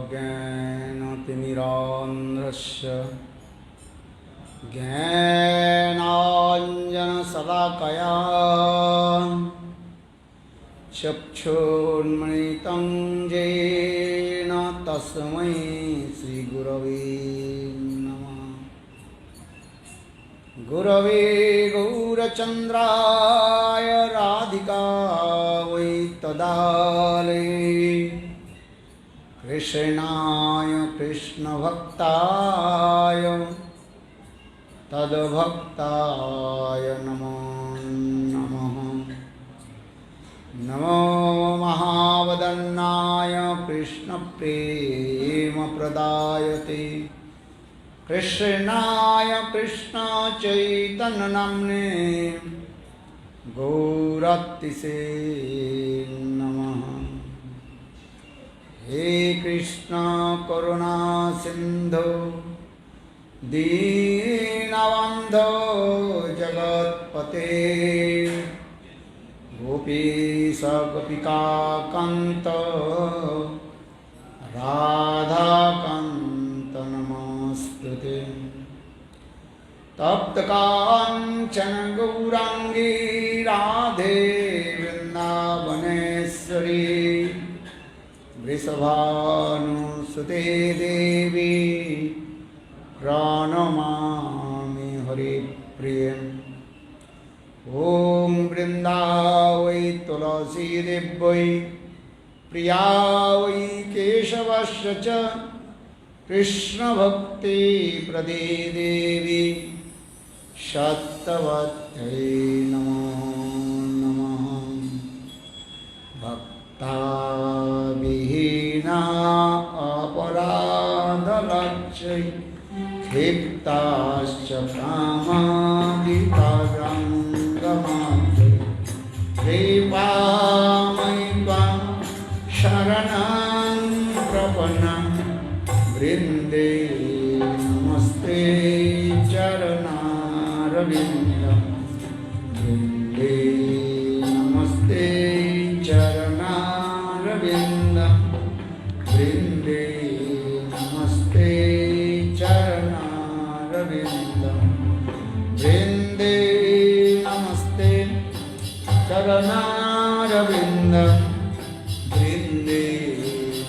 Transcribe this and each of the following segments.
अज्ञानतिमिरान्ध्रस्य ज्ञानाञ्जनशलाकया चक्षुर्मिलितं येन तस्मै श्रीगुरवे नमः। गुरवे गौरचन्द्राय राधिकायै तदालये कृष्णाय कृष्णभक्ताय तद्भक्ताय नमो नमः। नमो महावदन्नाय कृष्णप्रेमप्रदायते कृष्णाय कृष्णचैतन्यनाम्ने गौरतिसे नमः। हे कृष्ण करुणा सिंधु दीनबन्धो जगत्पते गोपीश गोपिकान्त राधाकान्त नमस्ते। तप्तकाञ्चन गौरांगी राधे वृन्दावनेश्वरी वृषभानुसुते देवी प्रणमामि हरिप्रिये। ॐ वृन्दावै तुलसी देव्यै प्रिया वै केशवस्य च कृष्णभक्ति प्रदे देवी सत्यवत्यै नमो नमः। भक्ताविहीना अपराधलक्ष्यै क्षिप्ताश्च कामादितारङ्गमात्रै कृपामयि त्वां शरणं प्रपन्नं वृन्दे नमस्ते चरणारविन्दं वृन्दे नमस्ते चरणारविन्दं वृन्दे नमस्ते चरणारविन्दं वृन्दे नमस्ते चरणारविन्दं वृन्दे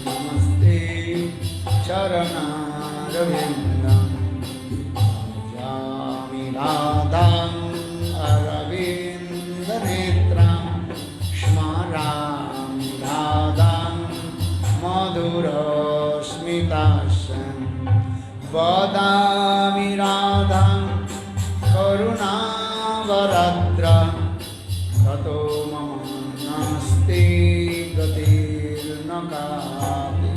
नमस्ते चरणारविन्दं। भजामि राधां अरविन्दनेत्रां स्मरामि राधां मधुरस्मितास्यां वदामि राधां करुणावरद्रां ततो मम नास्ति गतिर्न कापि।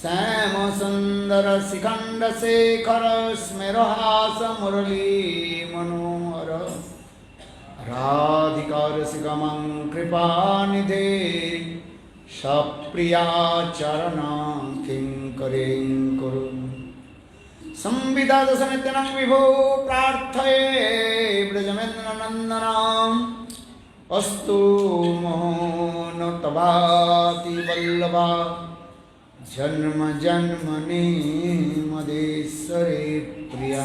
श्यामसुन्दरशिखण्डशेखर स्मेरहास मुरलीमनोहर राधिकारसिकमं कृपानिधे सप्रिया चरणं किङ्करीं कुरु। संविदादशनित्यनं विभो प्रार्थये ब्रजमेन्द्रनन्दनाम् अस्तु मोहन तवाति वल्लभा जन्म जन्मनि मदेश्वरे प्रिया।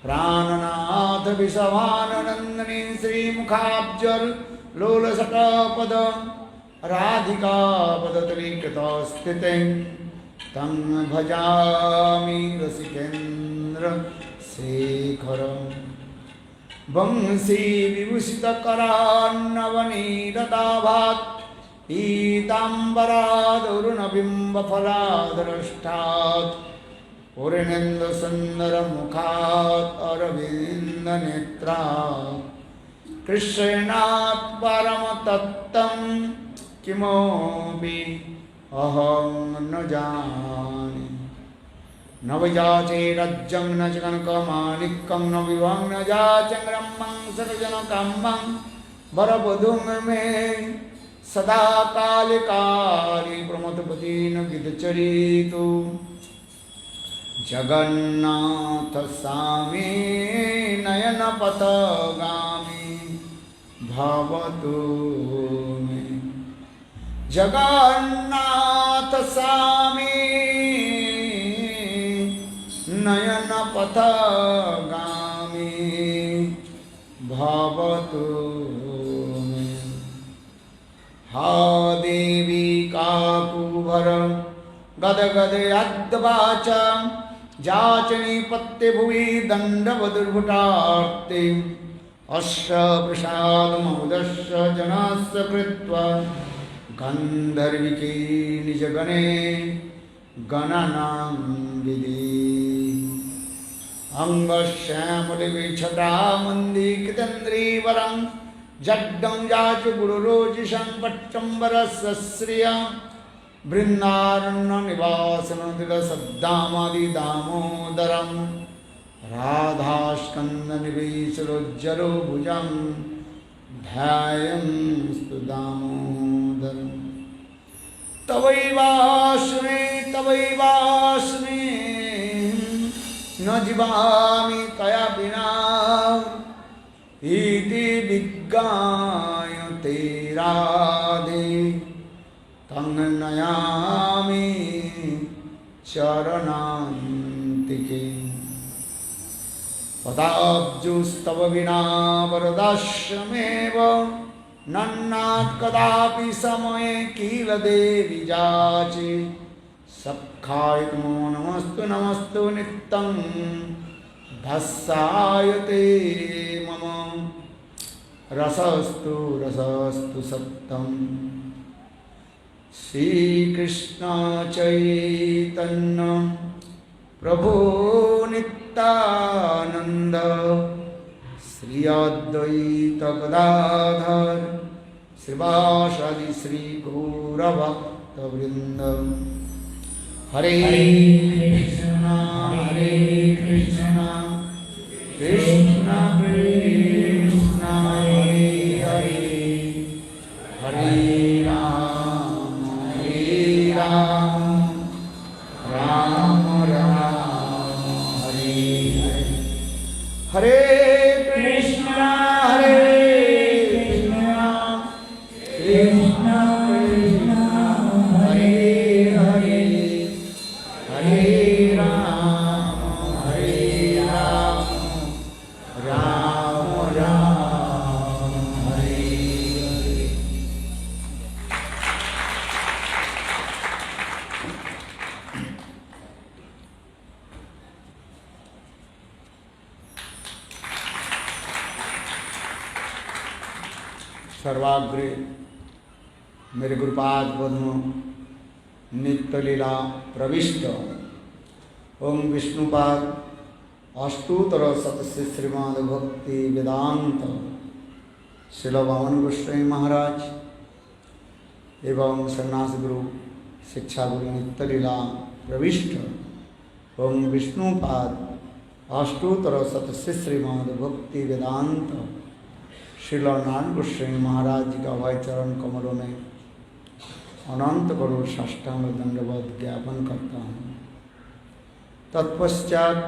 प्राणनाथ विषभाननंदिनी श्रीमुखाब्जल लोलसटपद राधिका पदतलीकृतस्थितिं तं भजामि रसिकेन्द्र शेखरं। वंशी विभूषितकरान्नवनीरदाभात् पीताम्बरादरुणबिम्बफलादृष्टात् पूर्णेन्दुसुन्दरमुखात् अरविन्दनेत्रात् कृष्णात् परमतत्त्वं किमपि अहं न जाने। न विजाचे राज्यं न च कनकमाणिक्यं न विवाहं न जाचङ्ग्रमं सर्वजनकामं वरवधूं मे सदा काले काले प्रमथपति न गिदचरितु। जगन्नाथ स्वामी नयनपथगामी भवतु मे। Jagannath Swami Nayana Pathagami Bhavatu me Ha Devi Kakubhara Gada Gada Advacha Jachani Patte Bhuvi Dandavadurbhutarti Asya Prasad Mahudasya Janasya Kritva Gandharviki Nijagane Gananam Vidi Angashyamali Vichata Mandi Kitandri Varam Jaddam Jachu Guru Rojisham Pachambara Sasriya Vrindarana Nivasana Dila Saddamadi Damodaram Radha Skanda Nivisarojjaro Bhujam Dhyayam Studamodaram Tavaivasmi Na jivami kaya bina Iti viggayate radhe Tangnayami charanantike Padabjustava vina varadashyameva Nannat kadapi samaye kila devi jachi Sakkhayatmo namastu nittam Dhasayate mama Rasastu sattam Shri Krishna Chaitanya Prabhu Nityananda Shri Advaita Gadadhar Srivasadi Shri Gaura Bhakta Vrinda Hare Krishna Krishna Krishna Hare Hare Hare Rama Rama Rama Hare Hare Hare Krishna Krishna Krishna Hare Hare Hare Rama Rama Rama Hare Hare. सर्वाग्रे मेरे गुरुपाद पद्म नित्य लीला प्रविष्ट ओम विष्णुपाद अष्टोत्तर सतस्य श्रीमद् भक्ति वेदांत श्रील वामन गोस्वामी महाराज एवं सन्यास गुरु शिक्षा गुरु नित्य लीला प्रविष्ट ओम विष्णुपाद अष्टोत्तर सतस्य श्रीमद् भक्ति वेदांत श्रील नारायण गोस्वामी महाराज जी का अभय चरण कमलों में अनंत करोड़ साष्टांग दंडवत ज्ञापन करता हूँ। तत्पश्चात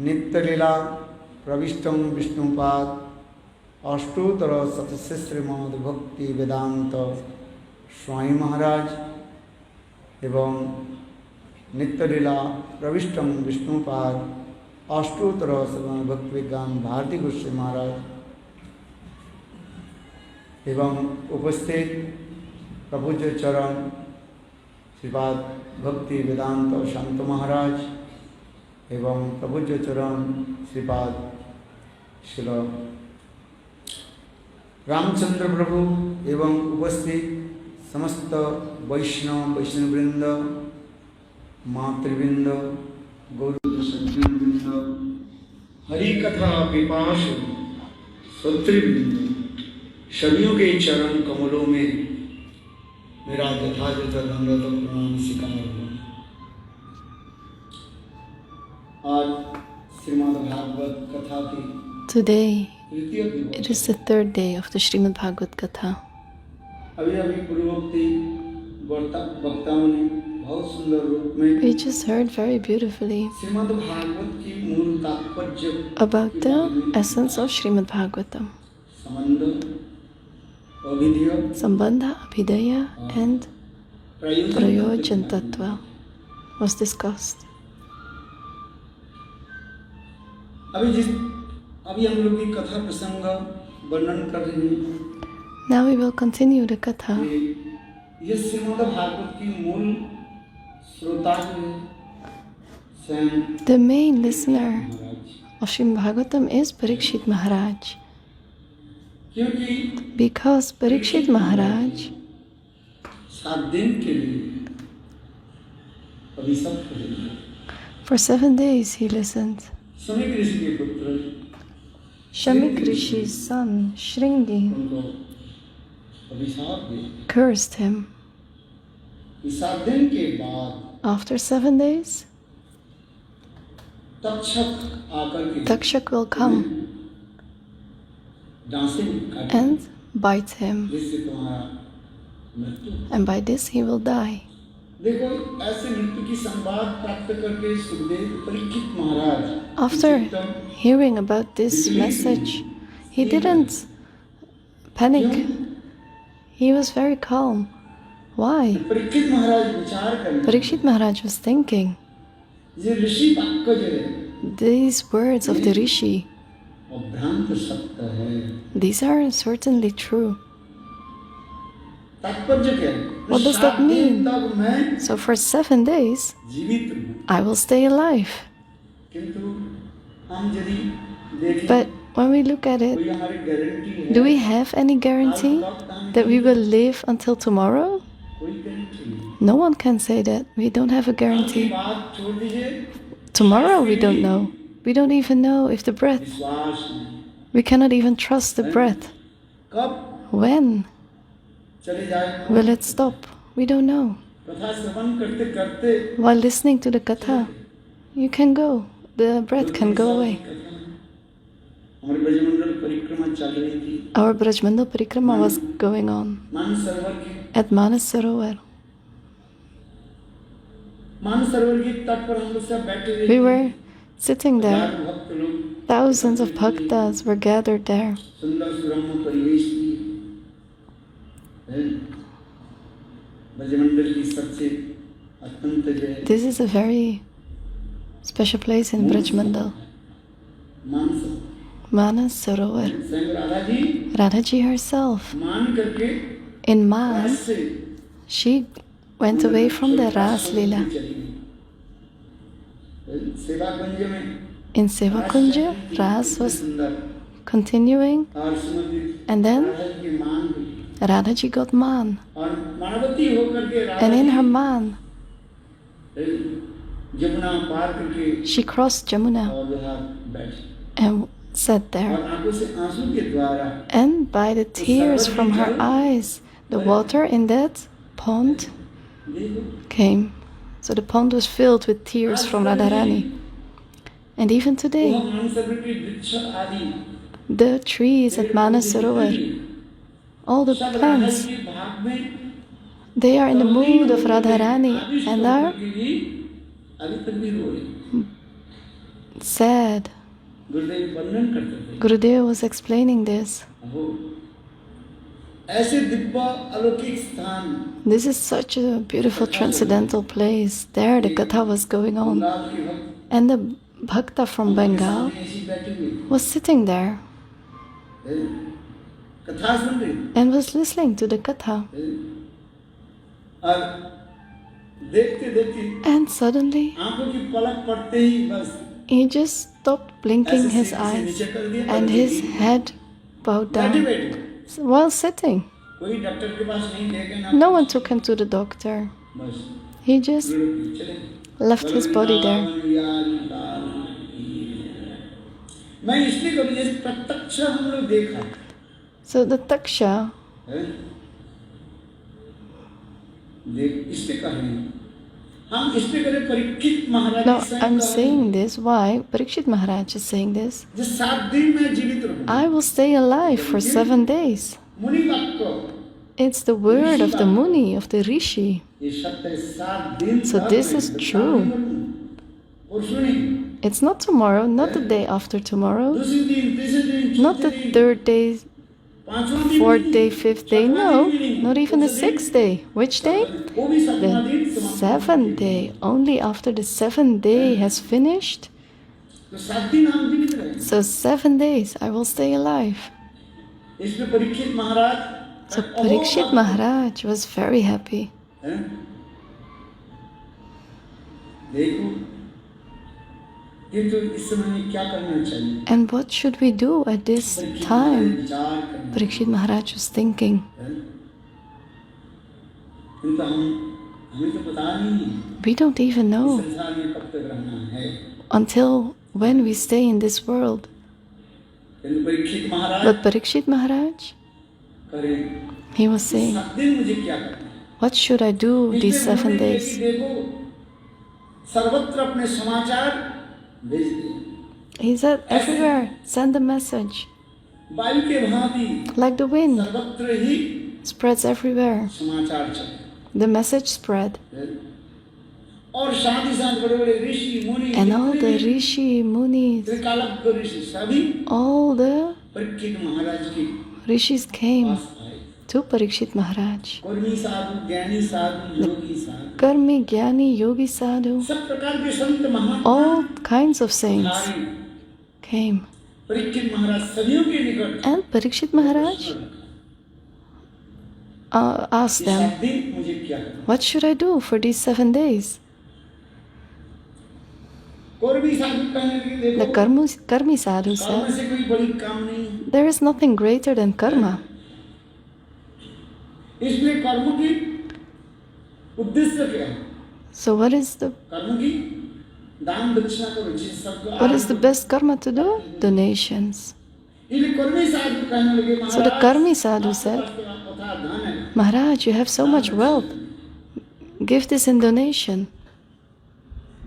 नित्य लीला प्रविष्टम विष्णुपाद अष्टोत्तर सतस्य श्रीमद् भक्ति वेदांत स्वामी महाराज एवं नित्य लीला प्रविष्टम विष्णुपाद अष्टोत्तर श्रीमद् भक्ति विज्ञान भारती गोस्वामी महाराज एवं उपस्थित प्रभुज चरण श्रीपाद भक्ति वेदांत शांत महाराज एवं प्रभुज चरण श्रीपाद श्रील रामचंद्र प्रभु एवं उपस्थित समस्त वैष्णववृंद मातृवृंद गौरव सज्जनवृंद हरि कथा पिपासु श्रोतृवृंद सभियों के चरण कमलों में मेरा यथायथ दंडवत प्रणाम स्वीकार हो। आज श्रीमद्-भागवत कथा की Today, it is the third day of the Srimad-Bhagavatam. We just heard very beautifully about the essence of Srimad-Bhagavatam. Avidya, Sambandha, Abhidaya, and Prayojan Tattva was discussed. अभी हम लोग की कथा प्रसंग वर्णन कर रहे हैं। Now we will continue the katha. ये श्रीमद् भागवत की मूल श्रोता है स्वयं The main listener Maharaj, of Srimad-Bhagavatam is Parikshita Maharaj, क्योंकि because Parikshita Maharaj 7 दिन के लिए अभिशप्त हुए। for 7 days he listened. Samik ऋषि के पुत्र Shamik Rishi's son Shringi उनको अभिशाप दिया। cursed him. 7 दिन के बाद After 7 days, तक्षक आकर के Takshak will come डांसे काटे, and bite him, जिससे तुम्हारा मृत्यु। and by this he will die. देखो ऐसे मृत्यु की संवाद प्राप्त करके सुखदेव परीक्षित महाराज After hearing about this message, he didn't panic. He was very calm. Why? Parikshit महाराज विचार करने Parikshit Maharaj was thinking, ये ऋषि वाक्य जो है these words of the Rishi, वो भ्रांत सत्य है। these are certainly true. तात्पर्य क्या है? What does that 7 दिन mean? तक मैं So for 7 days, जीवित हूँ, I will stay alive. किंतु हम यदि देखें But when we look at it, कोई हमारी गारंटी है? do we have any guarantee that we will live until tomorrow? कोई गारंटी नहीं। No one can say that. We don't have a आपकी guarantee. बात छोड़ दीजिए, Tomorrow we don't know. We don't even know if the breath, विश्वास नहीं। we cannot even trust the breath. कब When चले जाए? will it stop? We don't know. कथा श्रवण करते करते While listening to the katha, you can go. The breath can go away. हमारी ब्रजमंडल परिक्रमा चल रही थी Our Brajmandal Parikrama was going on Mansarovar के at Mana-sarovara. मानसरोवर के तट पर हम लोग सब बैठे हुए We थे। were sitting there. हजारों भक्त लोग Thousands of bhaktas were gathered there. सुंदर सुरम्य परिवेश की है। ब्रजमंडल की सबसे अत्यंत जो है This is a very special place in Brajmandal, Manas Mana-sarovara. स्वयं राधा जी Radhaji herself, मान करके in रास Man, से she went away from the Ras Leela. चली गई। सेवा कुंज में In Sevakunja, Ras was continuing, और श्रीमती and then राधा की मान हुई Radhaji got Man. और मानवती होकर के Radha And in ji her Man, Jamuna पार करके she crossed Jamuna और वहाँ बैठी and sat और there. आंखों से आंसू के द्वारा And by the tears from her eyes, the water in that pond देखो came. So the pond was filled with tears from Radharani. And even वह today, मानसरोवर के वृक्ष आदि the trees at Mana-sarovara, all the सब Radha plants, जी के भाग में they are in the mood of Radharani and are अभी तक भी रो रहे। sad. गुरुदेव वर्णन करते थे Gurudeva was explaining this. अहो ऐसे दिव्य अलौकिक स्थान This is such a beautiful transcendental place. There the katha was going on. Bengal के भक्त And the bhakta from Bengal सामने ऐसी बैठी हुई was sitting there है, कथा सुन रही and was listening to the katha. है। और देखते देखते And suddenly आंखों की पलक पड़ते ही बस he just stopped blinking ऐसे his सीने से eyes नीचे कर दिया and his head bowed बैठे down बैठे while sitting. कोई डॉक्टर के पास नहीं लेके ना No one took him to the doctor. बस He just चले left his body there. मैं इसलिए कभी जैसे प्रत्यक्ष हम लोग देखा So the taksha, है देख इसलिए कहें हम इसलिए करें परीक्षित महाराज now की स्वयं I'm कहा, saying this, why? Parikshit Maharaj is saying this. जो 7 दिन में जीवित रहूं I will stay alive for 7 days. मुनि वाक्य It's the word of the Muni, of the Rishi. ये सत्य 7 दिन So तक this मैं is बता true. नहीं करूं। और सुनी It's not tomorrow, not the day after tomorrow, दूसरे दिन तीसरे दिन not the चौथे दिन, third day, पांचवां दिन fourth नहीं, day, fifth day? सातवां No, दिन भी नहीं, not even कौन the सा दिन? sixth day. Which day? वो भी सातवां दिन The समाप्त seventh होने के day. Only after the seventh day has finished. तो 7 दिन हम जीवित रहे। So 7 days I will stay alive. इसमें परीक्षित महाराज So Parikshit Maharaj was very happy. हैं? देखो किंतु इस समय में क्या करना चाहिए? And what should we do at this Parikshit time? विचार करना Parikshit Maharaj was thinking. है? किंतु हमें तो पता नहीं We don't even know संसार में कब तक रहना है। until when we stay in this world. किंतु परीक्षित महाराज But Parikshit Maharaj, करें he was saying, 7 दिन मुझे क्या करना है? what should I do these 7 days? देखो सर्वत्र अपने समाचार भेज दिए। He said, everywhere, send a message. वायु के भांति Like the wind, सर्वत्र ही spreads everywhere. समाचार चले। The message spread. और साथ ही साथ बड़े बड़े ऋषि मुनि And all the rishi, munis, त्रिकालज्ञ ऋषि सभी all the परीक्षित महाराज की rishis came पास आए। to Parikshit Maharaj. कर्मी साधु, ज्ञानी साधु, योगी साधु, Karmi, Gyani, Yogi Sadhu, सब प्रकार के संत महात्मा all kinds of saints सारे came. परीक्षित महाराज सदियों के निकट And Parikshit Maharaj asked ये them, 7 दिन मुझे क्या करना? what should I do for these 7 days? कर्मी साधु कहने लगे The देखो Karmi Sadhu कर्म said, से कोई बड़ी काम नहीं। there is nothing greater than karma. इसलिए कर्म की उद्देश्य क्या है? So what is the कर्म की दान दक्षिणा करो जिस सबको what is the best karma to do? Donations. इसलिए कर्मी साधु कहने लगे So the Karmi Sadhu said, तथा धन है Maharaj, you have so much wealth. Give this in donation.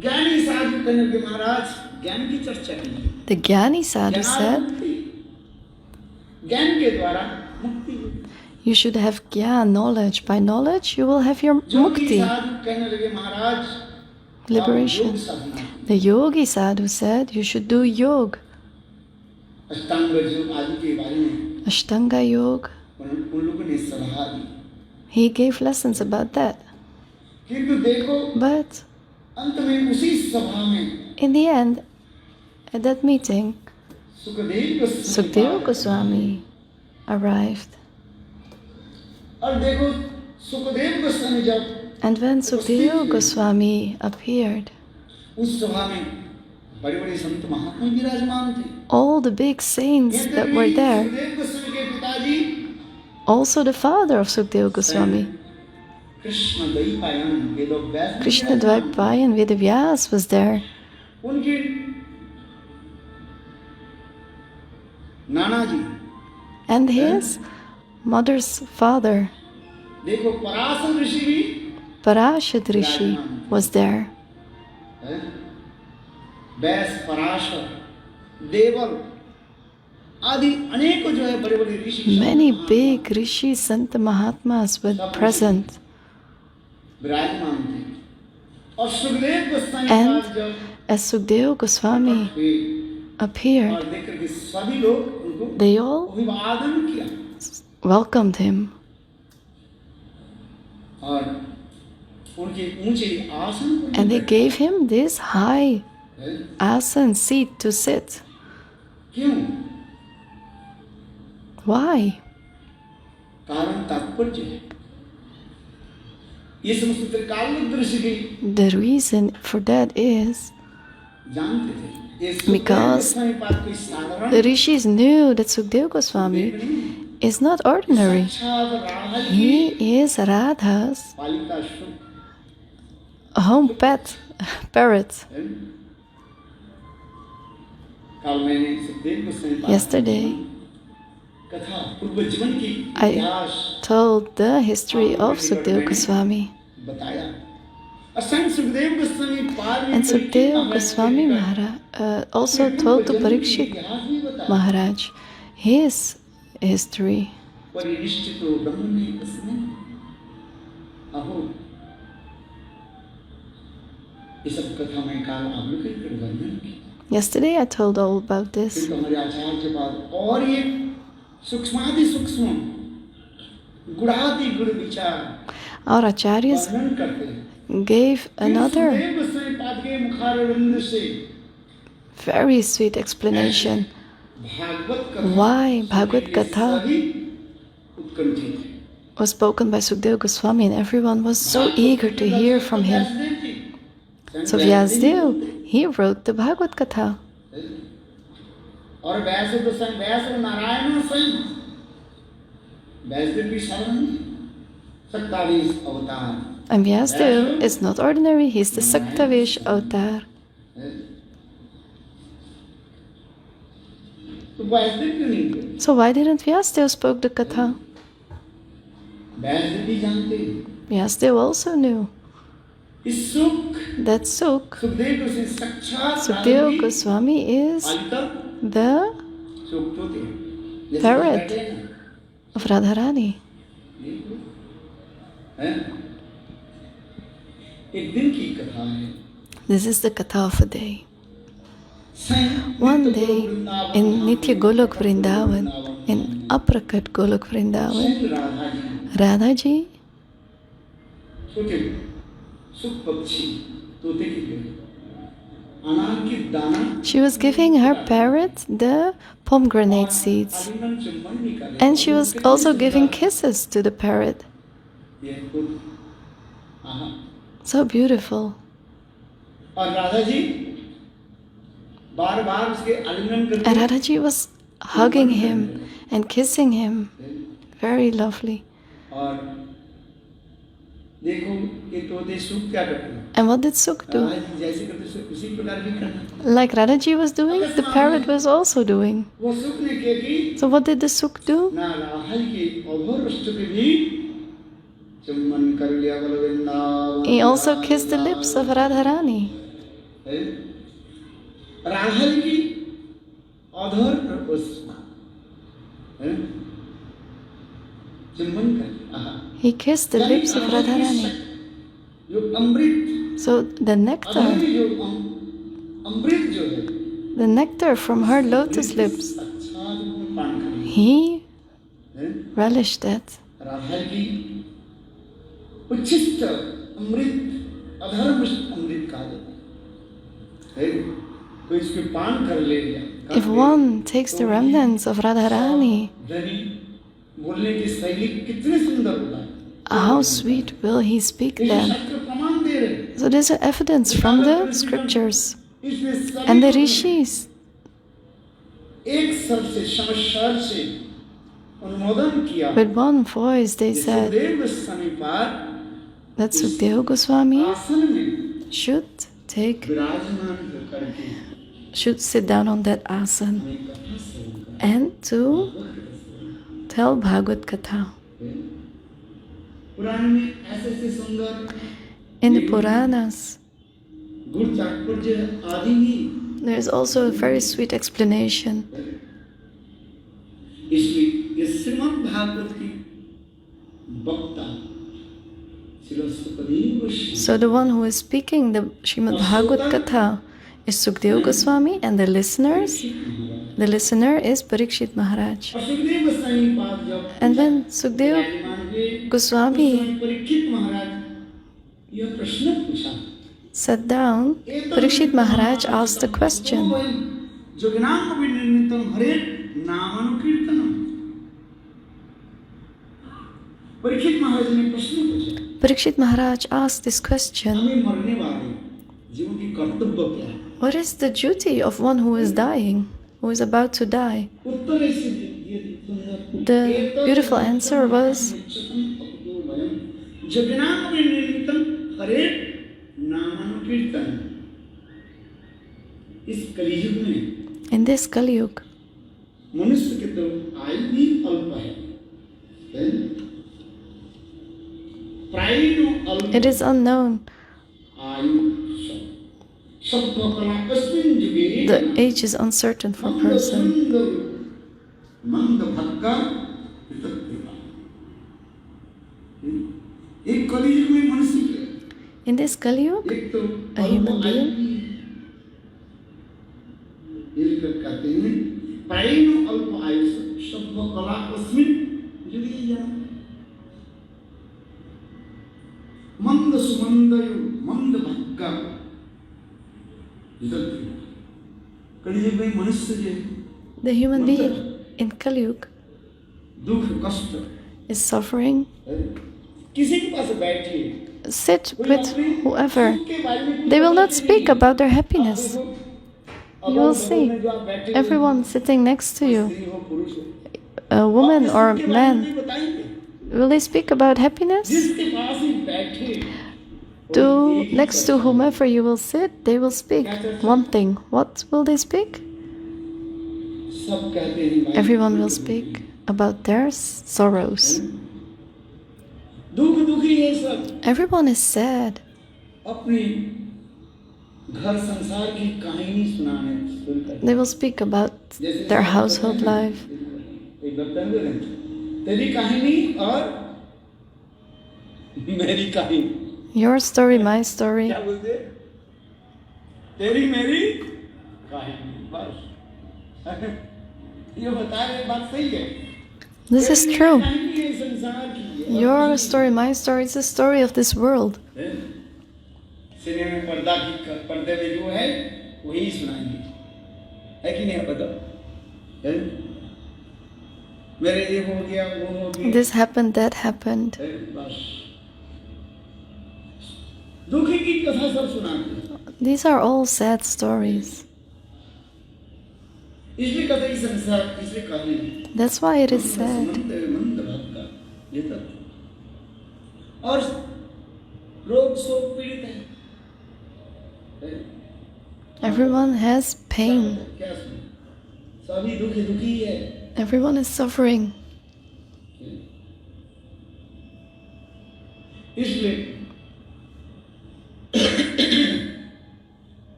ज्ञानी साधु कहने लगे महाराज ज्ञान की चर्चा कीजिए। The Gyani Sadhu ज्ञान said, मुक्ति, ज्ञान के द्वारा मुक्ति होगी। you should have Gyan, knowledge. By knowledge, you will have your Yogi mukti, साधु कहने लगे महाराज liberation. आप योग साधना The Yogi Sadhu said, you should do yoga, अष्टांग योग आदि के बारे में Ashtanga Yoga. उन लोगों ने सलाह दी। He gave lessons about that. किंतु देखो But अंत में उसी सभा में in the end, at that meeting, Sukhdev Sukadeva Gosvami arrived. और देखो सुखदेव गोस्वामी जब And when Sukadeva Goswami appeared, उस सभा में बड़े बड़े संत महात्मा विराजमान थे। all the big saints that were there, Sukhdev Goswami के पिताजी also the father of Sukadeva Goswami, Krishna Dvaipayan Vedvyas Krishna Dvaipayan Vedavyas was there, उनके नाना जी and his mother's father, देखो पराशर ऋषि भी Parashad Rishi, was there. हैं? व्यास पराशर देवल आदि अनेक जो है बड़े बड़े ऋषि Many big rishis, Sant Mahatmas were present. विराजमान थे और सुखदेव गोस्वामी And महाराज जब as Sukadeva Goswami हुए appeared, और देख करके सभी लोग उनको they all अभिवादन किया welcomed him. और उनके ऊंचे आसन पर And they gave him this high हैं? asan seat to sit. क्यों? Why? कारण तात्पर्य है ये समस्त त्रिकाल दृश्य भी The reason for that is जानते थे ये सुखदेव Because गोस्वामी पाद कोई साधारण the rishis knew that Sukadeva Goswami is not ordinary. साक्षात राधा की He is Radha's पालिका शुभ home pet, parrot. है। कल मैंने सुखदेव गोस्वामी पाद Yesterday, कथा पूर्व जीवन की I इतिहास told the history of Sukadeva Goswami. बताया असंग सुखदेव गोस्वामी पाद And Sukadeva Goswami Maharaj also told to Parikshit Maharaj his history. परिनिष्ठितो ब्रह्मणे तस्मै अहो ये सब कथा मैं काल आप लोग के वर्णन की Yesterday I told all about this. फिर हमारे आचार्य के बाद और ये सूक्ष्मादि सूक्ष्म गुणादि गुण विचार Our acharyas वर्णन करते हैं। gave फिर another सुखदेव गोस्वामी पाद के मुखारविंद से very sweet explanation भागवत कथा why Bhagavad सुनने के Katha सभी उत्कंठित हैं। was spoken by Shukadeva Goswami, and everyone was so eager to hear from him. So Vyasadeva, he wrote the Bhagavad Katha. और व्यास तो स्वयं व्यास और नारायण स्वयं व्यासदेव भी साधारण सत्तावीस अवतार। And Vyasadeva is not ordinary, he's the Saktavesh avatar. तो व्यासदेव क्यों नहीं थे? So why didn't Vyasadeva spoke the Katha? Vyasdev भी जानते हैं। Vyasadeva also knew इस सुख that Suk, सुखदेव गोस्वामी साक्षात Sukadeva Goswami is the सुख होते हैं। जैसे parrot बैठे हैं ना, of Radharani. हैं? एक दिन की कथा है। This is the Katha of a day. One day in Nitya Golok Vrindavan, in Aprakat Golok Vrindavan, Radha ji, छोटे सुख पक्षी तोते की बेटी अनार की दाना she was giving her parrot the pomegranate seeds, आलिंगन चुंबन निकाले and she was also giving kisses to the parrot. ये खुद आहा So beautiful. और राधा जी बार-बार उसके आलिंगन And करके Radha ji was hugging him and kissing him. Very lovely. और देखो ये तोते सुख क्या करते हैं। And what did Suk do? Radha ji जैसे करते हैं उसी प्रकार भी करना। Like Radha ji was doing, the parrot was also doing. वो सुख ने क्या की? So what did the Suk do? ना राधा की अभोर रुष्ट पे भी चुम्बन कर लिया बलविंदा। He also kissed the lips of Radharani. Radha की अधर पर उस चुम्बन कर He kissed the lips of Radharani. जो अमृत So the nectar, जो अमृत जो है the nectar from her lotus lips, अच्छा जो पान कर he relished that. राधा की उच्छिष्ट अमृत अधर्मिष्ट अमृत कहा जाता है। तो इसके पान कर ले लिया। If one takes the remnants of Radharani, बोलने की शैली कितनी सुंदर होता है। how sweet will he speak ये then? शास्त्र प्रमाण दे रहे। So there's evidence from the scriptures इसमें सभी and the rishis. एक स्वर से समस्वर से अनुमोदन किया। With one voice they said Sukhdev Goswami पाद that Sukadeva Goswami आसन में should take, विराजमान होकर के should sit down on that asan हमें कथा सुनकर and to tell Bhagavad Katha. पुराण में ऐसे ऐसे सुंदर In the Puranas, गुड़ तात्पर्य आदि ही there is also a very sweet explanation. इसलिए ये श्रीमद् भागवत की वक्ता Shri Sukhdev Goswami So the one who is speaking the Srimad-Bhagavatam Katha is Sukadeva Goswami, and the listener is Parikshita Maharaja. और सुखदेव गोस्वामी पाद जब And when Sukadeva विराजमान हुए, Goswami उस समय परीक्षित महाराज यह प्रश्न पूछा। sat down, Parikshita Maharaj asked the question, जोगिनाम विनिर्मितम हरे नामानुकीर्तनम। परीक्षित महाराज ने प्रश्न पूछा। Parikshita Maharaj asked this question, हमें मरने वाले जीवों की कर्तव्य क्या है? what is the duty of one who is dying, who is about to die? उत्तर ऐसे दिए सुंदर। The beautiful answer was, जोगिनाम विनिर्मितम हरे नामानुकीर्तन। इस कलियुग में in this Kali-yuga, मनुष्य के तो आयु भी अल्प है। प्रायः अल्प it is unknown, आयु सब कला अस्मिन् युगे the age is uncertain for a person. मंद भक्का वितक्तिका। एक कलियुग में मनुष्य के In this Kali-yuga, एक तो a human being, कहते हैं प्रायः अल्प आयु सब कला मंद सुमंदयु मंद भक्का कलयुग में मनुष्य जो The human being in Kali-yuga दुख कष्ट is suffering. किसी के पास बैठिए Sit with whoever. They will not speak about their happiness. You will see everyone sitting next to you, a woman or man. Will they speak about happiness? Next to whomever you will sit, they will speak one thing. What will they speak? Everyone will speak about their sorrows. Everyone is sad. They will speak about their household life. Your story, my story. This is true. Your story, my story, it's the story of this world. This happened, that happened. These are all sad stories. That's why it is sad. Everyone has pain. Everyone is suffering.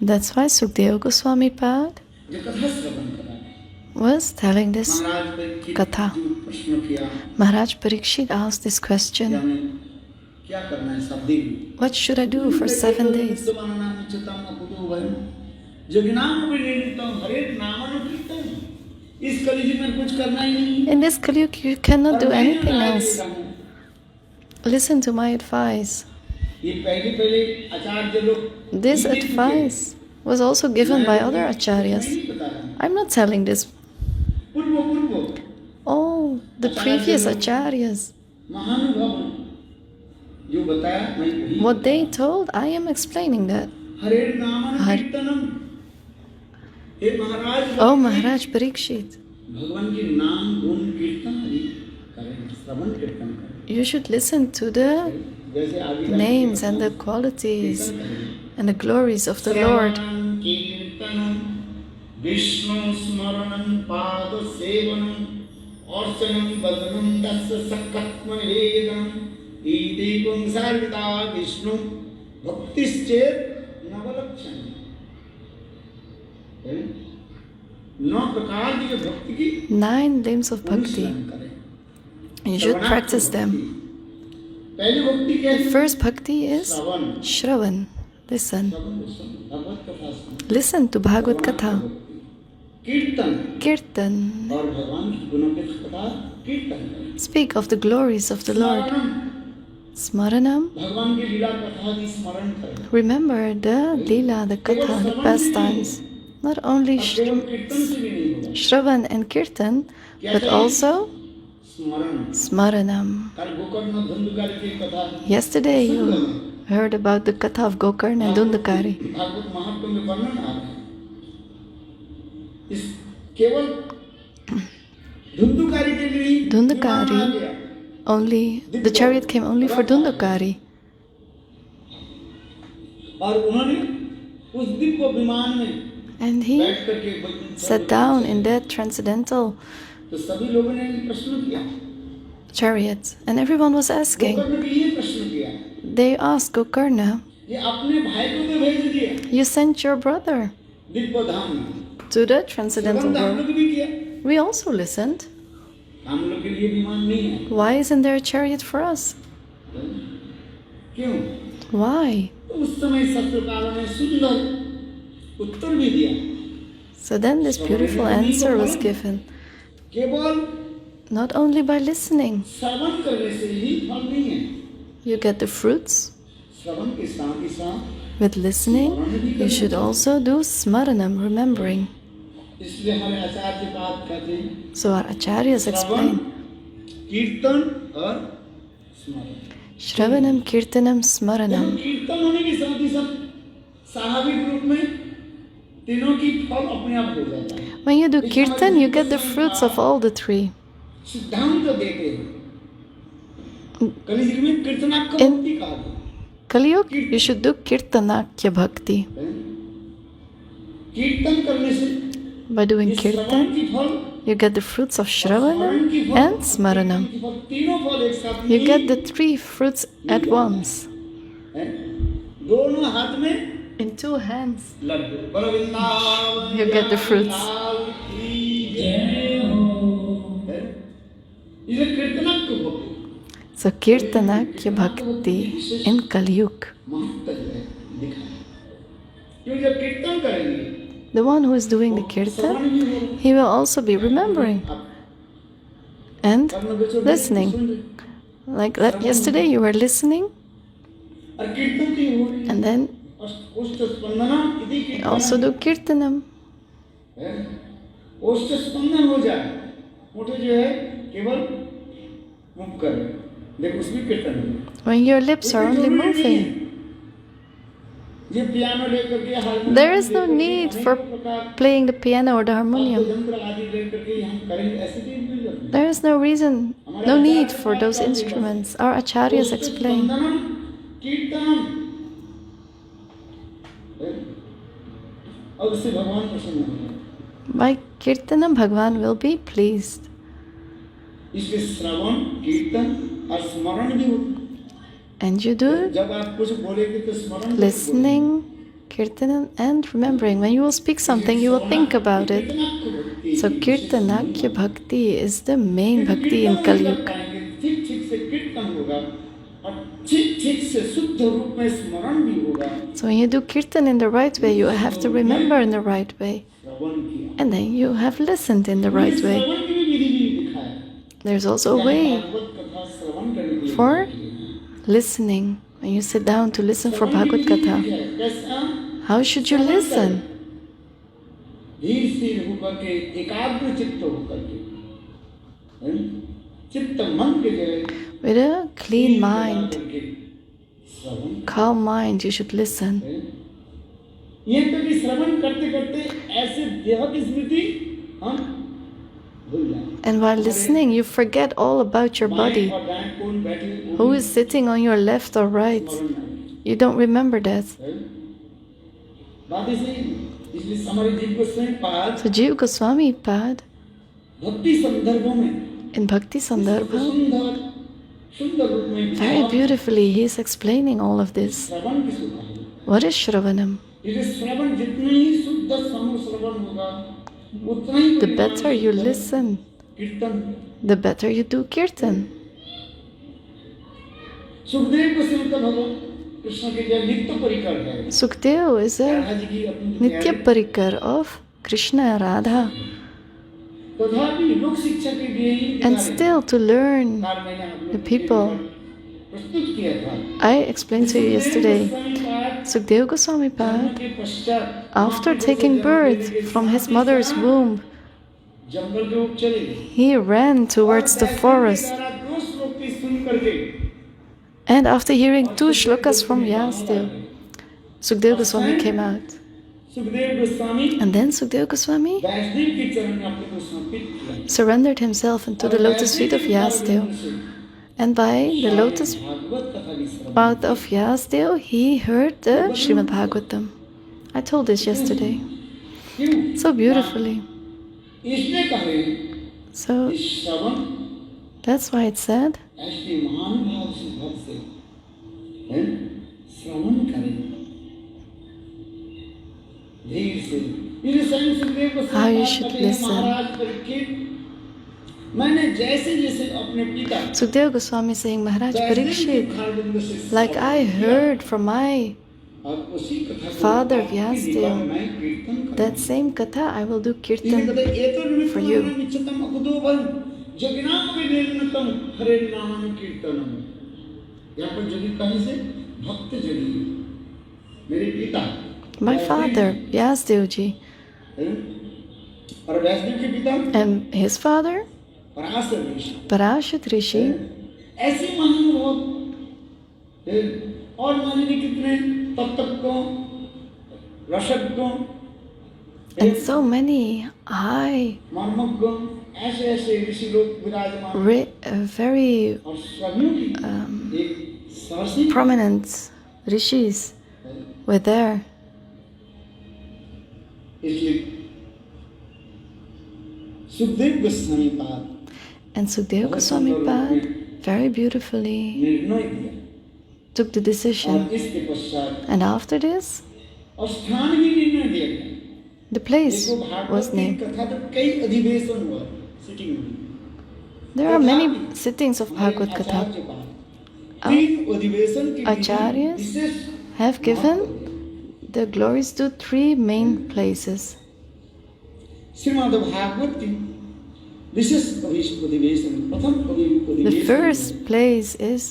That's why Shukadeva Gosvami Pad was telling this katha. Maharaj Parikshit asked this question: what should I do for 7 days? In this Kali-yuga, you cannot do anything else. Listen to my advice. This advice was also given by other acharyas. I'm not telling this. Oh, the previous acharyas. What they told, I am explaining that. Oh, Maharaj Parikshit, you should listen to the names and the qualities and the glories of the Lord. Vishnu Smaranam Pada Sevanam Arsanam Vadanam Dasa Sakatma Vedam Idipam Sarvita Vishnu Bhaktischet Navalakshana. 9 limbs of bhakti. You should practice them. The first bhakti is Shravan. Listen. Listen to Bhagavad-katha. Kirtan. Speak of the glories of the Lord. Smaranam. Remember the lila, the katha, the pastimes. Not only Shravan and Kirtan, but also Smaranam. Yesterday you heard about the katha of Gokarna and Dundakari. Dundakari, only the chariot came only for Dundakari. And he sat down in that transcendental chariot, and everyone was asking. They asked Gokarna, you sent your brother to the transcendental world. We also listened. Why isn't there a chariot for us? Why? So then this beautiful answer was given. not only by listening. श्रवण करने से ही फल नहीं है। You get the fruits. श्रवण के साथ ही साथ With listening, you should also do smaranam, remembering. इसलिए हमारे आचार्य बात कहते हैं। So our acharyas explain. कीर्तन और स्मरण। Shravanam, Kirtanam, Smaranam. कीर्तन होने के साथ ही साथ स्वाभाविक रूप में तीनों की फल अपने आप हो जाता है। When you do Kirtan, you get the fruits of all the three. सिद्धांत देते हैं। कलयुग में कीर्तनाक्य-भक्ति कहा है। Kali-yuga, you should do Kirtanakya-bhakti. कीर्तन करने से By doing Kirtan, you get the fruits of Shravanam and Smaranam. You get the three fruits at once. दोनों हाथ में In two hands, you get the fruits. So Kirtanakya-bhakti in Kali-yuga. The one who is doing the Kirtan, he will also be remembering and listening. Like yesterday you were listening and then you also do Kirtanam. When your lips are only moving, there is no need for playing the piano or the harmonium. There is no need for those instruments. Our acharyas explain. By Kirtanam, Bhagavan will be pleased. And you do listening, Kirtanam, and remembering. When you will speak something, you will think about it. So Kirtanakya-bhakti is the main bhakti in Kali-yuga. So when you do Kirtan in the right way, you have to remember in the right way. And then you have listened in the right way. There's also a way for listening. When you sit down to listen for Bhagavad-katha, how should you listen? With a clean mind, calm mind, you should listen. And while listening, you forget all about your body. Who is sitting on your left or right? You don't remember that. So Jiva Goswami Pad, in Bhakti Sandarbha, very beautifully he is explaining all of this. What is Shravanam? The better you listen, the better you do Kirtan. Sukadeva is a Nitya Parikar of Krishna and Radha. And still to learn the people. I explained to you yesterday, Sukadeva Goswami Pad, after taking birth from his mother's womb, he ran towards the forest. And after hearing 2 shlokas from Vyasadeva, Sukadeva Goswami came out. And then Sukadeva Goswami surrendered himself into the lotus feet of Vyasadeva. And by the lotus mouth of Vyasadeva, he heard the Srimad-Bhagavatam. I told this yesterday. So beautifully. So that's why it said, how you should listen. Sukadeva Goswami saying, Maharaj Parikshit, like I heard from my father Vyasadeva, that same katha I will do Kirtan for you. जगनाम विनिर्णतम हरे नाम कीर्तनम। यहाँ पर जगी कहीं से भक्त जगी मेरे पिता My father, Vyasdevji, और व्यासदेव के पिता and his father, Parashar Rishi, Parashit Rishi, ऐसे महानुभाव और माननीय कितने तत्वज्ञों रसज्ञों and so many high, मर्मज्ञों ऐसे ऐसे ऋषि लोग विराजमान very और सभी की एक Cersei prominent rishis were there. इसलिए सुखदेव गोस्वामी पाद And Sukadeva Goswami Pad very beautifully निर्णय दिया took the और decision. इसके पश्चात And after this, और स्थान भी निर्णय दिया गया। the place देखो भागवत was की named. कथा तो कई अधिवेशन हुआ सिटिंग में। There are many sittings of Bhagavad Katha. तीन अधिवेशन के Acharyas wishes have given the glories to three main places. Shrimad Bhagavat की विशेष अधिवेशन प्रथम The अधिवेशन first place is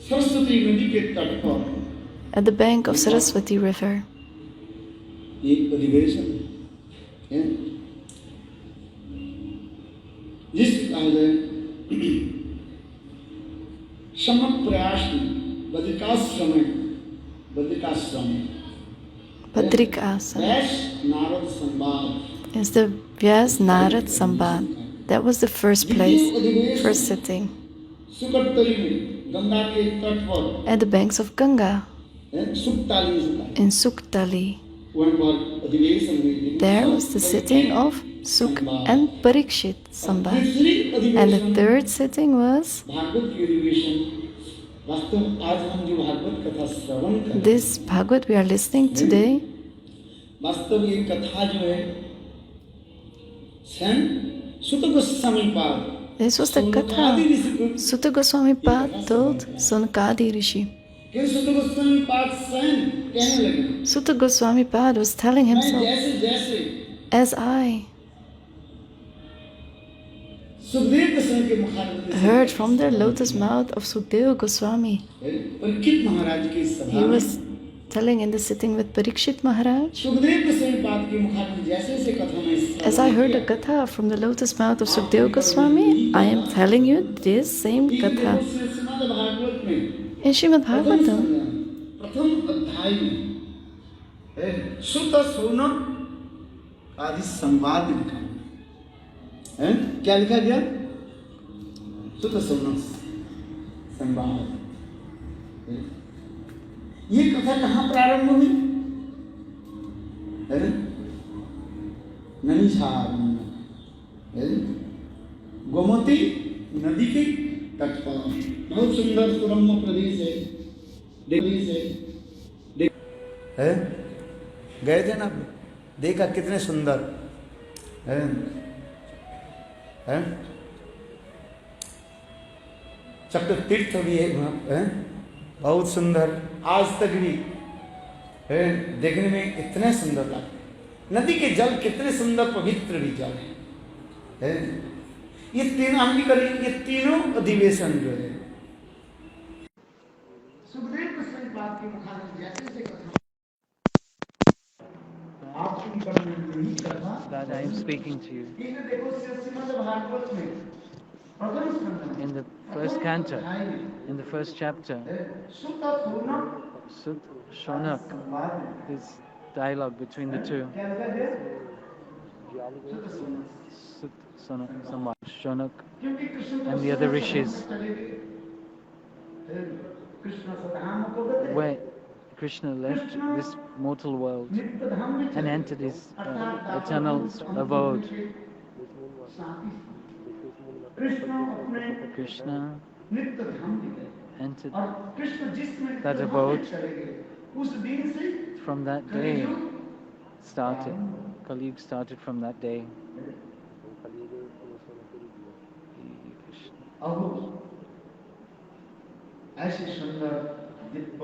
सरस्वती नदी के तट पर at the bank of Saraswati River. एक अधिवेशन है जिस समक प्रयास बद्रिकाश्रम Padrikasana व्यास नारद संवाद is the Vyas Narad Sambad. That was the first place, first sitting. सुकटतली में गंगा के तट पर At the banks of Ganga सुक्ताली in Suktali. वहाँ पर अधिवेशन में There was the sitting of Suk and Parikshit Sambad. And the third sitting was Bhagavat की अधिवेशन वास्तव आज हम जो भागवत कथा श्रवण कर रहे हैं this Bhagavad we are listening today. वास्तव ये कथा जो है स्वयं सुत गोस्वामी पाद This was the Katha Suta Goswami Pad told Shaunakadi Rishi. कि सुत गोस्वामी पाद स्वयं कहने लगे Suta Goswami Pad was telling मैं himself, जैसे जैसे as I सुखदेव गोस्वामी के मुखारबिंद से heard from the lotus mouth of Sukadeva Goswami, Parikshit महाराज की सभा he में was telling in the sitting with Parikshit Maharaj, Sukhdev Goswami पाद के मुखारबिंद जैसे जैसे कथा में as I heard the Katha from the lotus mouth of Sukadeva Goswami, I am telling you this same Katha. Shrimad Bhagavat में In Srimad-Bhagavatam, प्रथम अध्याय में सुत शौनक आदि संवाद लिखा है क्या लिखा गया सुत शौनक संवाद ये कथा कहाँ प्रारंभ हुई है नैनीताल है गोमती नदी के तट पर बहुत सुंदर सुरम्य प्रदेश है गए थे ना देखा कितने सुंदर है चक्र तीर्थ भी है वहाँ है बहुत सुंदर आज तक भी है देखने में इतने सुंदर लगते नदी के जल कितने सुंदर पवित्र भी जल है ये तीन हम भी करें ये तीनों अधिवेशन जो है सुखदेव गोस्वामी बात के मुखारबिंद जैसे जैसे कथा आप सुन कर नहीं कथा that I am speaking to you. ये देखो श्रीमद् भागवत में प्रथम स्कंद In the first canto, in the first chapter, सुत Shaunak Sut Shaunak, this dialogue between the two. क्या लगा है Sut Shaunak क्योंकि Krishna and the other rishis, Krishna सतधाम को गए where Krishna left this mortal world and entered his eternal abode. Krishna entered that abode. From that day started, Kali-yuga started from that day.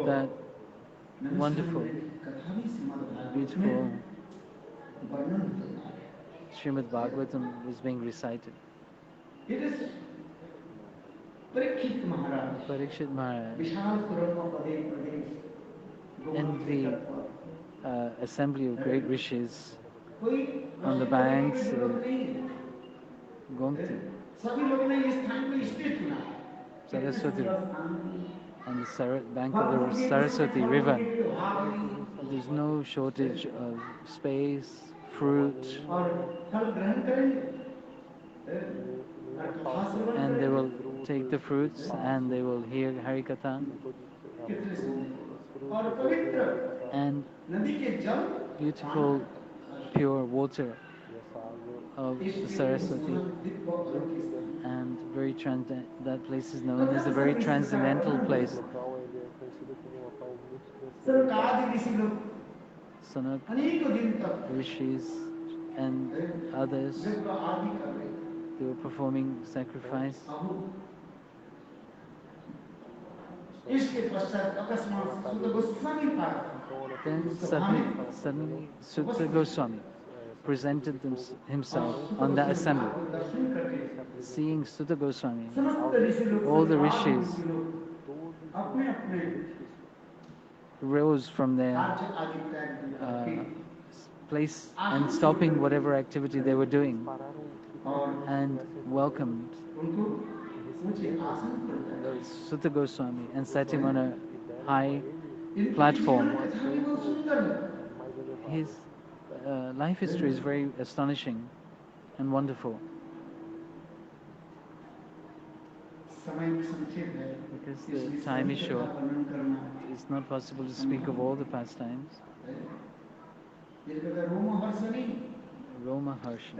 That wonderful, beautiful Srimad-Bhagavatam was being recited. It is Parikshita Maharaja. Parikshita Maharaja Vishal Surama Pade Pradesh. and the assembly of great rishis कोई on the प्रश्न करने की banks जरूरत of नहीं है। Gomti, सभी लोगों ने इस स्थान को इसलिए चुना है। Saraswati, on the bank of the भगवान के Saraswati किसी river. के अभाव नहीं There's no shortage of space, fruit, और फल ग्रहण करेंगे। कथा श्रवण and they will करेंगे। take the fruits and they will hear Harikatha कितने सुंदर और पवित्र and नदी के जल beautiful pure water of the Saraswati, and that place is known as a very transcendental place. Sanak, rishis and others, they were performing sacrifice. Then suddenly Suta Goswami presented himself on that assembly. Seeing Suta Goswami, all the rishis rose from their place and stopping whatever activity they were doing and welcomed Suta Goswami and set him on a high platform. His life history is very astonishing and wonderful. Because the time is short, it's not possible to speak of all the pastimes. Roma Harshan.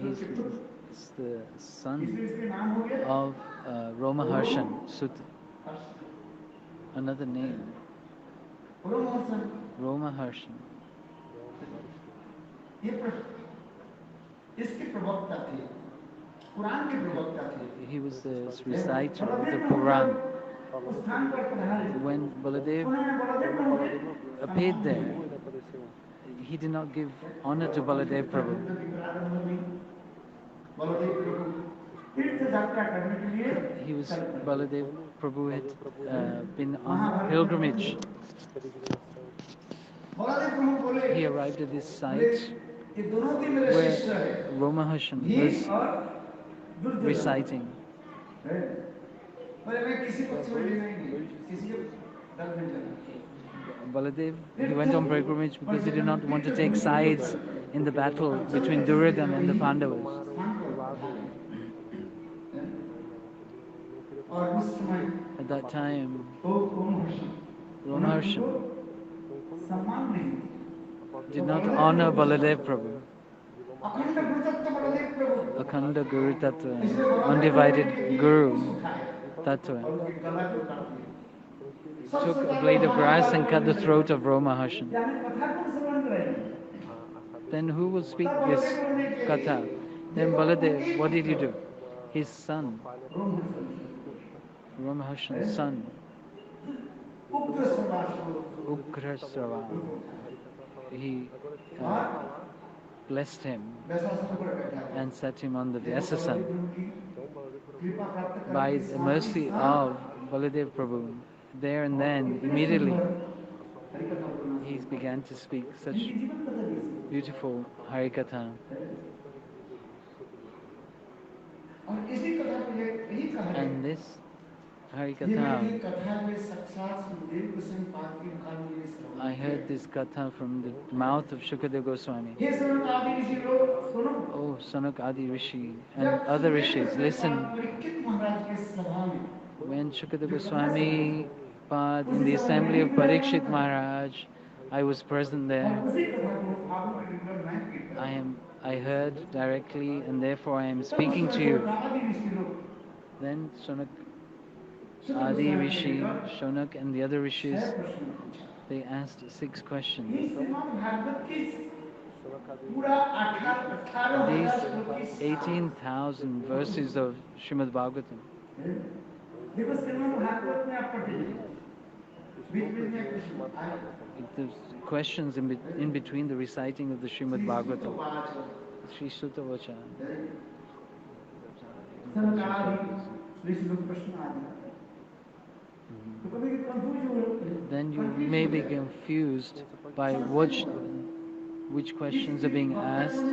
He's the son of Roma Harshan, Suta. Another name. Roma Harshan. He was the reciter of the Puran. When Baladev appeared there, he did not give honor to Baladev Prabhu. Baladev Prabhu had been on pilgrimage. He arrived at this site where Roma Harshan was reciting. Baladev, he went on pilgrimage because he did not want to take sides in the battle between Duryodhana and the Pandavas. At that time, Roma Harshan did not honor Baladev Prabhu. Akhanda Guru Tattva, undivided Guru Tattva, took a blade of grass and cut the throat of Roma Harshan. Then who will speak this katha? Then Baladev, what did he do? His son, Roma Harshan's son, Ugrasrava, he blessed him and set him on the Vyasasan. By the mercy of Baladev Prabhu, there and then, immediately, he began to speak such beautiful Harikatha. And this Harikatha, I heard this katha from the mouth of Shukadeva Goswami. Oh, Shaunakadi Rishi and other rishis, listen. When Shukadeva Goswami Pad in the assembly of Parikshita Maharaj, I was present there. I heard directly and therefore I am speaking to you. Then Adi Rishi, Shaunak and the other rishis, they asked 6 questions. These 18,000 verses of Srimad-Bhagavatam. The questions in between the reciting of the Srimad-Bhagavatam. Sri Suta Vacha. Then you may be confused by which questions are being asked,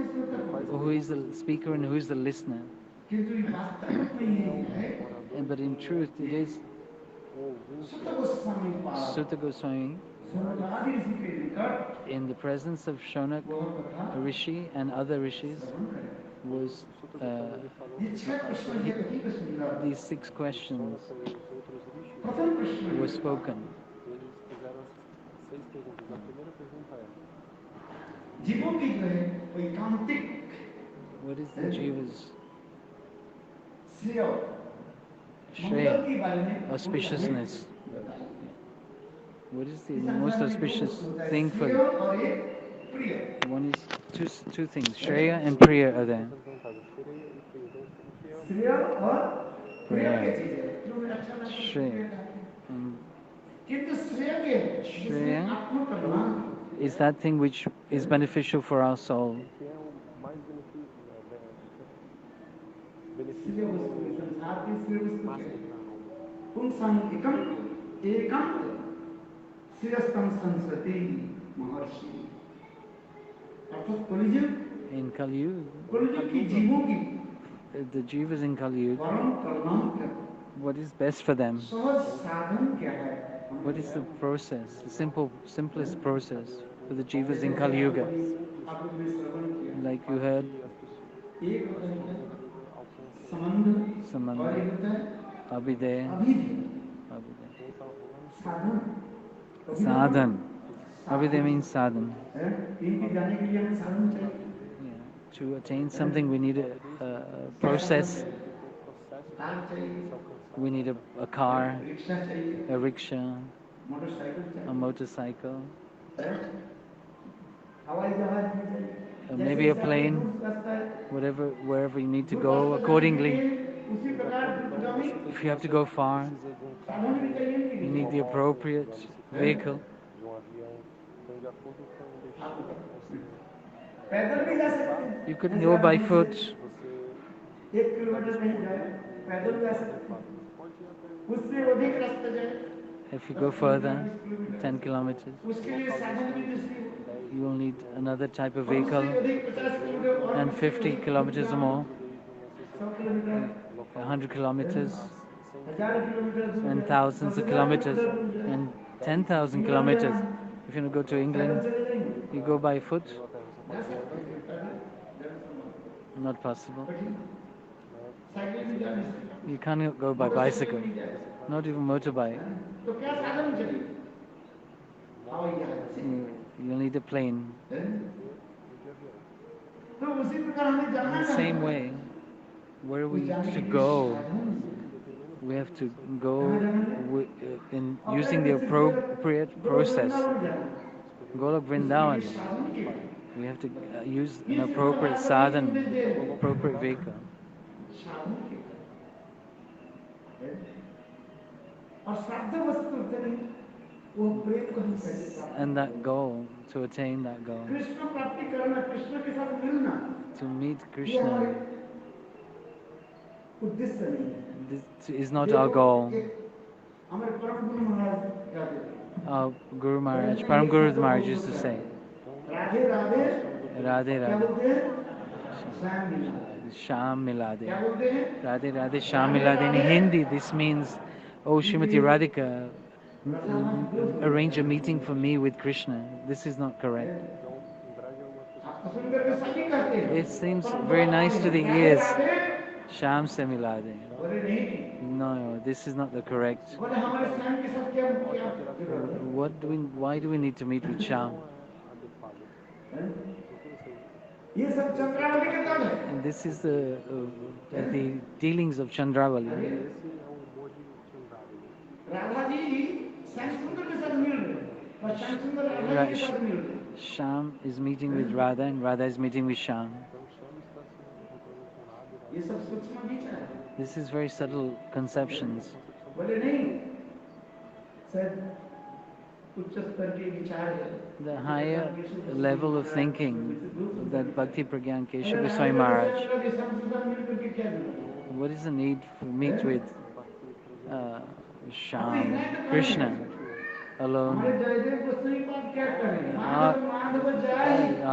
who is the speaker and who is the listener. But in truth, it is Suta Goswami in the presence of Shaunak Rishi and other rishis was these 6 questions were spoken. What is the jiva's Shreya, auspiciousness? What is the most auspicious thing for you? One is two things, Shreya and Priya are there. Priya. Shreya. Shreya is that thing which is beneficial for our soul. In Kali-yuga, the jivas in Kali-yuga, what is best for them? What is the process, the simplest process for the jivas in Kali-yuga? Like you heard, Samandha, Abhidaya, Sadhan. Abhidaya means sadhan. To attain something, we need a process. We need a car, a rickshaw, a motorcycle, maybe a plane, wherever you need to go accordingly. If you have to go far, you need the appropriate vehicle. You couldn't go by foot. If you go further, 10 kilometers, you will need another type of vehicle, and 50 kilometers or more, 100 kilometers, and thousands of kilometers, and 10,000 kilometers. If you want to go to England, you go by foot. Not possible. You can't go by bicycle, not even motorbike. You'll need a plane. In the same way, where we to go, we have to go in using the appropriate process. Golok Vrindavan, we have to use an appropriate sadhan, appropriate vehicle. And that goal, to attain that goal, to meet Krishna, this is not our goal. Our Guru Maharaj, Param Guru Maharaj used to say, Radhe Radhe, Sham Milade. Radhe Radhe, Sham Milade. In Hindi, this means, oh Srimati Radhika, arrange a meeting for me with Krishna. This is not correct. It seems very nice to the ears. Sham se milade. No, this is not the correct. Why do we need to meet with Sham? And this is the dealings of Chandravali. Sham is meeting with Radha and Radha is meeting with Sham. This is very subtle conceptions. The higher level of thinking that Bhakti Pragyan Keshav Goswami Maharaj, What is the need for meet with Sham, Krishna alone?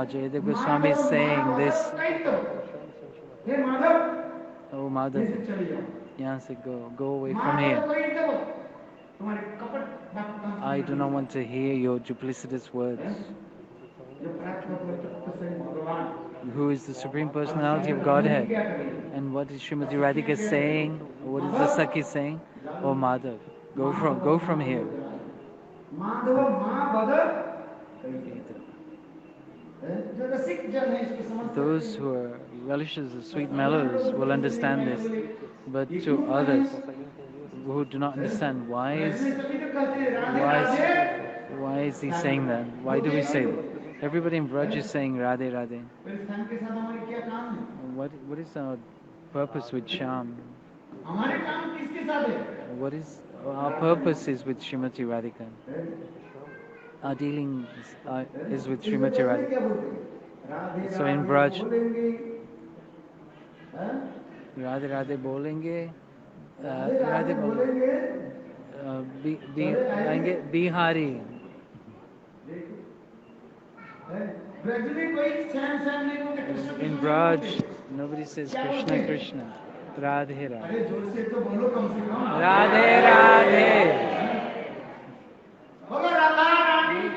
Jayadev Goswami is saying this. Oh Madhav, yahan se go away from here. I do not want to hear your duplicitous words. Who is the Supreme Personality of Godhead? And what is Srimati Radhika saying? What is the Sakhi saying? Oh Madhav, go from here. Those who are relishers of sweet mellows will understand this, but to others who do not understand, why is he saying that? Why do we say that? Everybody in Braj is saying Radhe Radhe. What is our purpose with Sham? What is our purpose is with Srimati Radhika. Our dealing is with Srimati Radhika. So in Braj, Radhe Radhe bolenge, Radhe bolenge, Bihari. In Braj, nobody says Krishna Krishna, Radhe Radhe. Radhe Radhe.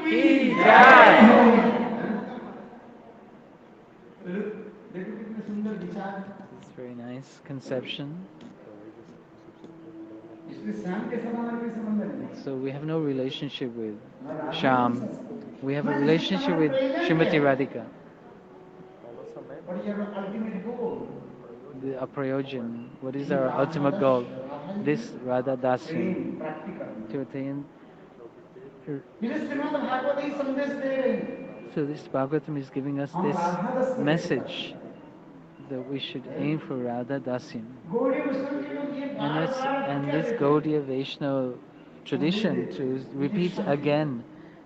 Ki Jai. It's very nice conception. So we have no relationship with Sham. We have a relationship with Srimati Radhika. The aprayojan. What is our ultimate goal? This Radha-dasyam. To attain. So this Bhagavatam is giving us this message that we should aim for Radha-dasyam. And this Gaudiya Vaishnava tradition to repeat again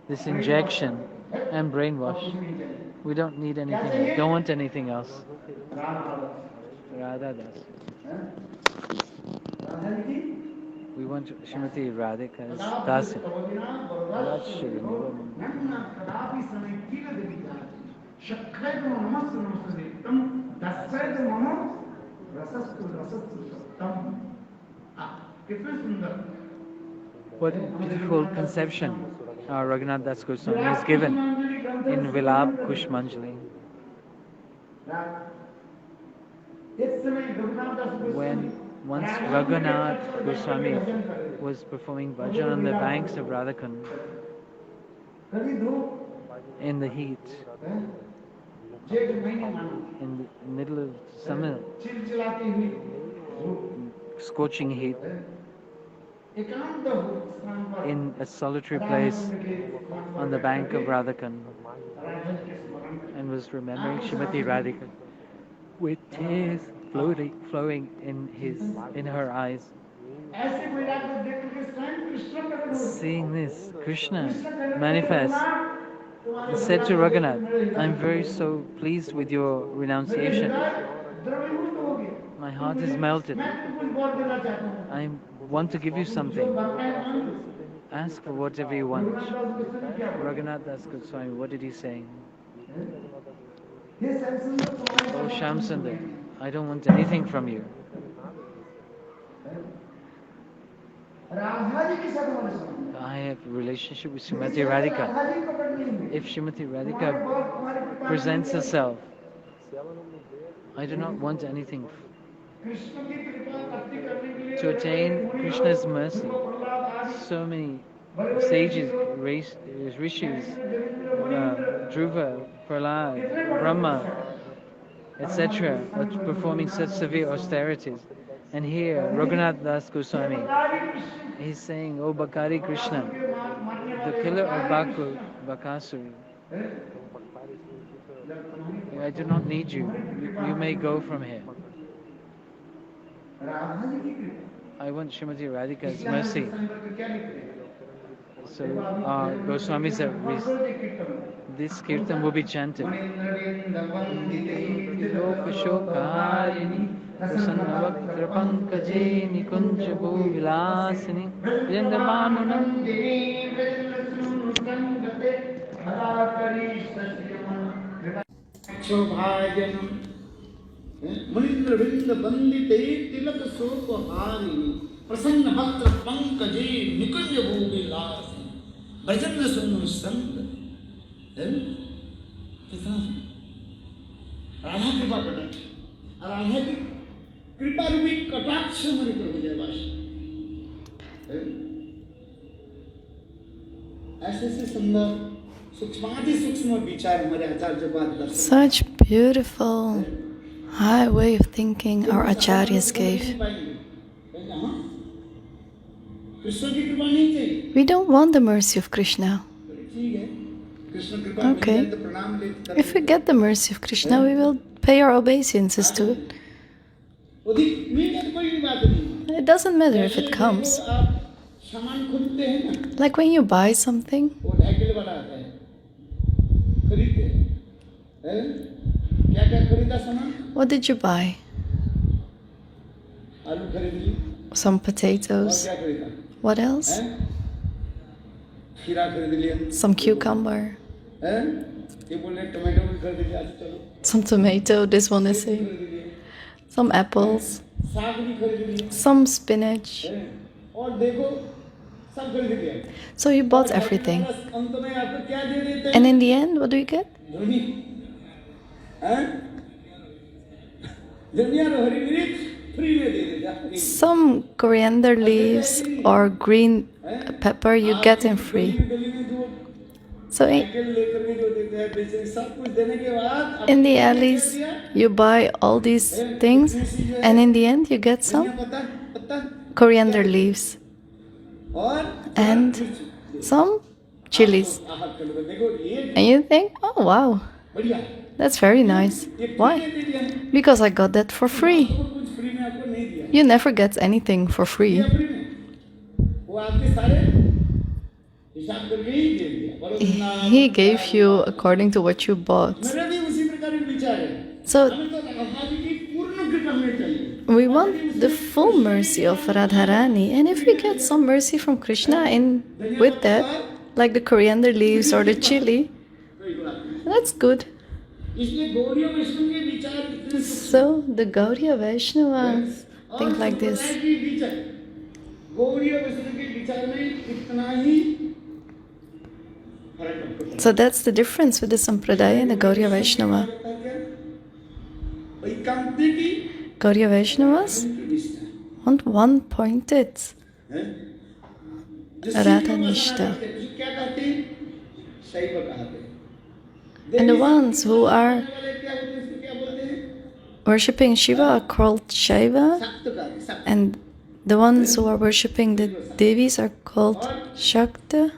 this injection and brainwash. We don't need anything, don't want anything else. Radha-dasyam. We want Srimati Radhika's dasa. What a beautiful conception Raghunath Goswami has given in Vilap Kushmanjali. When once Raghunath Goswami was performing bhajan on the banks of Radhakund in the heat, in the middle of summer, scorching heat, in a solitary place on the bank of Radhakund, and was remembering Srimati Radhika with tears flowing in her eyes. Seeing this, Krishna manifest said to Raghunath, I'm very so pleased with your renunciation. My heart is melted. I want to give you something. Ask for whatever you want. Raghunath Das Goswami, what did he say? Oh Shamsundar, I don't want anything from you. I have a relationship with Srimati Radhika. If Srimati Radhika presents herself, I do not want anything. To attain Krishna's mercy, so many sages, rishis, Dhruva-caritra, Brahma, etc. are performing such severe austerities. And here, Raghunath Das Goswami, he's saying, Oh Bakari Krishna, the killer of Bakasuri, I do not need you. You may go from here. I want Srimati Radhika's mercy. So Goswamis this kirtan will be chanted. प्रसन्नवक्त्रपङ्कजे निकुञ्जभूविलासिनि विजयन्दभानुनं शोभाजनम Munindra वृंद वंदिते तिलक शोकहारिणी प्रसन्न वक्त्र पंकजे निकुंज भूविलासिनी भजन सुनु संग। कितना राधा कृपा कटाक्ष, राधा की कृपा रूपी कटाक्ष हमारे प्रभु जयवास। ऐसे से सुंदर सूक्ष्माति सूक्ष्म विचार हमारे आचार्य पाद दर्शन। Such beautiful high way of thinking our acharyas gave. We don't want the mercy of Krishna. Okay. If we get the mercy of Krishna, we will pay our obeisances to it. It doesn't matter if it comes. Like when you buy something. What did you buy? Some potatoes. What else? Some cucumber. Some tomato, this one is saying. Some apples. Some spinach. So you bought everything. And in the end, what do you get? Some coriander leaves or green pepper you get in free. So in the alleys, you buy all these things, and in the end, you get some coriander leaves and some chilies. And you think, oh wow, that's very nice. Why? Because I got that for free. You never get anything for free. He gave you according to what you bought. So we want the full mercy of Radharani, and if we get some mercy from Krishna with that, like the coriander leaves or the chili, that's good. So the Gaudiya Vaishnavas think like this. So that's the difference with the Sampradaya and the Gaudiya Vaishnava. Gaudiya Vaishnavas want one-pointed Radha-nishta. And the ones who are worshipping Shiva are called Shaiva, and the ones who are worshipping the Devis are called Shakta,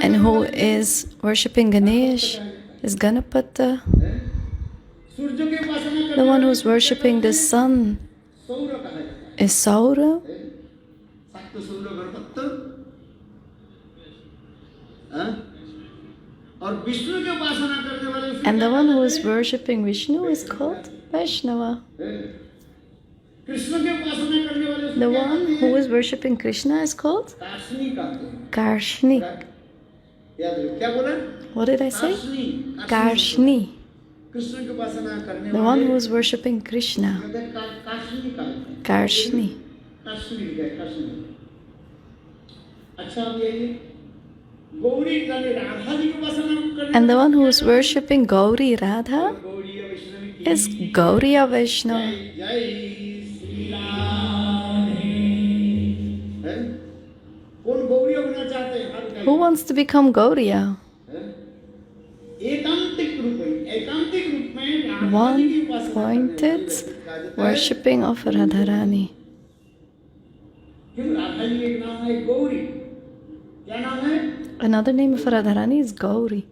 and who is worshipping Ganesh is Ganapata. The one who is worshipping the sun is Saura. And the one who is worshipping Vishnu is called Vaishnava. The one who is worshipping Krishna is called Karshni. What did I say? Karshni. The one who is worshipping Krishna. Karshni. And the one who is worshipping Gauri Radha is Gaudiya Vaishnava. Who wants to become Gaudiya? One-pointed worshipping of Radharani. Another name of Radharani is Gauri.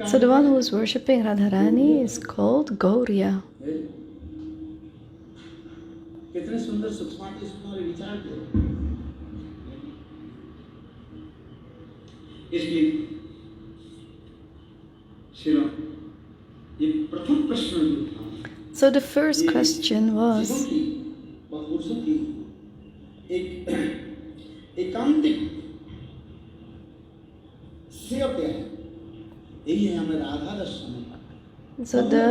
So the one who is worshipping Radharani is called Gauriya. प्रश्न जो था, So the first question was, जीवों की व पुरुषों की एक एकांतिक सेवा क्या है? यही है हमें राधा-दास्यम। so the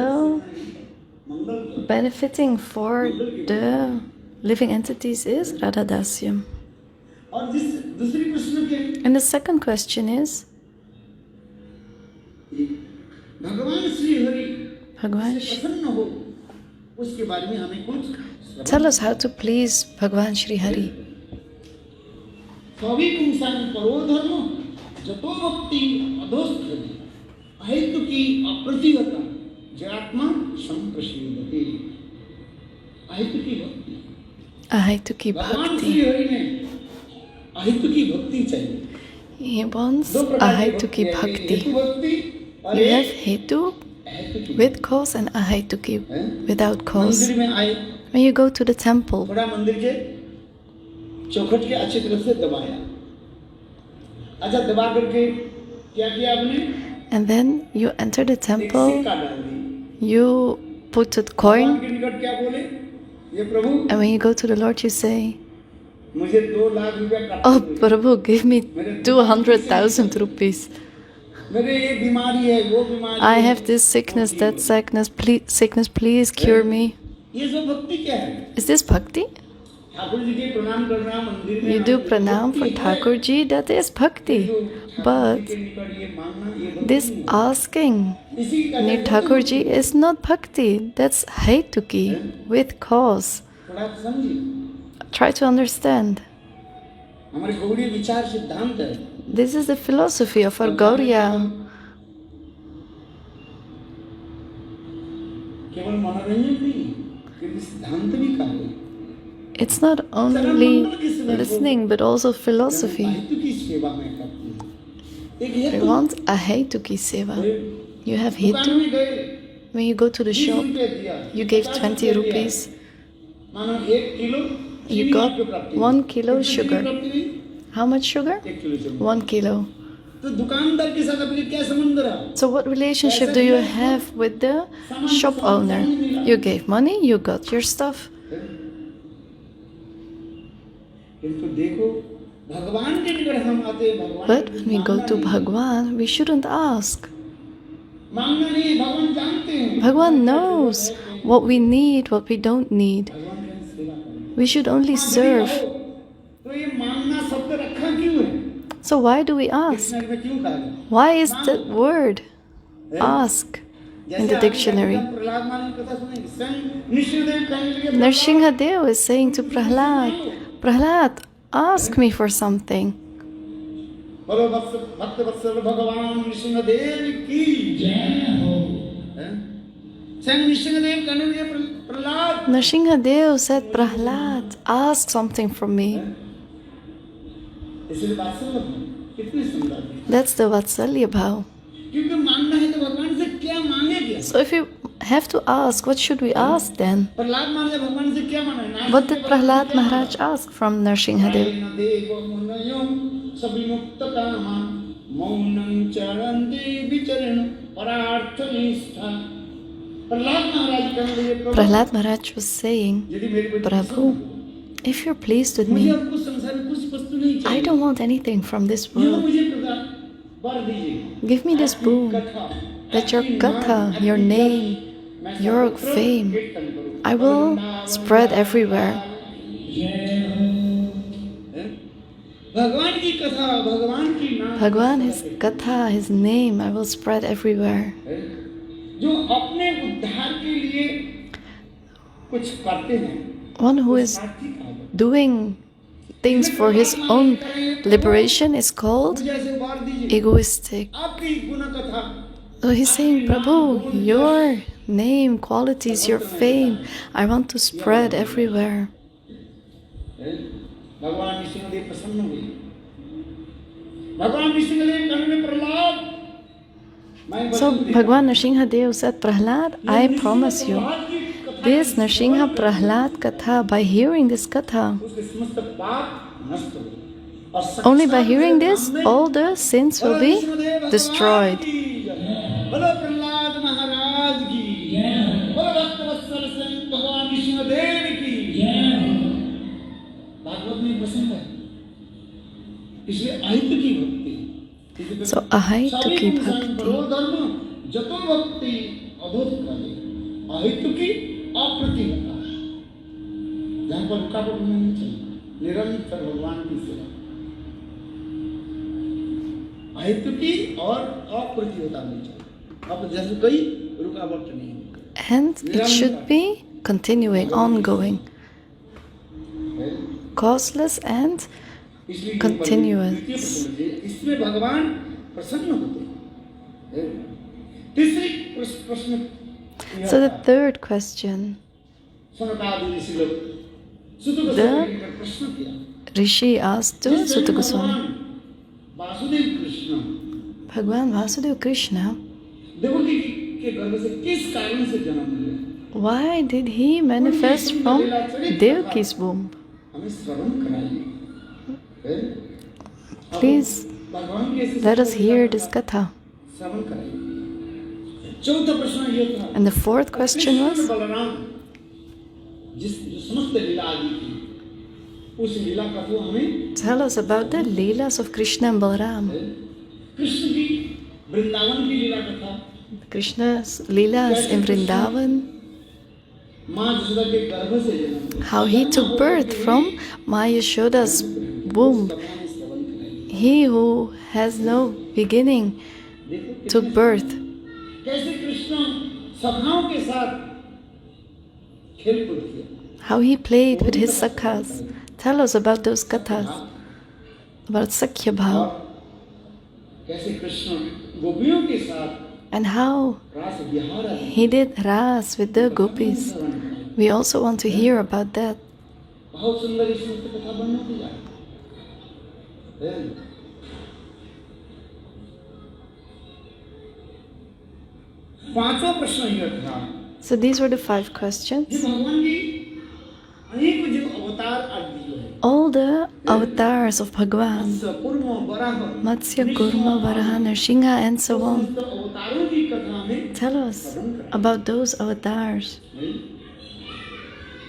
benefiting for the living entities is Radha-dasyam. और जिस दूसरी प्रश्न के And the second question is, भगवान श्री हरि Bhagwan, से प्रसन्न हो, उसके बारे में हमें कुछ tell us how to please Bhagwan Shri Hari. सभी पुंसान परो धर्म जतो भक्ति अधोस्थ अहेतु की अप्रतिहता जयात्मा संप्रशीलते। अहेतु की भक्ति, Ahaituki भगवान श्री Bhakti. हरि ने अहेतु की भक्ति चाहिए। He wants दो प्रकार की Ahaituki है, Bhakti. हेतु भक्ति और You have एक Hetu अहेतु की। with cause and Ahaituki without cause. मंदिर में आए, When you go to the temple, थोड़ा मंदिर के चौखट के अच्छी तरह से दबाया। अच्छा, दबा करके क्या किया आपने? and then you enter the एक temple, सिक्का डाल दी। you put a भगवान coin, के निकट क्या बोले? ये प्रभु, and when you go to the Lord, you say, मुझे 2 लाख रुपया प्राप्त "Oh, हुए। Prabhu, give me 200,000 rupees. मेरे ये बीमारी है, वो बीमारी I है। have this sickness, that sickness, please cure me." ये सब भक्ति क्या है? Is this bhakti? Thakur ji के प्रणाम करना, मंदिर में You do आना, pranam for भक्ति है। Thakur ji, that is bhakti. But के निकट ये मांगना, ये भक्ति this नहीं। asking इसी का near Thakur ji is not bhakti, that's Haituki with cause. थोड़ा समझिए। Try to understand. हमारे गौड़ीय विचार सिद्धांत है। This is the philosophy of our Gaudiya. केवल मनोरंजन नहीं, किंतु सिद्धांत भी कहा है। It's not only listening but also philosophy. अहेतु की सेवा में करती है। एक We हेतु, want a Haituki seva. You have दुकान Hetu. में गए, When you go to the 20 shop, रुपए दिया, you gave 50 20 रुपए दिया। rupees. मानो 1 किलो You चीनी got आपको प्राप्ति हुई। 1 kilo कितनी sugar. प्राप्ति हुई? How much sugar? 1 किलो चीनी। 1 kilo. तो दुकानदार के साथ अपने क्या संबंध रहा? So what relationship do you have with the shop owner? You gave money, you got your stuff. किंतु देखो, भगवान के निकट हम आते हैं, भगवान But के when we go मांगना to नहीं। Bhagwan, we shouldn't ask. मांगना नहीं, भगवान जानते हैं। Bhagwan knows what we need, what we don't need. भगवान की सेवा करें। We should only serve. तो ये मांगना शब्द रखा क्यों है? So why do we ask? Dictionary में क्यों कहा गया? Why is the word ask in the dictionary? Prahlad महाराज की कथा सुनेंगे। स्वयं नृसिंहदेव कहने लगे, Nrsimha-Deva is saying to Prahlad, Prahlad, ask me for something. बोलो भक्त वत्सल भगवान नृसिंहदेव की जय हो। स्वयं नृसिंहदेव कहने लगे, Prahlad, Nrsimha-Deva said, Prahlad, ask something from me. इसलिए वात्सल्य कितनी सुंदर है। That's the Vatsalya bhav. क्योंकि मांगना है तो भगवान से क्या मांगे क्या? So if you have to ask, what should we ask then? Prahlad महाराज भगवान से क्या मांगे? What did Prahlad Maharaj ask from Nrsimha-Deva? Prahlad Maharaj was saying, Prabhu, if you're pleased with me, I don't want anything from this world. Give me this boon, that your katha, your name, your fame, I will spread everywhere. Bhagwan, his katha, his name, I will spread everywhere. One who is doing things for his own liberation is called egoistic. So he's saying, Prabhu, your name, qualities, your fame, I want to spread everywhere. So Bhagwan Nrsimha-Deva said, Prahlad, I promise you, this Nrsimha-Prahlad katha, by hearing this katha, only by hearing this, all the sins will be destroyed. इसलिए अहितुकी भक्ति, So Ahaituki बरो Bhakti. धर्म जतो भक्ति अधोत काले, अहितुकी अप्रतिहता, जहाँ पर रुकावट नहीं चाहिए, निरंतर भगवान की सेवा, अहितुकी और अप्रतिहता नहीं चाहिए। अब जैसे कोई रुकावट नहीं है, And it should be continuing, ongoing, causeless and इसलिए continuous. इसमें भगवान प्रसन्न होते हैं। तीसरी प्रश्न, So the third question, शौनकादि ऋषि लोग सुत गोस्वामी ने प्रश्न किया, Rishi asked to Suta Goswami, Vasudev Krishna Bhagavan Vasudeva Krishna, Devaki के गर्भ से किस कारण से जन्म लिया? why did he manifest from Devaki's womb? हमें श्रवण कराइए। Please भगवान के ऐसे let us hear this katha. श्रवण कराइए। चौथा प्रश्न ये था, And the fourth question was, Balram जिस जो समस्त लीला आदि की, उस लीला का तो हमें tell us about the Leelas of Krishna and Balaram. Krishna की वृंदावन की लीला कथा, Krishna's Leelas in Vrindavan, माँ यशोदा के गर्भ से जन्म लिया। how he took birth from Ma Yashoda's womb. He who has no beginning took birth. कैसे कृष्ण सखाओं के साथ खेल कूद किया, How he played with his sakhas. Tell us about those kathas, about Sakhya Bhav, कैसे कृष्ण गोपियों के साथ and how रास विहार है। he did ras with the gopis. We also want to hear about that. बहुत सुंदर इसमें तो कथा बनती जाए। पांचवा प्रश्न यह था, So these were the 5 questions. ये भगवान की अनेक जो अवतार आदि है, All the avatars of Bhagavan, पूर्व Varaha Matsya, Kurma, Varaha, Narsingha, and so on. तो अवतारों की कथा में Tell us about those avatars.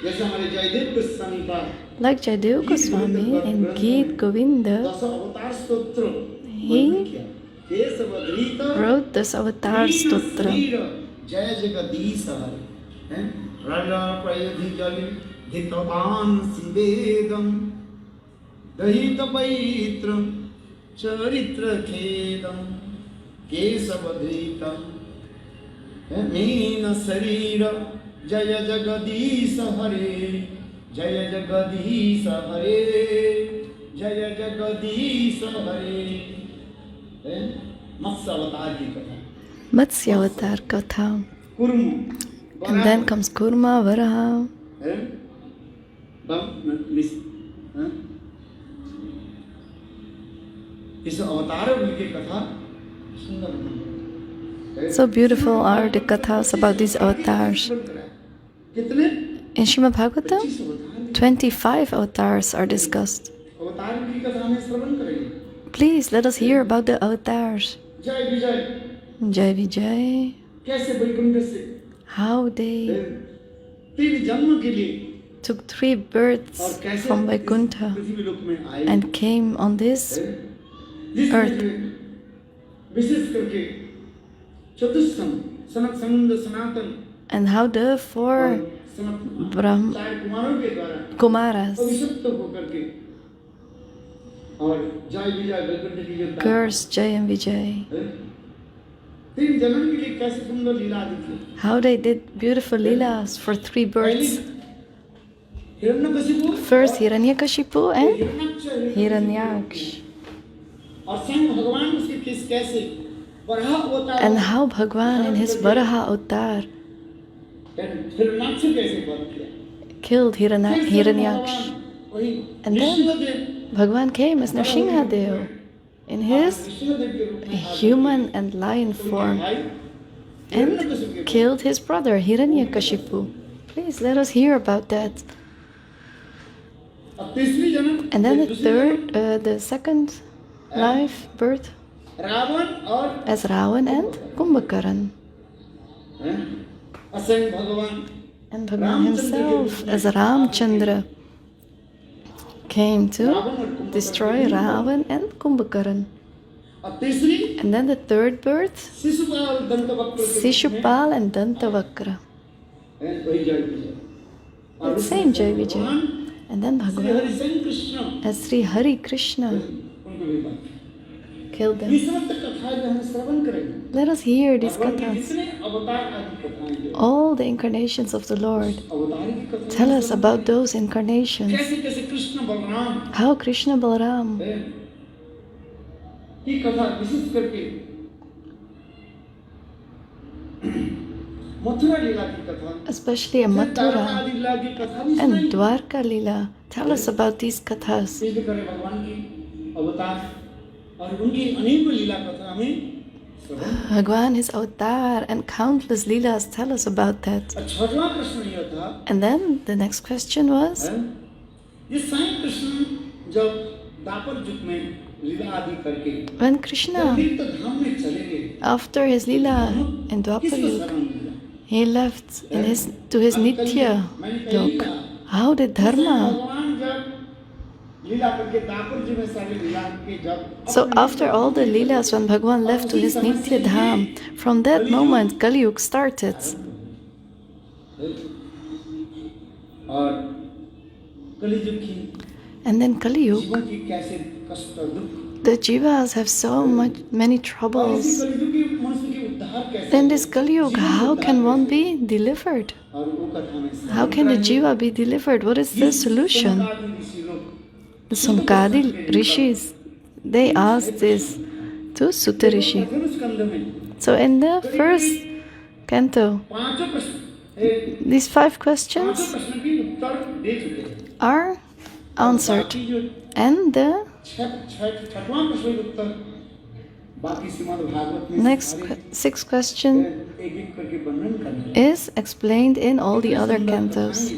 जैसे हमारे जयदेव गोस्वामी का Like Jayadeva Goswami in Geet Govinda, 10 अवतार स्तोत्र he किया। केशवधृत wrote this Avatar Stotra. जय जगदीश हरे, राजा प्रयधि जल हितवान सिवेदम, दहित पवित्र चरित्र खेदम, केशवधृत मीन शरीर, जय जगदीश हरे, जय जगदीश हरे, जय जगदीश हरे। मत्स्य अवतार की कथा, Matsya Avatar Katha. कुर्म, And then comes Kurma, Varaha. इस अवतारों की कथा सुंदर, So beautiful are the kathas about these avatars. कितने In Srimad-Bhagavatam, 25 25 avatars are discussed. अवतार की कथा में श्रवण करेंगे। Please let us hear about the avatars. जय विजय Jai Vijay, कैसे वैकुंठ से how they 3 जन्म के लिए took 3 births और कैसे from Vaikuntha पृथ्वी लोक में आए, and came on this जिसमें earth. विशेष करके चतुष्सम सनक समुद्र सनातन And how the 4 Brahm 4 कुमारों के द्वारा Kumaras अभिषिक्त होकर के और जय विजय वैकुंठ की जो cursed Jai and Vijay. 3 जन्म के लिए कैसे सुंदर लीला दिखी। How they did beautiful leelas for 3 births. Hiranyakashipu First Hiranyakashipu and Hiranyaksha Hiranyaksh. और स्वयं भगवान उसके किस कैसे वराह अवतार And how Bhagwan in his Varaha avatar Hiranyaksha कैसे वध किया, killed फिर स्वयं Hiranyaksh. भगवान वही And then Nrisimhadeva Bhagwan came as Nrsimha-Deva in his Nrisimhadeva के रूप में human and lion form भाई and killed his brother Hiranyakashipu. Please let us hear about that. अब तीसरी जन्म And then the दूसरी the second life birth जन्म रावण और as Ravan and Kumbhakaran. असंग भगवान And Bhagwan himself as Ramchandra came to destroy Ravan and Kumbhakaran. And then the third birth, Sishupal and Dantavakra. The same Jai Vijay. And then Bhagavan, as Sri Hari Krishna, killed them. Let us hear these kathas. All the incarnations of the Lord. Tell us about those incarnations. How Krishna Balaram. Especially in Mathura and Dwarka Lila. Tell us about these kathas. Bhagwan, his avatar and countless leelas. Tell us about that. And then the next question was, when Krishna, after his lila in Dwapar Yuga, he left to his Nitya Lok. How did Dharma? So after all the leelas, when Bhagwan left to his Nitya Dham, from that moment Kali-yuga started. And then Kali-yuga, the jivas have so many troubles. Then this Kali-yuga, how can one be delivered? How can the jiva be delivered? What is the solution? The Sankadi rishis, they asked this to Suta Rishi. So in the first canto, these 5 questions are answered. And the next 6 question is explained in all the other cantos.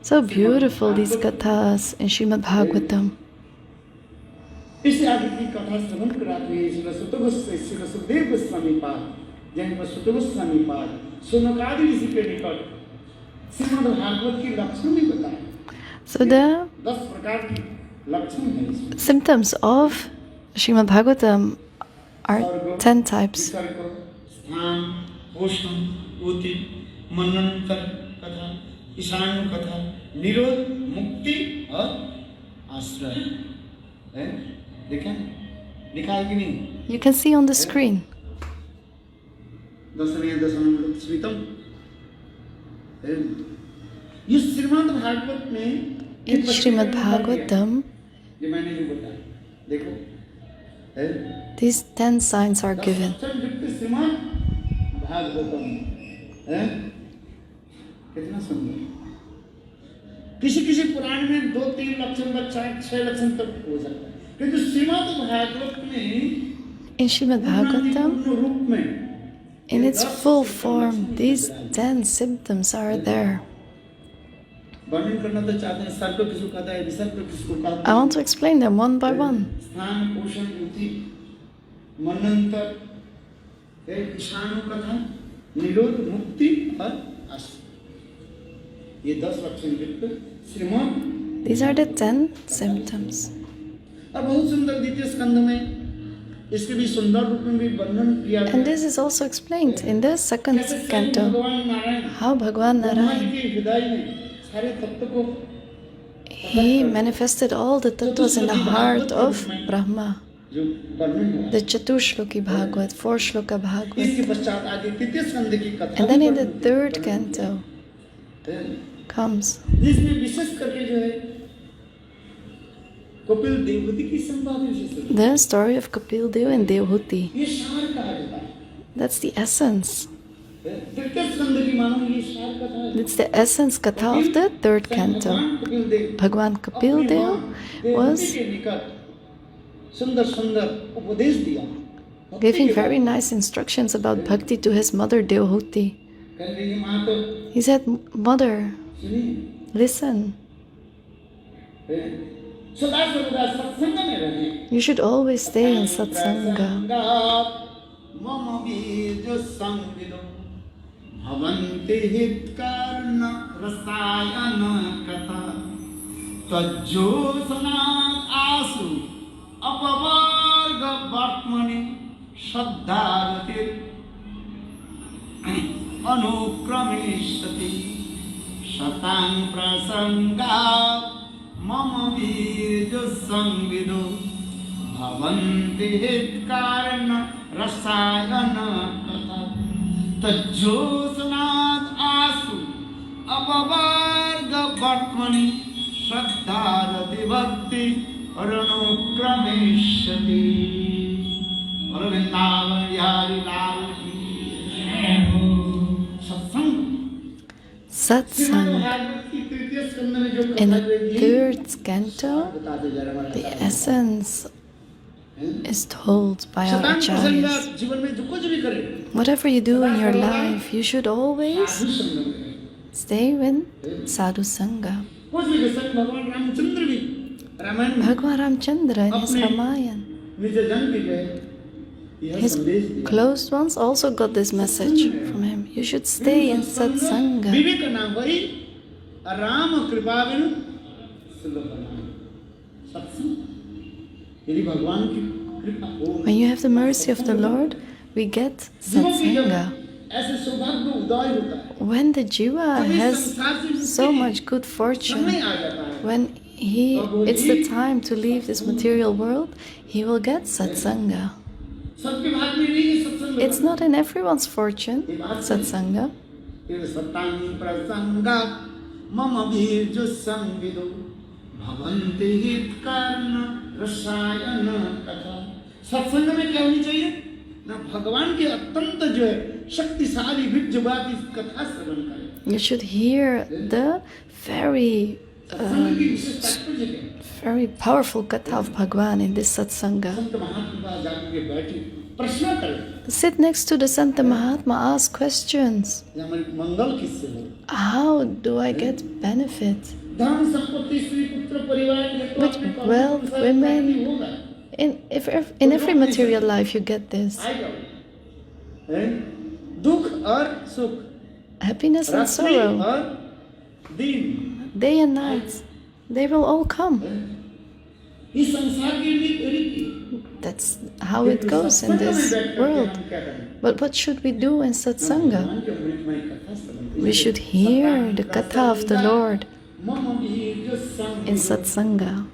So beautiful, these kathas in Srimad-Bhagavatam. So the symptoms of Srimad-Bhagavatam are 10 types. You can see on the screen. In Srimad-Bhagavatam, these 10 signs are given. किसी पुराण में 2-3 लक्षण का 4-6 लक्षण तक हो सकता है, किंतु श्रीमद्-भागवत में in Srimad-Bhagavatam, in its full form, these 10 symptoms are there. I want to explain them one by one. These are the 10 symptoms. And this is also explained in the second canto, how Bhagwan Narayan, he manifested all the tattvas in the heart of Brahma. The Chaturshloki Bhagavad, 4 Shloka Bhagavad. And then in the third canto comes the story of Kapil Dev and Devhuti. That's the essence. It's the essence katha of the third canto. Bhagwan Kapil Dev was giving very nice instructions about bhakti to his mother Devhuti. He said, "Mother, listen. You should always stay in satsanga. तज्जोत्स्नात् आसु अपवर्ग वर्त्मनि श्रद्धारतिर् अनुक्रमिष्यति शतां प्रसंगात् मम वीर्यसंविदो भवन्ति हितकारण रसायन कथा तज्जोत्स्नात् आसु अपवर्ग वर्त्मनि श्रद्धारति भक्ति अनुक्रमिष्यति। और वृंदावन बिहारी लाल की सत्संग Satsang. In the third canto, the essence is told by our acharyas. Whatever you do in your life, you should always stay in sadhu sangha. Bhagwan Ramchandra in his Ramayana, his close ones also got this message from him. You should stay in satsanga. When you have the mercy of the Lord, we get satsanga. When the jiva has so much good fortune, when it's the time to leave this material world, he will get satsanga. It's not in everyone's fortune, satsanga. सत्संग में क्या होनी चाहिए ना भगवान की अत्यंत जो है शक्तिशाली विज्जबाती कथा श्रवण करें. You should hear the very powerful katha of Bhagwan in this satsanga. Sit next to the Santa Mahatma, ask questions. How do I get benefit? With wealth, women, in every material life you get this. Happiness and sorrow, day and night, they will all come. That's how it goes in this world. But what should we do in satsanga? We should hear the katha of the Lord in satsanga.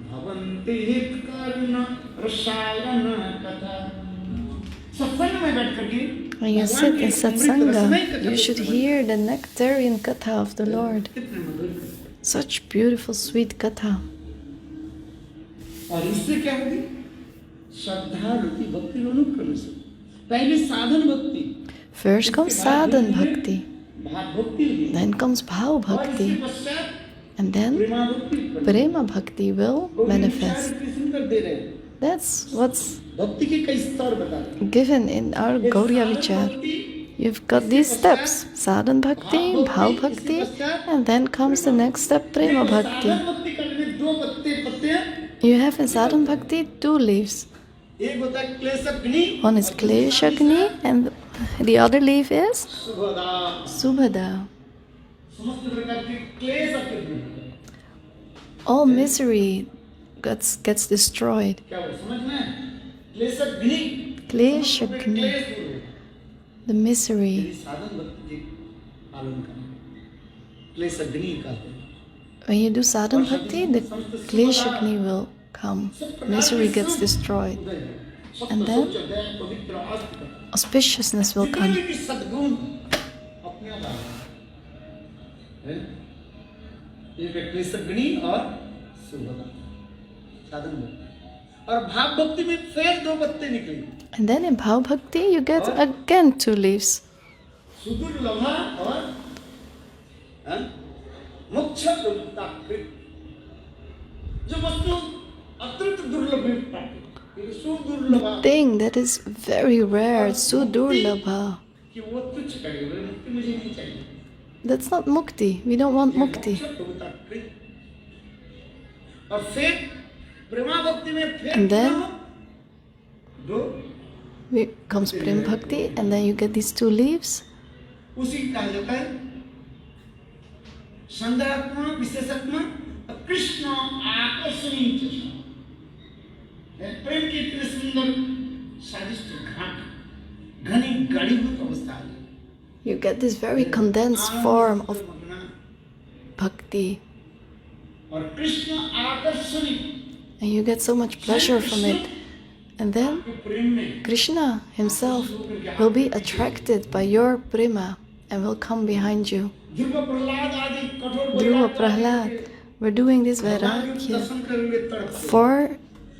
When you sit in satsanga, you should hear the nectarian katha of the Lord. Such beautiful, sweet katha. और इससे क्या होगी श्रद्धा रुचि भक्ति अनुक्रम से पहले साधन भक्ति first comes sadhan bhakti, then comes bhav bhakti, and then prema bhakti will manifest. That's what's given in our Gaudiya vichar. You've got these steps, sadhan bhakti, bhav bhakti, and then comes the next step, prema bhakti. You have in sadhan bhakti 2 leaves. One is kleshagni and the other leaf is subhada. All misery gets destroyed. Kleshagni, the misery. When you do sadhan bhakti, the kleshagni will come. Misery gets destroyed. And then auspiciousness will come. And then in bhav bhakti, you get again 2 leaves. The thing that is very rare, sudurlabha. That's not mukti. We don't want mukti. And then comes prem bhakti, and then you get these 2 leaves. आकर्षणीय चेष्टा प्रेम की इतने सुंदर स्वादिष्ट घाट घनी गाढ़ीभूत अवस्था है। You get this very condensed form of bhakti, और Krishna आकर्षणीय and you get so much pleasure from it. And then प्रेम में Krishna himself will be attracted by your prema and will come behind you. ध्रुव प्रहलाद आदि कठोर Dhruva, Prahlad were doing this vairagya दर्शन करेंगे तड़प for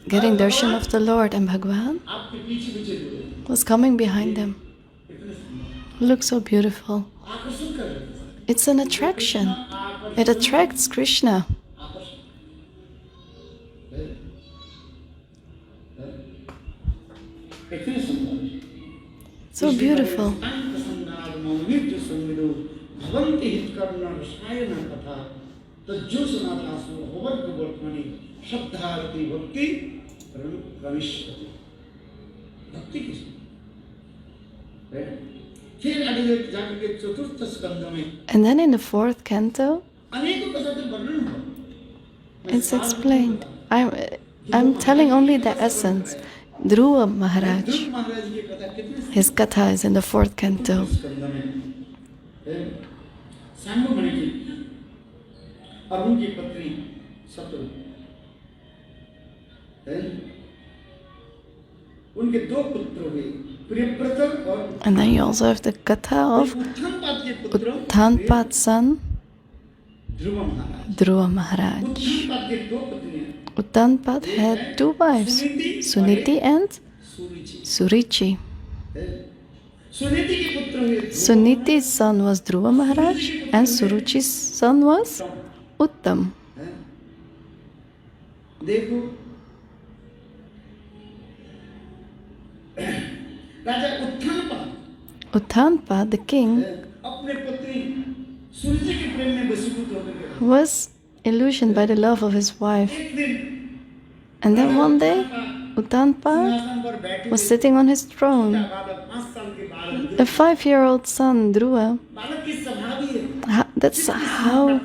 getting darshan of the Lord, and Bhagavan आपके पीछे पीछे जुड़े was coming behind them. इतने सुंदर Look so beautiful. आकर्षण कर रहे हैं। It's an attraction. It attracts Krishna. इतने सुंदर So beautiful. भवन्ति हितकर्मण रसायन कथा तज्जो सनाथासु होवर्ग वर्तमनि श्रद्धारति भक्ति प्रविष्यति भक्ति किसमें फिर आगे जाकर के चतुर्थ स्कंद में And then in the 4th canto, अनेकों कथा के वर्णन हुआ। it's explained. I'm telling only the essence. Dhruva Maharaj, ध्रुव महाराज की कथा कितने his katha is in the 4th canto. स्कंद में सांगोमणि की और उनकी पत्नी सतु उनके 2 पुत्र हुए प्रियव्रत और And then you also have the katha of Uttanapada के पुत्र Uttanpad's son, ध्रुव महाराज। Dhruva Maharaj. उत्थानपाद के 2 पत्नियां Uttanpad had 2 wives, Suniti and Suruchi. Surichi. Suniti के पुत्र हुए Suniti's son was Dhruva Maharaj and Suruchi's son was Uttam. देखो राजा उत्थानपाद Uttanpad, the king, अपने पत्नी सुरुचि के प्रेम में वशीभूत होकर was illusioned by the love of his wife. एक दिन And then one day, Uttanpad सिंहासन पर बैठे was sitting on his throne. बालक 5 साल के बालक A 5-year-old son, Dhruva, बालक की स्वभाव ही है that's how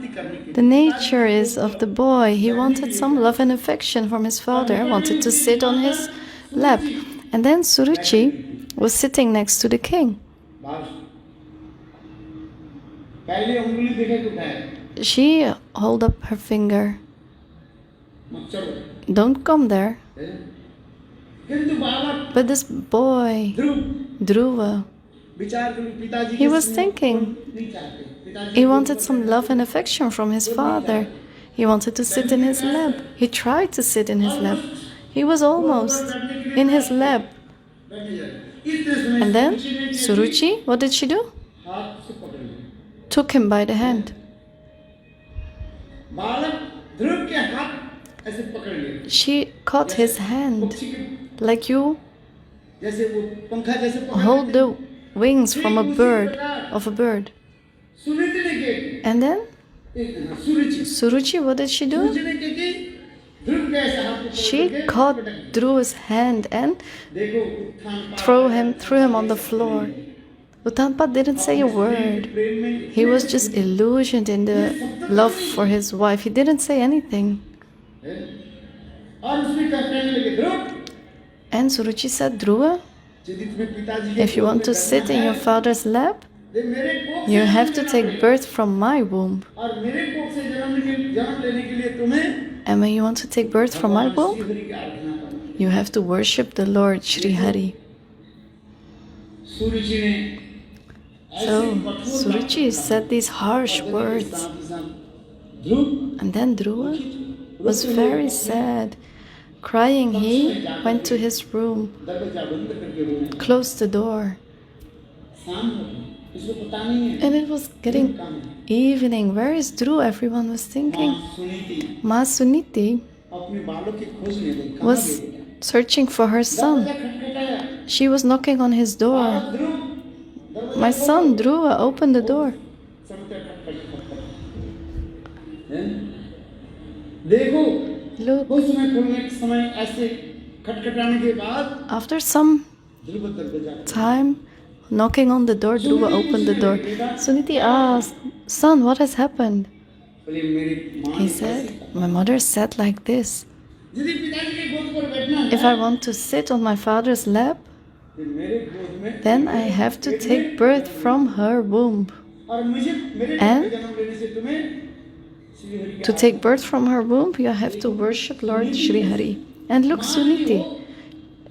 the nature is of the boy. He wanted some love and affection from his father, wanted to sit on his lap. And then Suruchi was sitting next to the king. पहले उंगली देखे तो उठाए She held up her finger. मत चलो Don't come there. किंतु बालक But this boy, Dhruv Dhruva, विचार करो पिताजी he was thinking नहीं चाहते पिताजी he wanted some love and affection from his father. He wanted to sit in his lap. He tried to sit in his lap. He was almost in his lap. बैठ जाए इतने समय And then सुरुचि ने Suruchi, what did she do? हाथ से पकड़ लिया Took him by the hand. बालक ध्रुव के हाथ ऐसे पकड़ लिया She caught his hand पक्षी के like you जैसे वो पंखा जैसे पकड़ hold the wings from a bird, of a bird. Suniti ने क्या And then Suruchi Suruchi, what did she do? सुरुचि ने क्या की ध्रुव के ऐसे हाथ को She caught Dhruva's hand and देखो उत्थान threw him on the floor. Uttanpad didn't say a word. प्रेम में He was just illusioned in the love for his wife. He didn't say anything. और उसमें कहने लगे ध्रुव And Suruchi said, Dhruva, यदि तुम्हें पिताजी के if you want to sit in your father's lap, ये मेरे कोख you have to take birth from my womb. और मेरे कोख से जन्म लेने के लिए तुम्हें And when you want to take birth from my womb, Shri Hari की आराधना करनी you have to worship the Lord Sri Hari. सुरुचि ने So Suruchi said these harsh words. Dhruv And then Dhruva was very sad. Crying, he went to his room, दरवाजा बंद करके रोने closed the door. शाम हो गई इसको पता नहीं है And it was getting evening. Where is Dhruva? Everyone was thinking. Suniti Ma Suniti अपने बालों की खोज में गई कहाँ was गई बेटा searching for her son. दरवाजा खटखटाया She was knocking on his door. Dhruv My son Dhruva, open the door. समझते खटखट हैं देखो Look, उस समय खोलने के समय ऐसे खटखटाने के बाद after some ध्रुव दरवाजा time knocking on the door, Dhruva opened the door. Suniti asked, Son, what has happened? बोले मेरी माँ He ने said, ऐसे कहा My mother said like this. यदि पिताजी के गोद पर बैठना है, If I want to sit on my father's lap, तो मेरे गोद में then I have to take birth from her womb. और मुझे मेरे And जन्म लेने से तुम्हें Shri Hari to take birth from her womb, you have to worship Lord Sri Hari. And look, Suniti,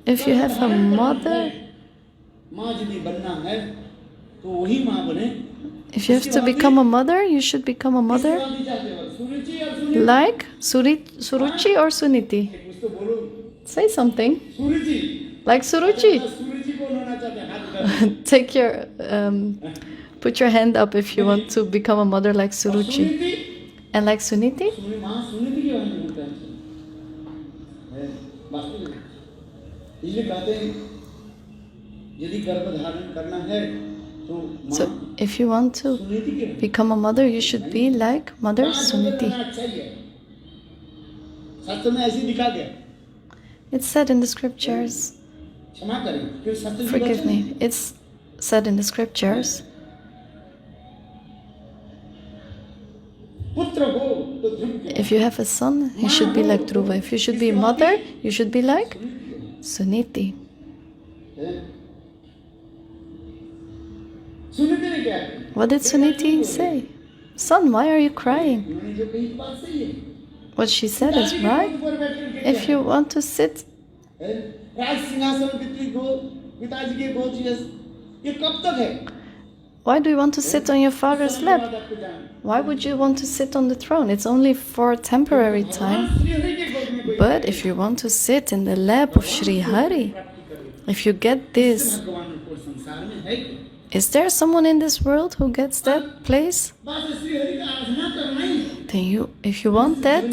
if you have a mother, माँ यदि बनना है तो वही माँ बने। if you have to become a mother, you should become a mother like Suruchi or Suniti. कुछ तो बोलो, Say something. सूरजी, Like Suruchi. सूरजी को होना चाहते हैं, हाथ उठाओ। Take your, put your hand up if you want to become a mother like Suruchi. Suniti, And like Suniti, माँ सुनीति के बारे में बोलता है, वास्तव में इसलिए कहते हैं यदि गर्भ धारण करना है तो so if you want to Suniti के become a mother, you should be like Mother Suniti. अच्छा ही है, शास्त्र में ऐसे लिखा गया, It's said in the scriptures. क्षमा करें, फिर सत्य की Forgive वचन me. It's said in the scriptures. पुत्र हो तो ध्रुव के If you have a son, he should be like Dhruva. If you should be a mother, you should be like Suniti. Suniti ने क्या किया? What did Suniti say? Son, why are you crying? उन्होंने जो कही बात सही है, What she said is right. ऊपर बैठ कर If you want to sit, राज सिंहासन पिताजी के गोद ये कब तक है? why do you want to sit on your father's lap? Why would you want to sit on the throne? It's only for temporary time. But if you want to sit in the lap of Sri Hari, if you get this, भगवान को संसार में है क्या? is there someone in this world who gets that place? बात है श्री हरि का आराधना करना ही, Then if you want that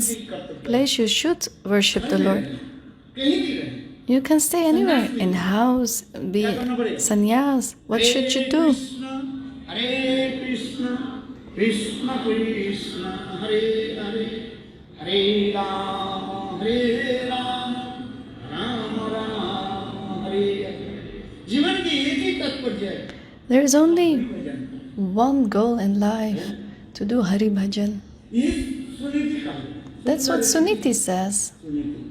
place, you should worship the Lord. कहीं भी रहे। You can stay anywhere, in house, be sannyas. What should you do? हरे कृष्ण कृष्ण कृष्ण हरे हरे हरे राम राम राम हरे हरे। जीवन की एक ही तात्पर्य है, There is only one goal in life, to do Hari Bhajan. ये सुनीति का है। That's what Suniti says. Suniti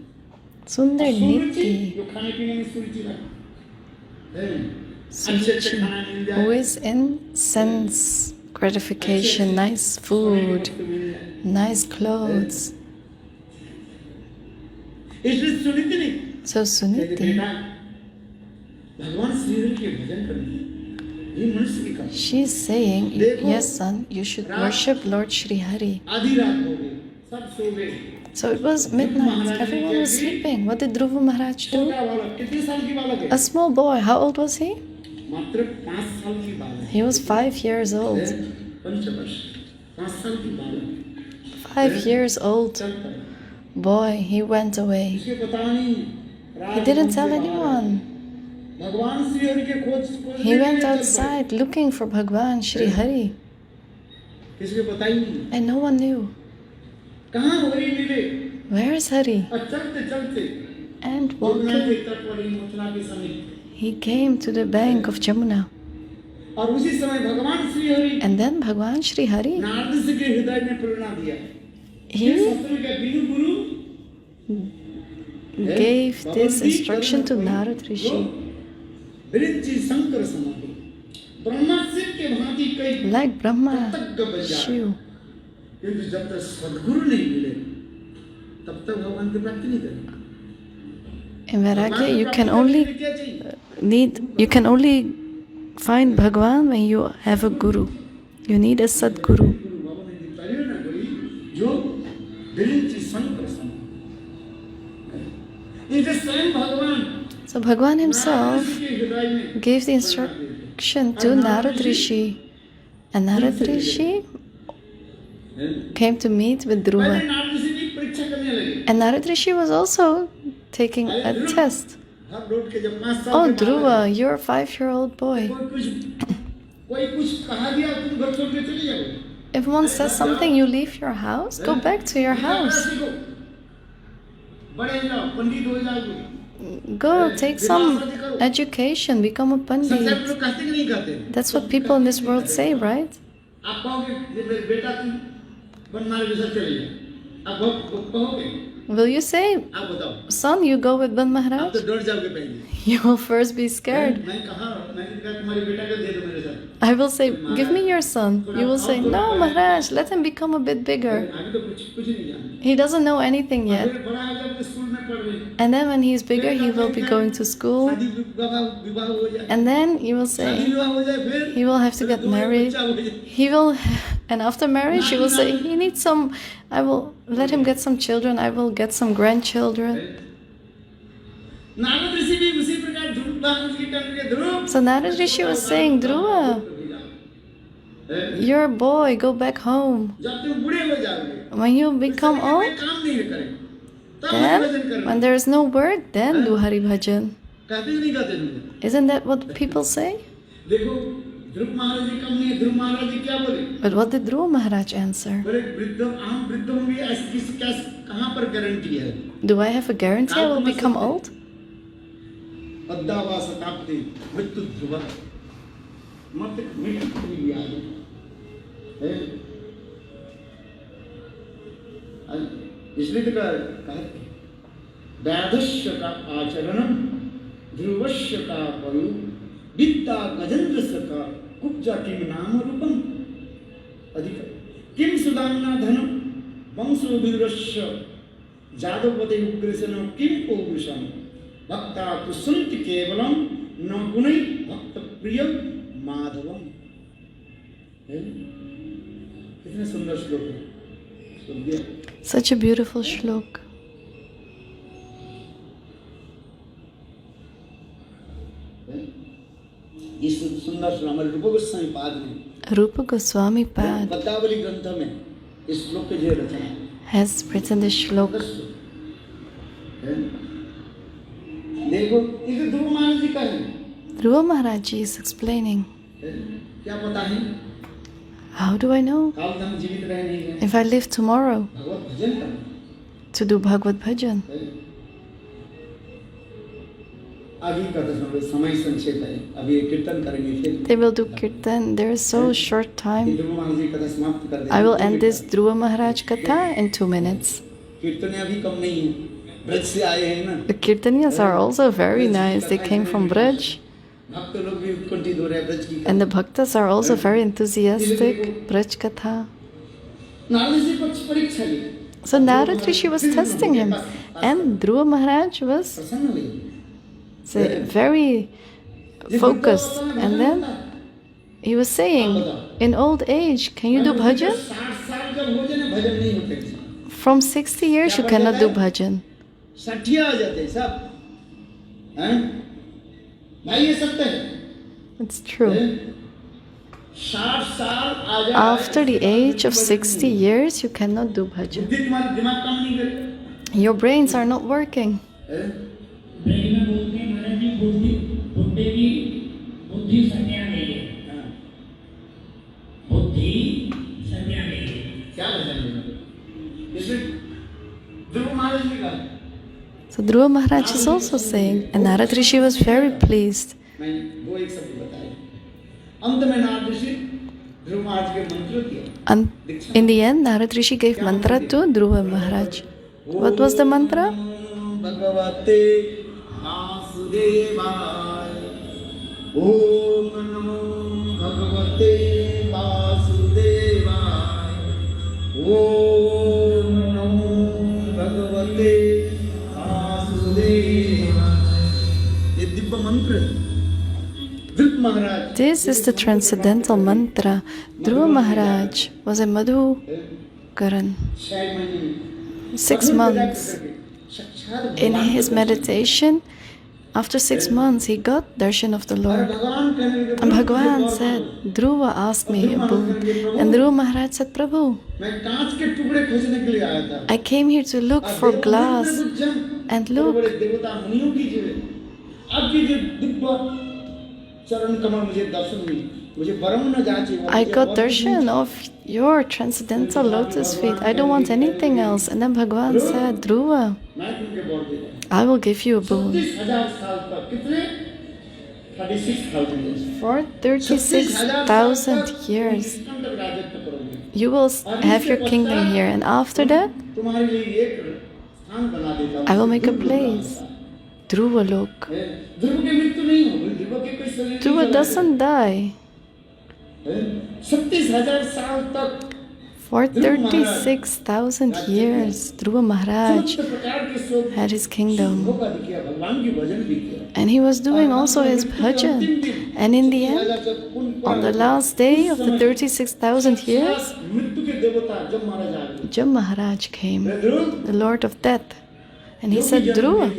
Sundar Suruchi Niti. जो खाने पीने में सुरुचि रखता है, Suruchi, who is in sense gratification, nice food, nice clothes. इसलिए सुनीति ने So Suniti, बेटा भगवान श्री हरि के भजन करने ये मनुष्य की काम। she's saying, yes son, you should worship Lord Sri Hari. आधी रात हो गई, सब सो गए। So it was midnight, everyone was sleeping. What did Dhruva Maharaj do? छोटा बालक कितने साल की बालक है? A small boy, how old was he? मात्र 5 साल की बालक He was 5 years old. है, पंचवर्ष 5 साल की बालक 5 years old चलता है। boy, he went away. इसके पता नहीं He didn't tell anyone. भगवान श्री हरि के खोज He went outside looking for Bhagwan Sri Hari, किसके पता ही नहीं and no one knew. कहाँ हरि मिले। Where is Hari? और चलते चलते And यमुना walking, के तट पर यमुना के समीप, he came to the bank of Jamuna. और उसी समय भगवान Shri Hari And then Bhagwan Sri Hari, Narad ji के हृदय में प्रेरणा दिया। he शास्त्र का बिनु गुरु gave this instruction to Narad Rishi. Virinchi Shankar समाधि ब्रह्मा शिव के भांति कई Like Brahma, तत्व बन जाए। Shiv. किंतु जब तक सद्गुरु नहीं मिले तब तक भगवान की प्राप्ति नहीं करेंगे। In Vairagya, you can क्या only चाहिए? you can only find Bhagwan when you have a guru. You need a Sadguru. गुरु बाबा ने दी प्रेरणा कोई जो विरिंची शंकर समाधि। ये स्वयं भगवान So Bhagwan himself Narad ji के हृदय में gave the instruction to Narad Rishi. And Narad Rishi came to meet with पहले Dhruva. नारद जी की परीक्षा करने लगे। And Narad Rishi was also taking a test. Her road के जब 5 साल Oh के बाद Dhruva, you're a 5-year-old boy. कोई कुछ कहा दिया तुम घर छोड़ के चले जाओ। If one says something, you leave your house, go back to your house. बड़े जाओ, पंडित हो जाओ। Go take some education, become a संसार pandit. लोग कहते कि नहीं कहते? That's what people in this world say, right? आप कहोगे ये बेटा तुम बनमारे के साथ चले जाओ। आप कहोगे? Will you say, आप बताओ। son, you go with Van आप Maharaj? तो डर जाओगे पहले। You will first be scared. मैं कहा तुम्हारे बेटा को दे दो मेरे साथ। I will say, give me your son. You will say, no, Maharaj, let him become a bit bigger. अभी तो कुछ नहीं जानते। He doesn't know anything yet. फिर बड़ा हो जाए तो स्कूल में पढ़ रहे। And then when he's bigger, he will be going to school. शादी विवाह हो जाए। And then you will शादी say, विवाह हो जाए फिर। he will have to get married. He will, and after marriage, he will say, he needs some, I will let him get some children. I will get some grandchildren. Narad ऋषि भी उसी प्रकार ध्रुव महाराज की term के ध्रुव। So Narad Rishi was saying, Dhruva, you're a boy, go back home. जब तुम बूढ़े हो जाओगे। When you become old, काम नहीं करें। तब भजन then करें। when there is no work, then do Hari Bhajan. कहते नहीं कहते नहीं। Isn't that what people say? देखो ध्रुव महाराज जी कम नहीं, ध्रुव महाराज जी क्या बोले? But what did Dhruva Maharaj answer? बोले वृद्ध हम वृद्ध होंगे ऐसी किसी कहाँ पर गारंटी है? Do I have a guarantee I will become old? Bhagavata-saptaha मृत्यु ध्रुव मत मृत्यु भी आ है। इसलिए तो कहते व्याधस्य का आचरणम ध्रुवस्य का पयु विद्या गजेंद्रस्य का कुब्जा किम नाम रूपम अधिक किम सुदाम्ना धनम वंशो वीरस्य जादवपते उग्रसेन किम पौरुषम भक्ता कुसुंति केवलम न गुणै भक्त प्रियम माधवम। कितने सुंदर श्लोक है, सुन दिया? Such a beautiful shlok. इस सुंदर श्लोक हमारे रूप गोस्वामी पाद में, Rupa Goswami Pad पद्मावली ग्रंथ में इस श्लोक के जो रचना है, has written this shlok. देखो इसे ध्रुव महाराज जी का है। Dhruva Maharaj is explaining. क्या पता है? How do I know? काल हम जीवित रहे नहीं हैं। If I live tomorrow भगवत भजन करना। to do Bhagavad Bhajan. आगे का तो समय संक्षेप है, अभी कीर्तन करेंगे फिर। They will do kirtan. There is so short time. ध्रुव महाराज जी कथा समाप्त कर देंगे। I will end this Dhruva Maharaj Katha in 2 minutes. कीर्तन अभी कम नहीं है, ब्रज से आए हैं ना। The Kirtaniyas are also very nice. They came from Braj. भक्त लोग भी उत्कंठित हो रहे हैं ब्रज की। And the Bhaktas are also very enthusiastic. Braj Katha. Narad ji पक्ष परीक्षा ली। So Narad Rishi was testing him. And Dhruva Maharaj was प्रसन्न हुए। very focused. And then he was saying, in old age, can you do bhajan? 60 साल का भोजन है, भजन नहीं होते। From 60 years, you cannot do bhajan. 60 आ जाते हैं सब, हैं? भाई ये सत्य है। It's true. 60 साल आ जाए। After the age of 60 years, you cannot do bhajan. बुद्धि तुम्हारा दिमाग काम नहीं करे। Your brains are not working. Brain में बोलते हैं महाराज जी बुद्धि बुद्धि की बुद्धि संज्ञा नहीं है। बुद्धि संज्ञा नहीं है। क्या बताएंगे? इसलिए ध्रुव महाराज जी का So Dhruva Maharaj is also saying, and Narad Rishi was very pleased. मैं वो एक शब्द बताए। अंत में नारद ऋषि ध्रुव महाराज के मंत्र दिए। And in the end, Narad Rishi gave mantra to Dhruva Maharaj. What was the mantra? भगवते वासुदेवाय ओम नमो भगवते वासुदेवाय ओम नमो भगवते वासुदेवाय। ये दिव्य मंत्र ध्रुव महाराज। This is the transcendental mantra. Dhruva Maharaj was a Madhu Karan. 6 months. In his meditation, after 6 months, he got darshan of the Lord. And Bhagavan said, Dhruva asked me a boon. And Dhruva Maharaj said, Prabhu, I came here to look for glass. And look, I got darshan of your transcendental lotus feet. I don't want anything else. And then Bhagavan said, Dhruva, I will give you a boon. For 36,000 years, you will have your kingdom here, and after that, I will make a place. Dhruva-lok. Dhruva doesn't die. For 36,000 years, Dhruva Maharaj had his kingdom. And he was doing also his bhajan. And in the end, on the last day of the 36,000 years, Ajamila Maharaj came, the Lord of Death. And he said, Dhruva,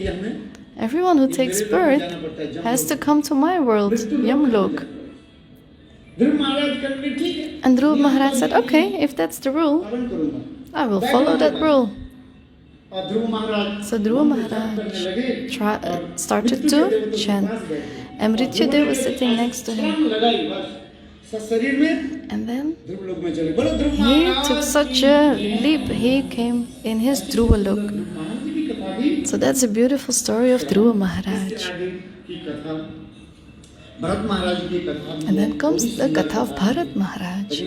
everyone who takes birth has to come to my world, Yamlok. And Dhruva Maharaj said, okay, if that's the rule, I will follow that rule. So Dhruva Maharaj started to chant. And Mrityudeva was sitting next to him. And then he took such a leap, he came in his Dhruva-lok. So that's a beautiful story of Dhruva Maharaj. And then comes the Katha of Bharata Maharaja.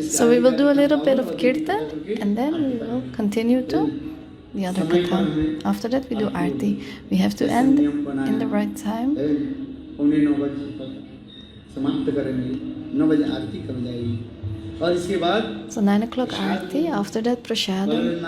So we will do a little bit of Kirtan and then we will continue to the other Katha. After that we do Arti. We have to end in the right time. So 9 o'clock Arti, after that Prashadam.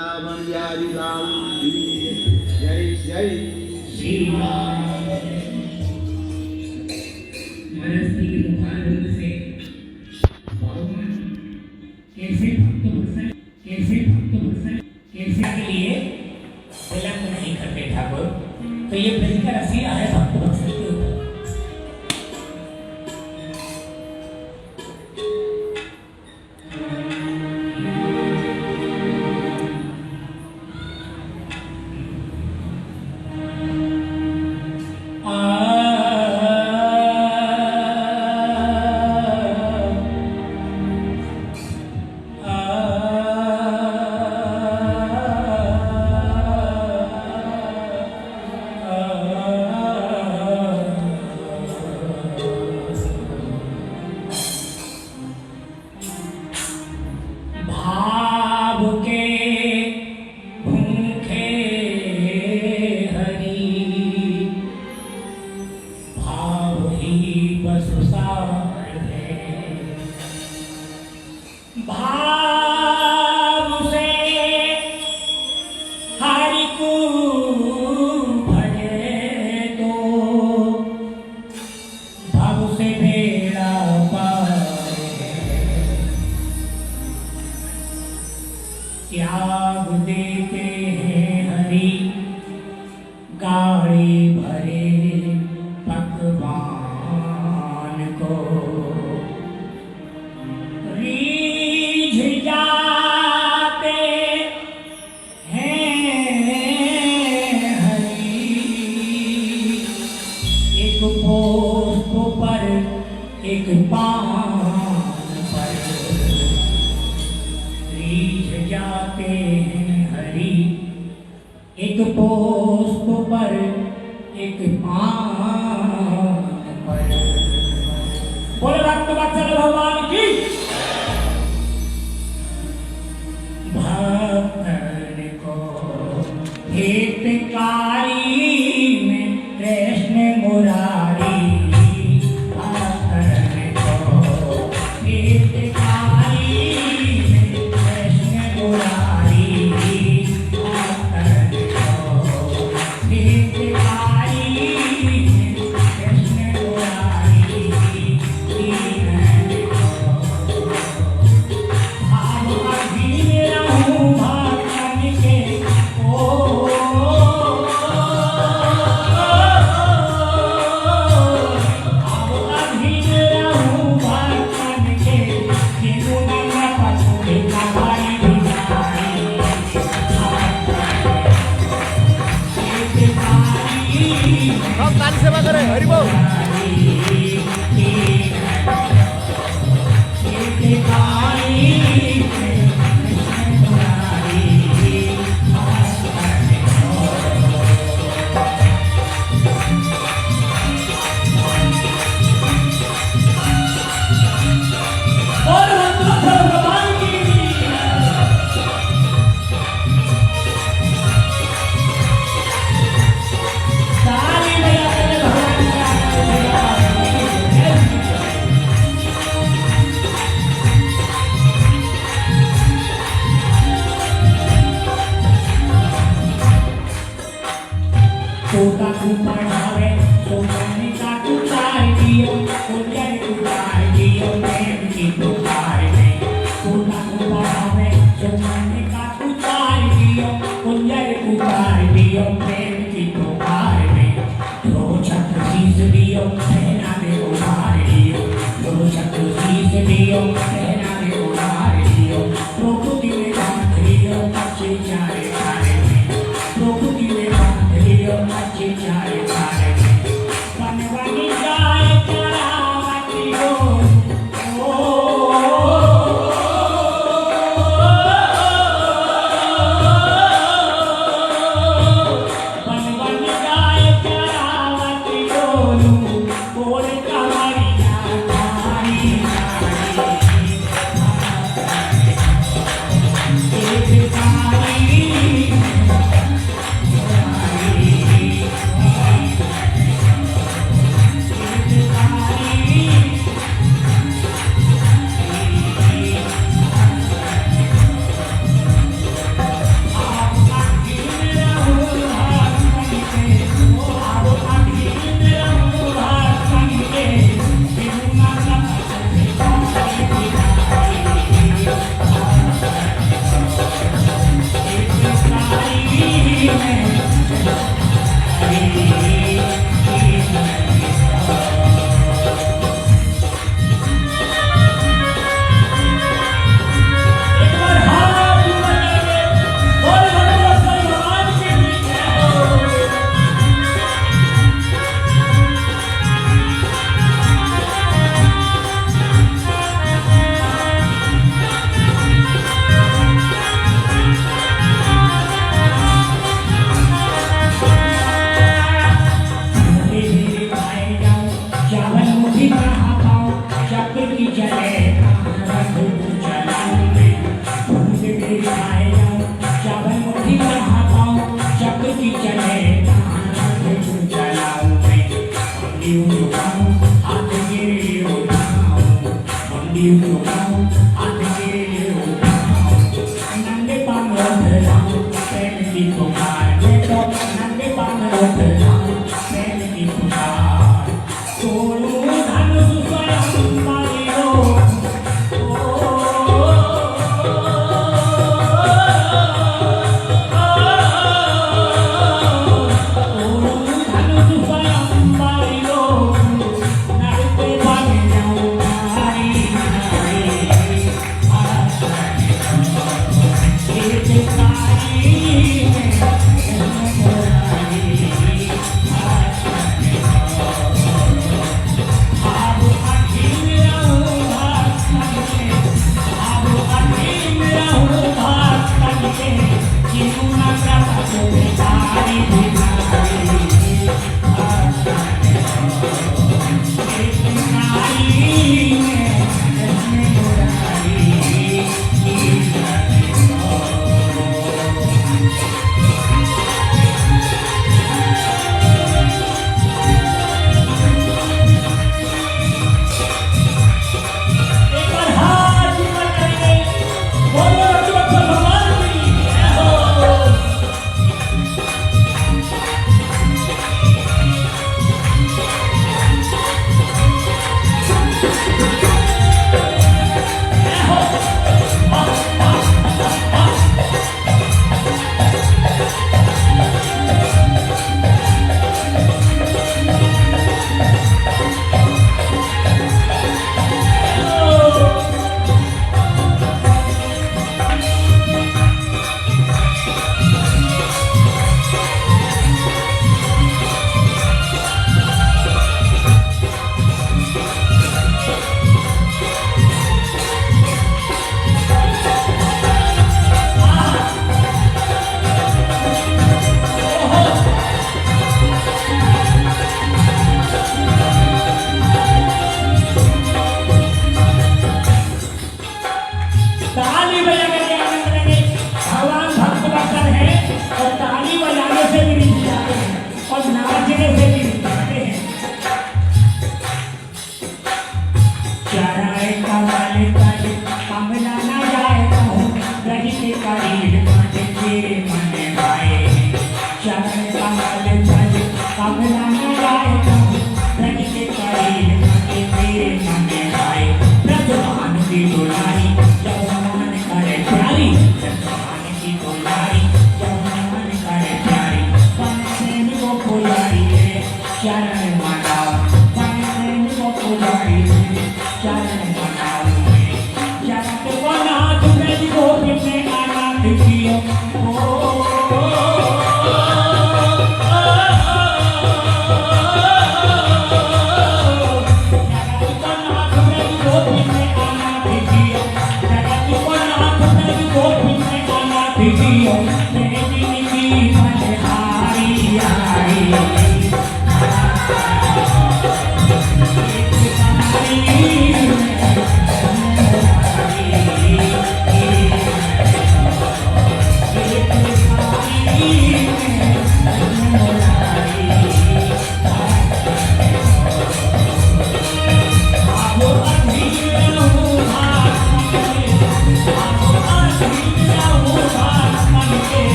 Radharani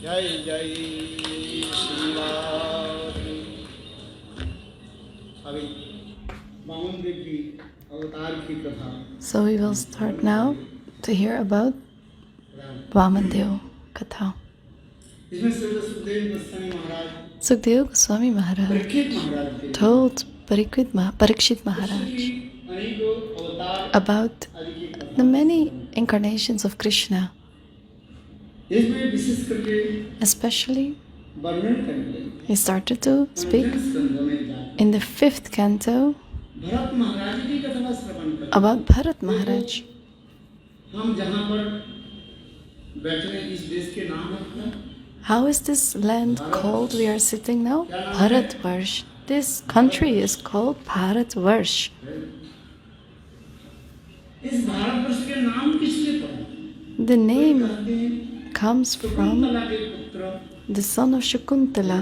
जय जय श्री राधे अभी वामनदेव की अवतार की कथा So we will start now to hear about Vamanadeva Katha. इसमें श्री सुखदेव गोस्वामी महाराज Sukadeva Gosvami Maharaj Parikshit महाराज के told Parikshita Maharaj अनेकों अवतार about आदि की कथा the many incarnations of Krishna, इसमें विशेष करके especially वर्णन करके he started to speak स्कंदों में जाते in the 5th canto Bharat महाराज की कथा श्रवण करते about Bharata Maharaja. हम जहाँ पर बैठे हैं इस देश के नाम रखना How is this land called we are sitting now? Bharatvarsh. This country is called Bharatvarsh. इस भारतवर्ष के नाम किसके पड़े The name कहते हैं comes from कुंतला के पुत्र the son of Shakuntala,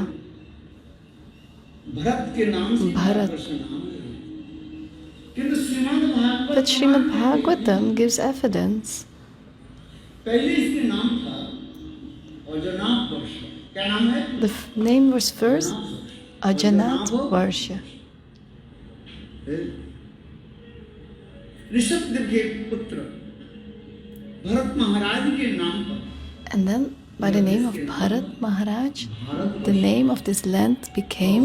Bharat के नाम से Bharat. भारतवर्ष नाम है किंतु Shrimad Bhagavat But Srimad-Bhagavatam gives evidence. पहले इसके नाम था और जो नाम वर्ष क्या नाम है The name was first Ajamila-katha. Rishabh के पुत्र भरत महाराज के नाम पर And then by the name of Bharata Maharaj, the name of this land became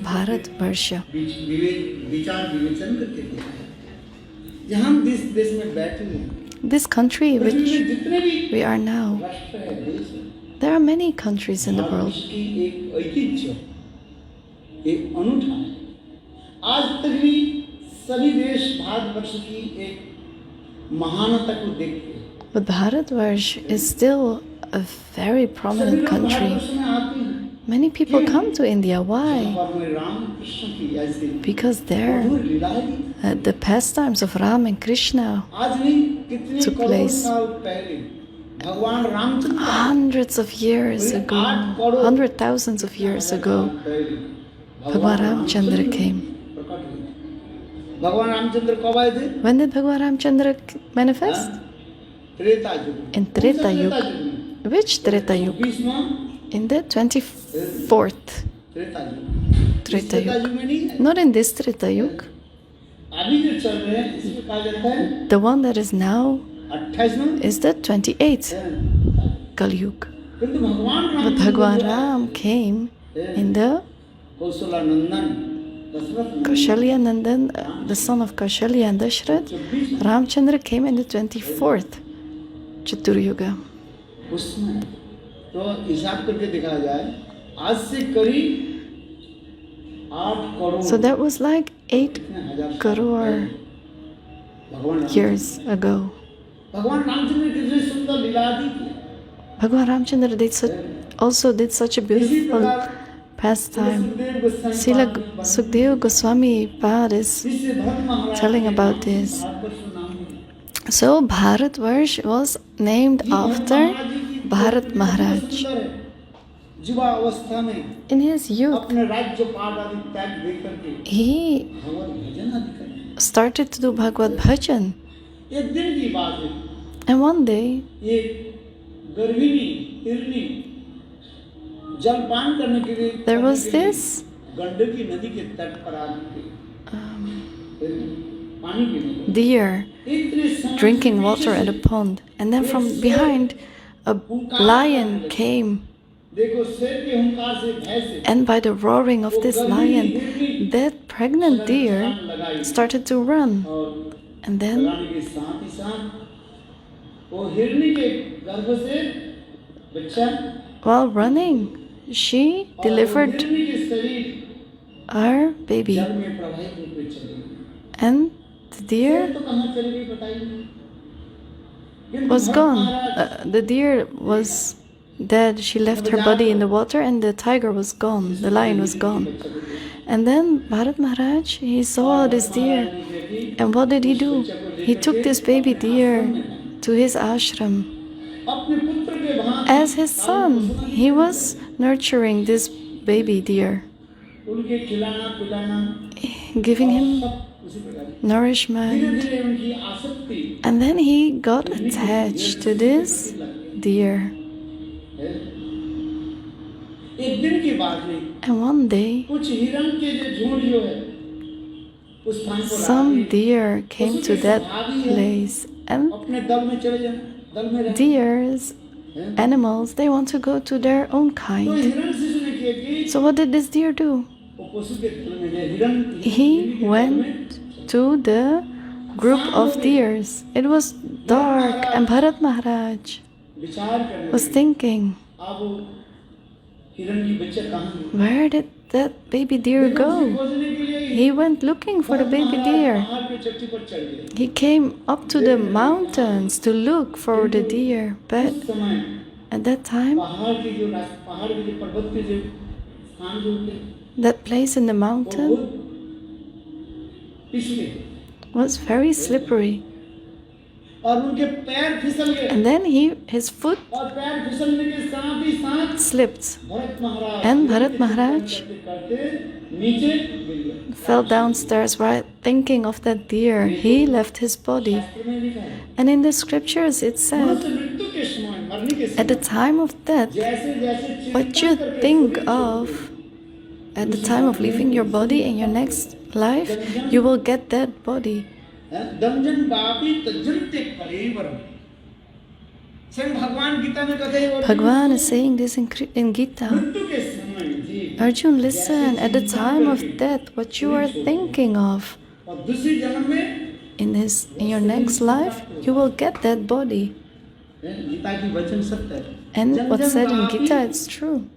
Bharatvarsha. विचार विवेचन करके देखा है जहाँ हम देश में बैठे हैं This country which जितने भी we are now, राष्ट्र है देश है there are many countries in the world. की एक ऐतिह्य एक अनूठा है आज तक भी सभी देश भारतवर्ष की एक महानता को देखते हैं But Bharatvarsh is still a very prominent country. Bharatvarsh में आते हैं Many people come to India. Why? और में राम कृष्ण की ऐसी Because there मधुर लीलाएं थी। the pastimes of Ram and Krishna आज नहीं कितने took करोड़ place साल पहले भगवान Ramchandra hundreds of years ago, 100,000 of years ago, Bhagwan Ramchandra came. भगवान रामचंद्र कब आए थे When did Bhagwan Ramchandra manifest? Treta युग In Treta Yuga. Which Treta Yuga? 20वां In the 24th Treta युग Treta युग Yuga. में नहीं है Not in this Treta Yuga. अभी जो चल रहे हैं इसमें कहा जाता है The one that is now 28वां is the 28th Kali-yuga. किंतु भगवान But Bhagwan Ram came in the Kaushala Nandan Dasharath Kaushalya Nandan, the son of Kaushalya and Dashrath. Ramchandra came in the 24th Chaturyuga. उसमें तो हिसाब करके देखा जाए आज से करीब 8 crore So that was like 8 हजार crore भगवान years ago. भगवान रामचंद्र कितने सुंदर लीला दी थी Bhagwan Ramchandra also did such a beautiful pastime. Srila Sukadeva Gosvami Pad is जिससे भरत महाराज telling about this. भारतवर्ष नाम है So Bharatvarsh was named after Bharata Maharaj. युवा अवस्था में In his youth, अपने राज्य पाठ आदि त्याग दे करके he भगवत भजन आदि करते started to do Bhagavad Bhajan. एक दिन की बात है And one day, एक गर्भिणी हिरनी जलपान करने के लिए there was this गंडकी नदी के तट पर आके पानी पीने लगी। deer इतने समय drinking water at a pond. And then from behind, a lion came. देखो शेर के हुंकार से भय से And by the roaring of this lion, that pregnant deer started to run. और And then, लगाने के साथ ही साथ वो हिरनी के गर्भ से बच्चा while running, she delivered हिरनी के शरीर her baby. जल में प्रवाहित रूप में चली गई। And the deer तो कहाँ चली गई बताइए? was gone. The deer was dead. She left her body in the water and the tiger was gone. The lion was gone. And then Bharata Maharaj, he saw this deer. And what did he do? He took this baby deer to his ashram. अपने पुत्र के वहाँ As his son, he was nurturing this baby deer, उनके खिलाना पिलाना giving him उसी प्रकार nourishment. धीरे उनकी आसक्ति And then he got attached to this deer. एक दिन की बात है And one day, कुछ हिरण के जो झुंड जो है some deer came to that place, and deers, animals, they want to go to their own kind. So what did this deer do? He went to the group of deers. It was dark, and Bharata Maharaja was thinking, where did that baby deer go? He went looking for the baby deer. He came up to the mountains to look for the deer, but at that time, that place in the mountain was very slippery. And then his foot slipped, and Bharata Maharaj fell downstairs while thinking of that deer. He left his body. And in the scriptures it said, at the time of death, what you think of at the time of leaving your body in your next life, you will get that body. Bhagavan is saying this in Gita. Arjun, listen, at the time of death, what you are thinking of in your next life, you will get that body. And what's said in Gita, it's true.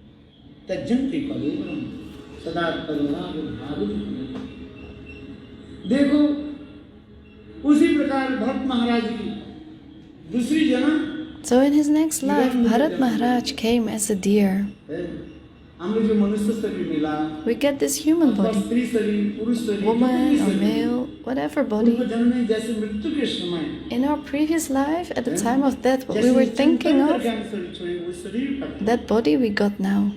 So in his next life, Bharata Maharaj came as a deer. We get this human body, woman or male, whatever body. In our previous life, at the time of death, what we were thinking of, that body we got now.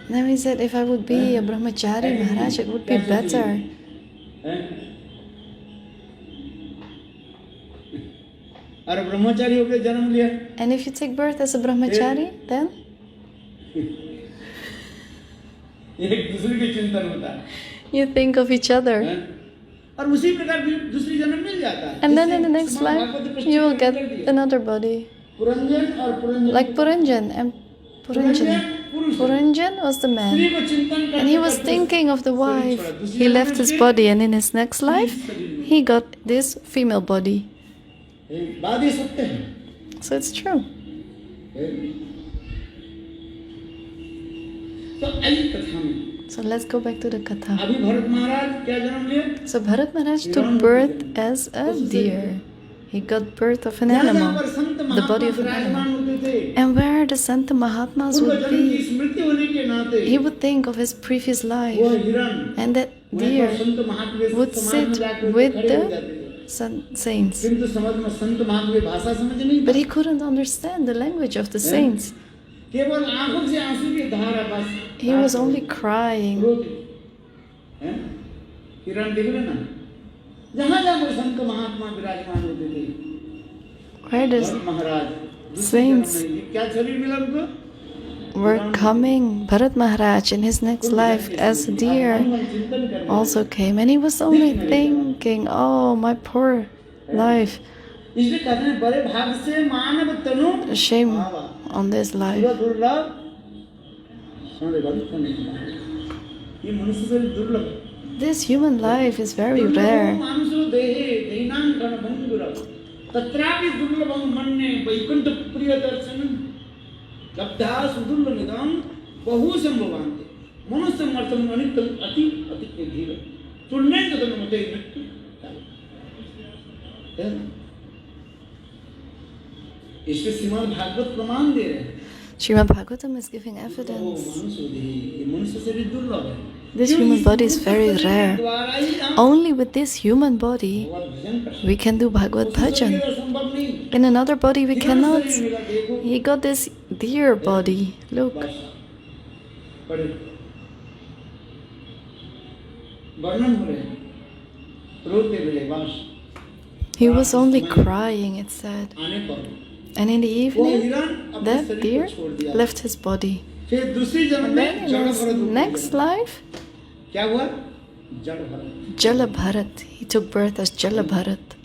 Then we said, if I would be a brahmachari Maharaj, it would be better. And if you take birth as a brahmachari, then you think of each other. And then in the next life, you will get another body. Like Puranjan. And Puranjan was the man. And he was thinking of the wife. He left his body, and in his next life, he got this female body. So it's true. So let's go back to the Katha. So Bharata Maharaj took birth as a deer. He got birth of an animal, the body of an animal. And where the Santa Mahatmas would be, he would think of his previous life. And that deer would sit with the saints. But he couldn't understand the language of the saints. He was only crying. Where the saints were coming, Bharata Maharaj in his next life as a deer also came, and he was only thinking, oh, my poor life. Shame on this life. This human life is very rare. Srimad-Bhagavatam is giving evidence. This human body is very rare. Only with this human body we can do Bhagavad Bhajan. In another body we cannot. He got this deer body. Look. He was only crying, it said. And in the evening, that deer left his body. फिर दूसरी जन्म And में then in जड़ his Bharat रूप में next जन्मा। life, क्या हुआ? जड़ Bharat. Jala Bharat. He took birth as Jala Bharat.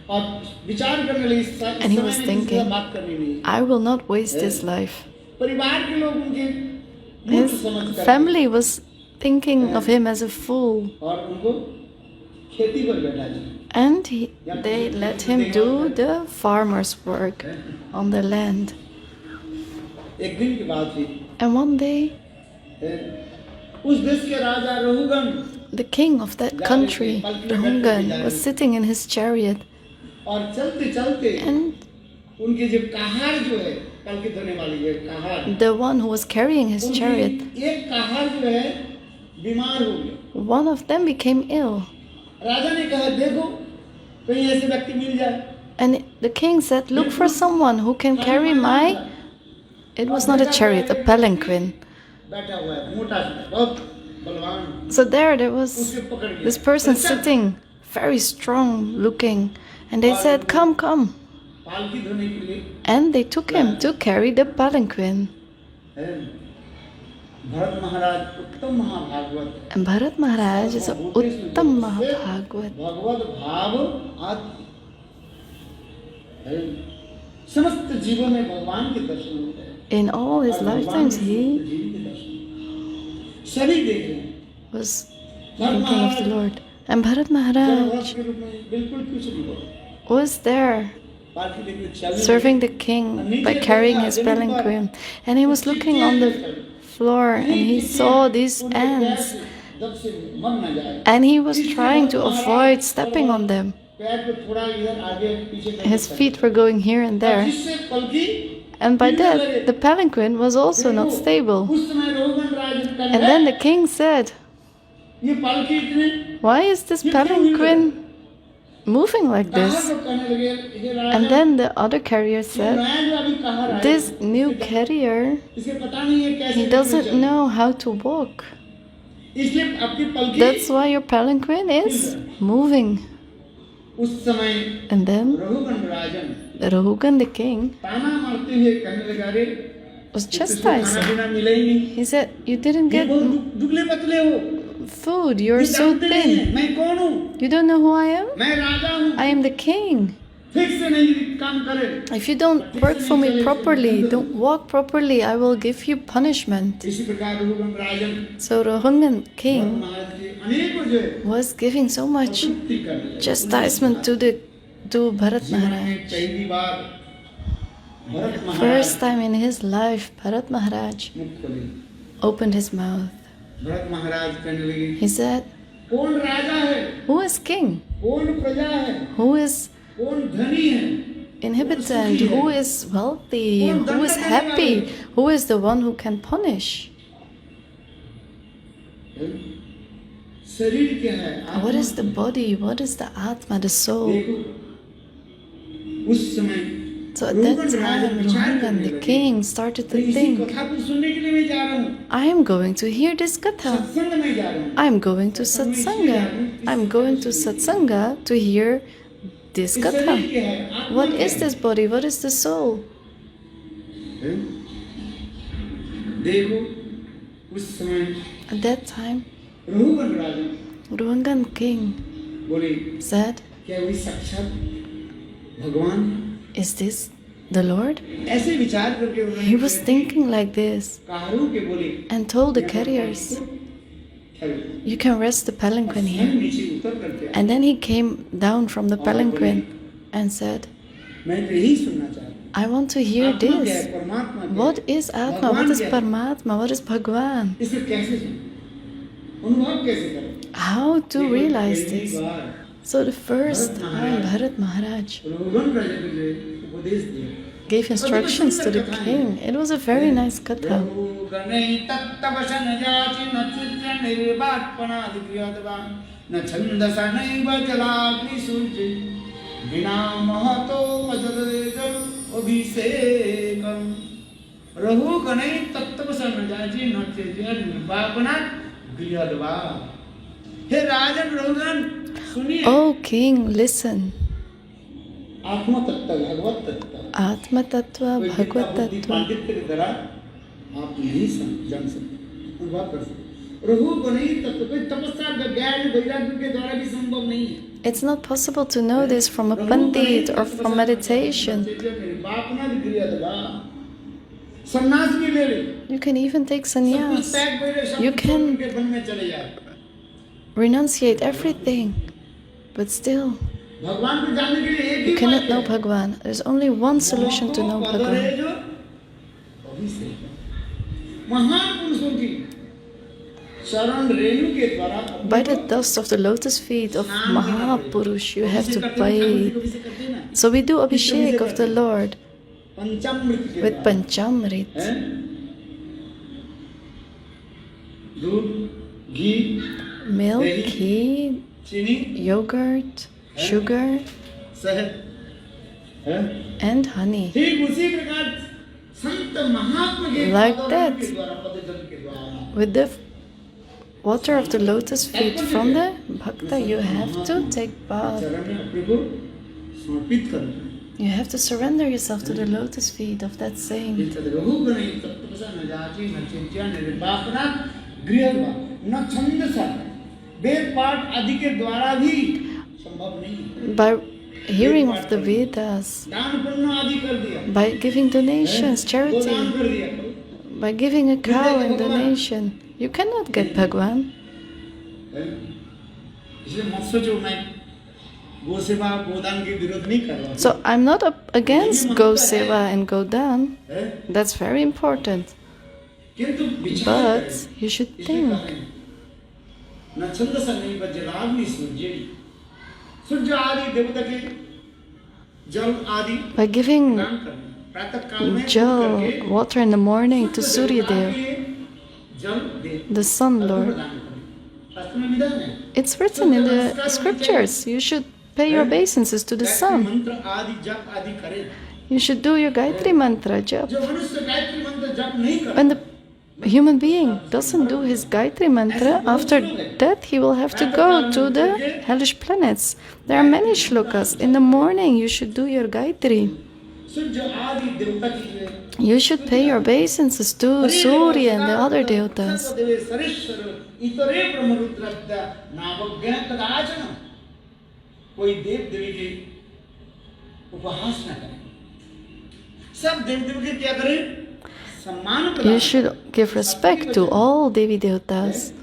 और विचार करने लगे इस And he समय was में किसी से thinking, बात करनी नहीं। I will not waste this life. परिवार के लोग उनके His मूर्ख समझ कर family was thinking of him as a fool. और उनको खेती पर बैठा दिया। And they let him do the farmer's work on the land. एक दिन की बात थी। And one day, उस देश के राजा Raghugan the king of that country, Rahungan, was sitting in his chariot. और चलते चलते And उनके जो कहार जो है पलकी धोने वाली है कहार, the one who was carrying his chariot, एक कहार जो है बीमार हो गया। one of them became ill. राजा ने कहा देखो कहीं ऐसे व्यक्ति मिल जाए। And the king said, look for someone who can carry my... It was not a chariot, a palanquin. बैठा हुआ है मोटा सा, बहुत बलवान। So there was उसे पकड़ लिया। this person sitting, very strong looking. And they said, come, come. पालकी धोने के लिए And they took him to carry the palanquin. Bharat महाराज उत्तम महाभागवत, And Bharata Maharaj is a Uttam Mahabhagavad. भगवत भाव आत्म समस्त जीवन में भगवान के दर्शन होते हैं। In all his lifetimes, he जीवन के दर्शन सभी देख रहे हैं। was thinking of the Lord. And Bharata Maharaj के रूप में बिल्कुल कुछ नहीं बोला। was there पालकी लेकर चल serving the king by carrying his palanquin. And he was looking on the floor and he saw these ants. जब से मन न जाए And he was trying to avoid stepping on them. पैर पे थोड़ा इधर आगे पीछे करके His feet were going here and there. जिससे पलकी And by that, the palanquin was also not stable. उस समय रोगन राज का And then the king said, ये पालकी इतने why is this palanquin moving like कहाँ this? को कहने लगे ये राजा And then the other carrier said, मैं जो अभी कहाँ रहा this new carrier, इसे पता नहीं है कैसे he doesn't know how to walk. इसलिए आपकी पलकी That's why your palanquin is moving. उस समय And then Raghugan Rajan Rahugan the king ताना मारते हुए कहने लगा रे was खाना chastising. पीना मिला ही नहीं He said, you didn't ये get बहुत दुबले पतले हो food, you're ये so जानते नहीं thin. हैं, मैं कौन हूँ You don't know who I am? मैं राजा हूँ I am the king. ठीक से नहीं काम करे If you don't work for me properly, don't walk properly, I will give you punishment. इसी प्रकार रघुगण राजन So Rahugan king महाराज के अनेकों जो है was giving so much तृप्ति कर रहे हैं। chastisement to Bharata जीवन में Maharaj. पहली बार भरत महाराज First time in his life, Bharata Maharaj मुख खोले। opened his mouth. भरत महाराज कहने लगे He said, कौन राजा है who is king? कौन प्रजा है Who is कौन धनी है inhabitant? Who is wealthy? Who is happy? Who is the one who can punish? शरीर क्या है What is the body? What is the Atma, the soul? देखो उस समय So at that time, Rahugan the king started to इसी think, कथा को सुनने के लिए मैं जा रहा हूँ I am going to hear this katha. सत्संग में जा रहा हूँ I am going to satsanga. I am going to satsanga to hear this इस शरीर katha. क्या है आत्मा What क्या is है? this body? What is the soul? देखो उस समय At that time, Raghugan Rajan Rahugan king बोले said, क्या वही साक्षात भगवान is this the Lord? ऐसे विचार करके He was thinking like this काहरू के बोले and told the carriers, you can rest the palanquin here. नीचे उतर करके And then he came down from the palanquin and said, मैं तो यही सुनना चाहता हूँ I want to hear आत्मा क्या है this. परमात्मा क्या What है is Atma? What is Paramatma? What is Bhagwan? इसे कैसे सुनो अनुभव कैसे करो How to realize पहली this? Bar So the first time Bharata Maharaj Raghugan राजा को जो है उपदेश दिया gave instructions to the king. It was a very nice katha. रघुगणे तत्तवसन जाचि न चित्र निर्वात्पनादिक्रियत्वा न छन्दसा नैव जलाग्निसूर्ये विना महतो मजरेजल अभिषेकम् रघुगणे तत्तवसन जाचि न चित्र निर्वात्पनादिक्रियत्वा हे राजन रघुगण सुनिए Oh king, listen. आत्म तत्व भगवत तत्व Atma Tattva, कोई Bhagavad बुद्धि Tattva. पांडित्य के द्वारा आप नहीं जान सकते, अनुभव कर सकते। रघु को नहीं तत्व कोई तपस्या ज्ञान वैराग्य के द्वारा भी संभव नहीं है। It's not possible to know this from a pandit or from meditation. You can even take sannyas. You can renunciate everything, but still, you cannot know Bhagwan. There's only one solution to know Bhagwan. By the dust of the lotus feet of Mahapurush, you have to bathe. So we do Abhishek of the Lord with Panchamrit. Milk, ghee, yogurt, sugar, and honey. Like that, with the water of the lotus feet from the bhakta, you have to take bath. You have to surrender yourself to the lotus feet of that saint. By hearing of the Vedas, by giving donations, charity, by giving a cow in donation, you cannot get Bhagwan. So I'm not against go-seva and go-dan. That's very important. But you should think. By giving jal, water in the morning to Suryadev, the sun lord. It's written in the scriptures. You should pay your obeisances to the sun. You should do your Gayatri mantra jap. When the human being doesn't do his Gayatri mantra, after that he will have to go to the hellish planets. There are many shlokas. In the morning you should do your Gayatri. You should pay your obeisances to Surya and the other devatas. You should give respect to all Devi Devatas.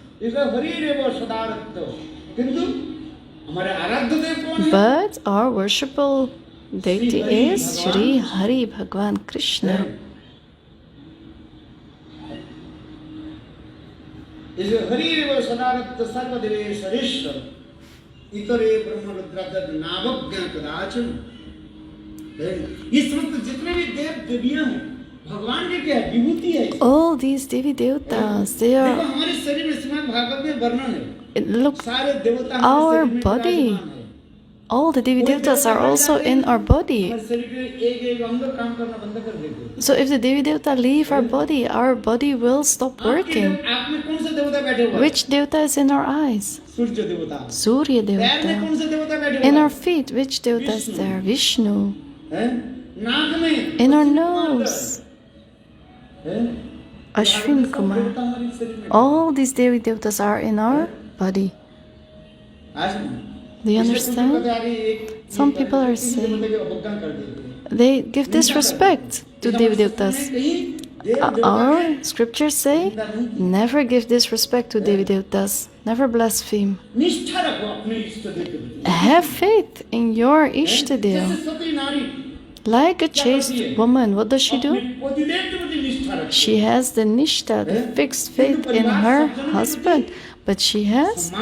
But our worshipable deity is Shri Hari Bhagwan Krishna. All these Devi Devatas, they are, look, our body. All the Devi Devatas are also in our body. So if the Devi Devata leave our body will stop working. Which Devata is in our eyes? Surya Devata. In our feet, which Devata is there? Vishnu. In our nose, Ashwin Kumar. All these Devi Devatas are in our body. Do you understand? Some people are saying they give disrespect to Devi Devatas. Our scriptures say, never give disrespect to Devi Devatas, never blaspheme. Have faith in your Ishtadev. Like a chaste woman, what does she do? She has the nishtha, the fixed faith in her husband, but she has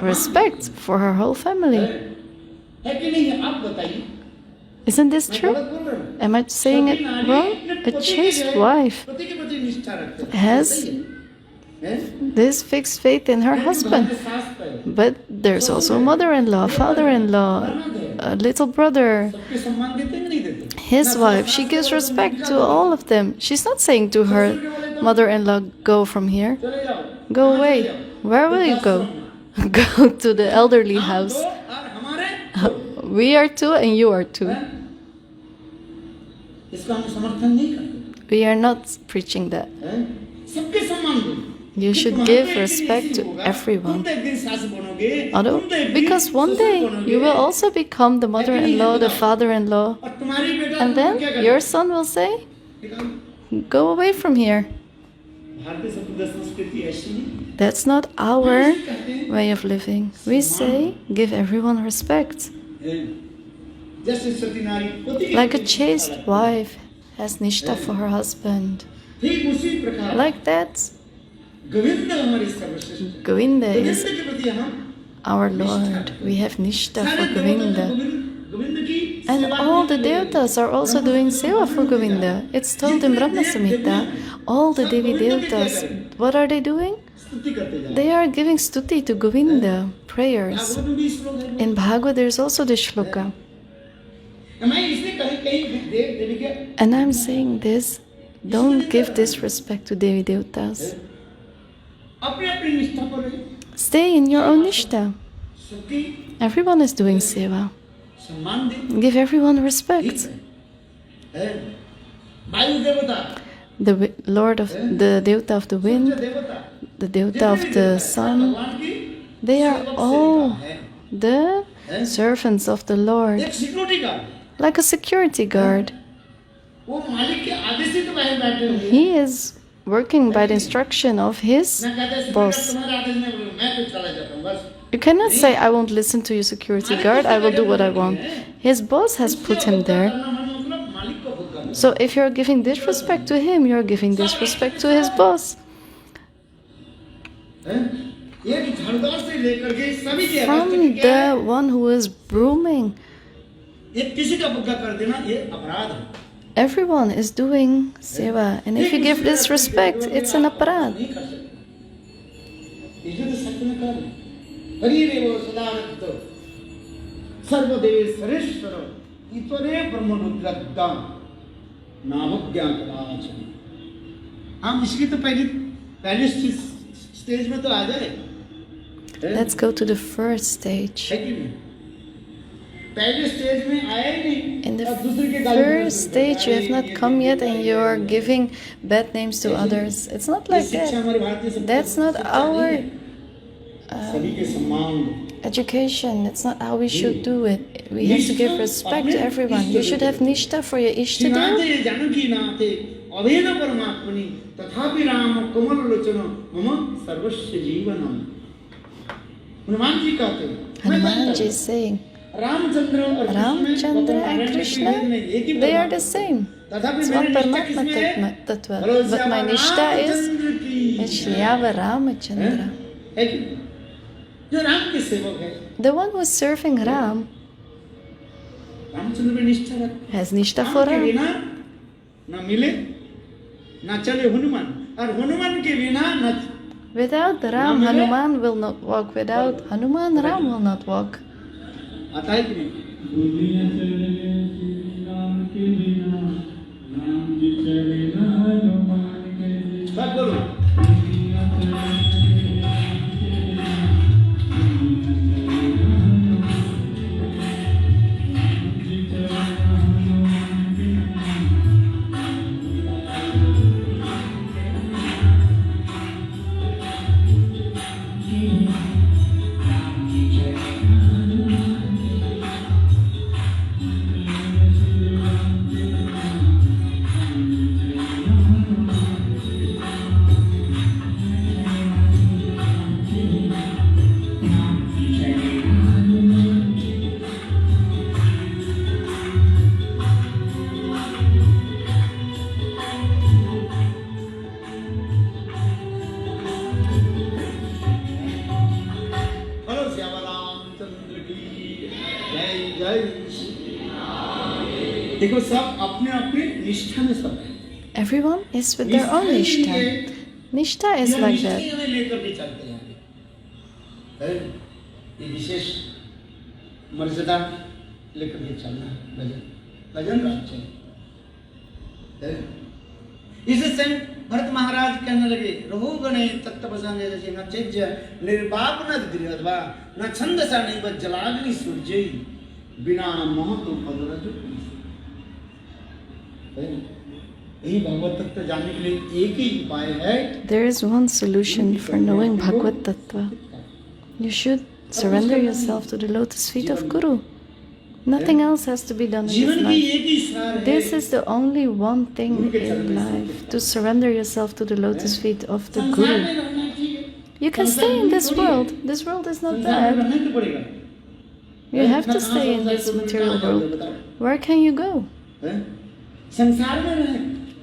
respect for her whole family. Isn't this true? Am I saying it wrong? A chaste wife has this fixed faith in her husband. But there's also mother-in-law, father-in-law, a little brother, his wife. She gives respect to all of them. She's not saying to her mother-in-law, go from here. Go away. Where will you go? Go to the elderly house. We are two and you are two. We are not preaching that. सबके सम्मान दो. You should give respect to everyone. Although, because one day you will also become the mother-in-law, the father-in-law, and then your son will say, go away from here. That's not our way of living. We say, give everyone respect. Like a chaste wife has nishtha for her husband. Like that, Govinda is our Lord. We have nishtha for Govinda. And all the devatas are also doing seva for Govinda. It's told in Brahma Samhita, all the Devi devatas, what are they doing? They are giving stuti to Govinda, prayers. In Bhagavad there is also the shloka. And I'm saying this, don't give disrespect to Devi devatas. Stay in your own nishtha. Everyone is doing seva. Give everyone respect. The Lord of the Devata of the wind, the Devata of the sun, they are all the servants of the Lord, like a security guard. He is working by the instruction of his boss. You cannot say, I won't listen to you, security guard, I will do what I want. His boss has put him there. So if you're giving disrespect to him, you're giving disrespect to his boss. From the one who is brooming, everyone is doing seva, and if you give disrespect, it's an aparad. Let's go to the first stage. In the first stage, you have not come yet and you are giving bad names to others. It's not like that. That's not our education. That's not how we should do it. We have to give respect to everyone. You should have nishtha for your Ishtadeva. Hanumanji is saying, Ramchandra and Krishna, they are the same. It's one Paramatma Tattva. But my nishtha is Shriyava Ramachandra. The one who is serving Ram has nishtha for Ram. Without Ram, Hanuman will not walk. Without Hanuman, Ram will not walk. Everyone is with their own nishtha. Nishtha is like that. इससे भरत महाराज कहने लगे रहो गणे तत्वसंग जैसे न चेज्य निर्वाप न दृढ़वा न छंदसा नहीं बस जलाग्नि सूर्य बिना महतो पदरज यही भगवत तत्व जानने के लिए एक ही उपाय है. There is one solution for knowing Bhagavad Tattva. You should surrender yourself to the lotus feet of Guru. Nothing else has to be done in this life. This is the only one thing in life, to surrender yourself to the lotus feet of the Guru. You can stay in this world. This world is not bad. You have to stay in this material world. Where can you go?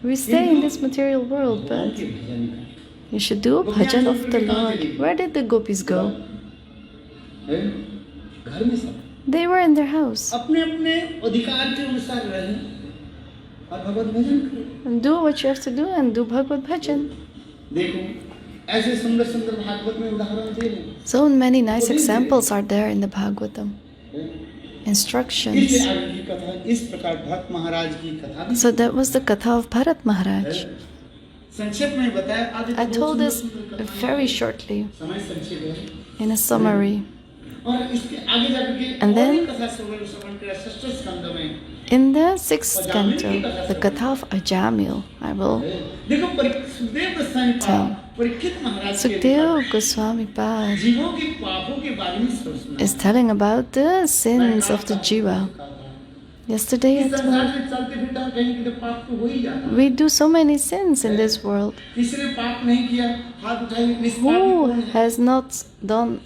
We stay in this material world, but you should do a bhajan of the Lord. Where did the gopis go? They were in their house. And do what you have to do and do Bhagavad bhajan. So many nice examples are there in the Bhagavatam. Instructions. So that was the katha of Bharata Maharaja. I told this very shortly in a summary. And then in the 6th canto, the katha of Ajamila, I will tell. Shukadeva Gosvami is telling about the sins of the jiva. Yesterday I told, we do so many sins in this world. Who has not done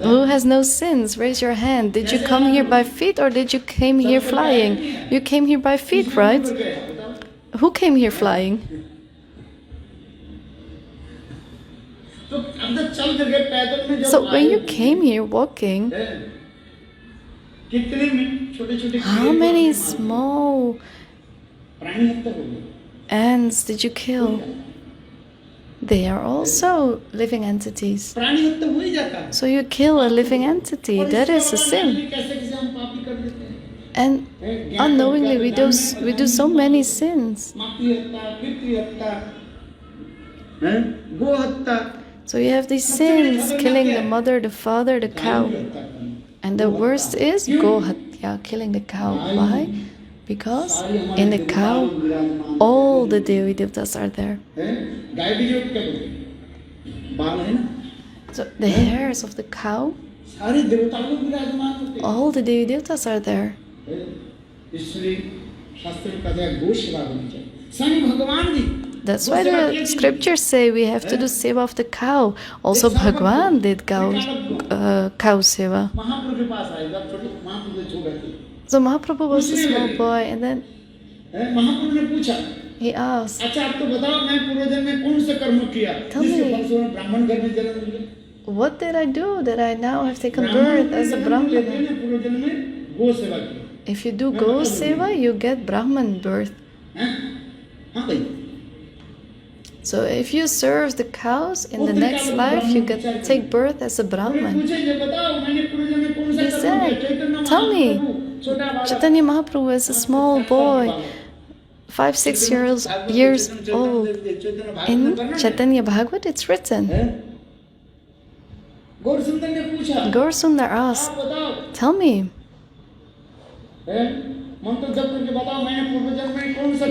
who has no sins? Raise your hand. Did you come here by feet or did you came here flying? You came here by feet, right? Who came here flying? So when you came here walking, how many small ants did you kill? They are also living entities. So you kill a living entity, that is a sin. And unknowingly we do so many sins. So you have these sins, killing the mother, the father, the cow. And the worst is go-hatya, killing the cow. Why? Because in the cow, all the devatas are there. So the hairs of the cow, all the devatas are there. That's why the scriptures say we have to do seva of the cow. Also Bhagwan did cow seva. So Mahaprabhu was a small boy, and then he asked, tell me, what did I do that I now have taken birth as a Brahmana? If you do go-seva, you get Brahman birth. So if you serve the cows in the next life, you take birth as a Brahman. He said, tell me, Chaitanya Mahaprabhu is a small boy, 5-6 years old. In Chaitanya Bhagavat it's written. Gaur Sundar asked, tell me,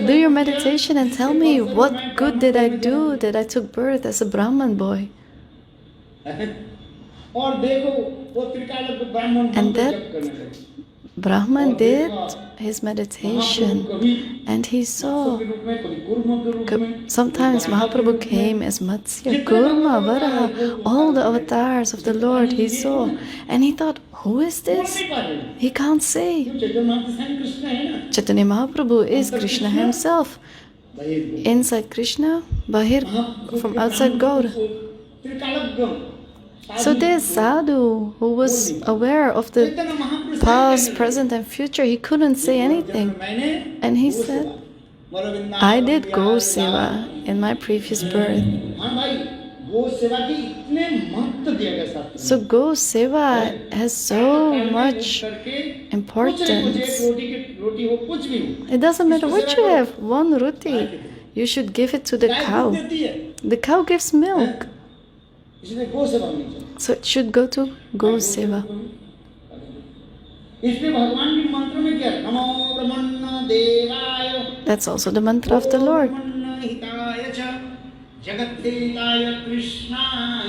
do your meditation and tell me what good did I do that I took birth as a Brahman boy. And that Brahman did his meditation and he saw. Sometimes Mahaprabhu came as Matsya, Kurma, Varaha, all the avatars of the Lord he saw. And he thought, who is this? He can't say. Chaitanya Mahaprabhu is Krishna himself. Inside Krishna, Bahir, from outside God. So this sadhu who was aware of the past, present and future, he couldn't say anything. And he said, I did go-seva in my previous birth. So go-seva has so much importance. It doesn't matter what you have, one roti, you should give it to the cow. The cow gives milk. So it should go to go-seva. इसमें भगवान के मंत्र में क्या है? नमो ब्रह्मण्य देवाय, That's also the mantra of the Lord. ब्रह्मण्य हिताय च, जगद्धिताय कृष्णाय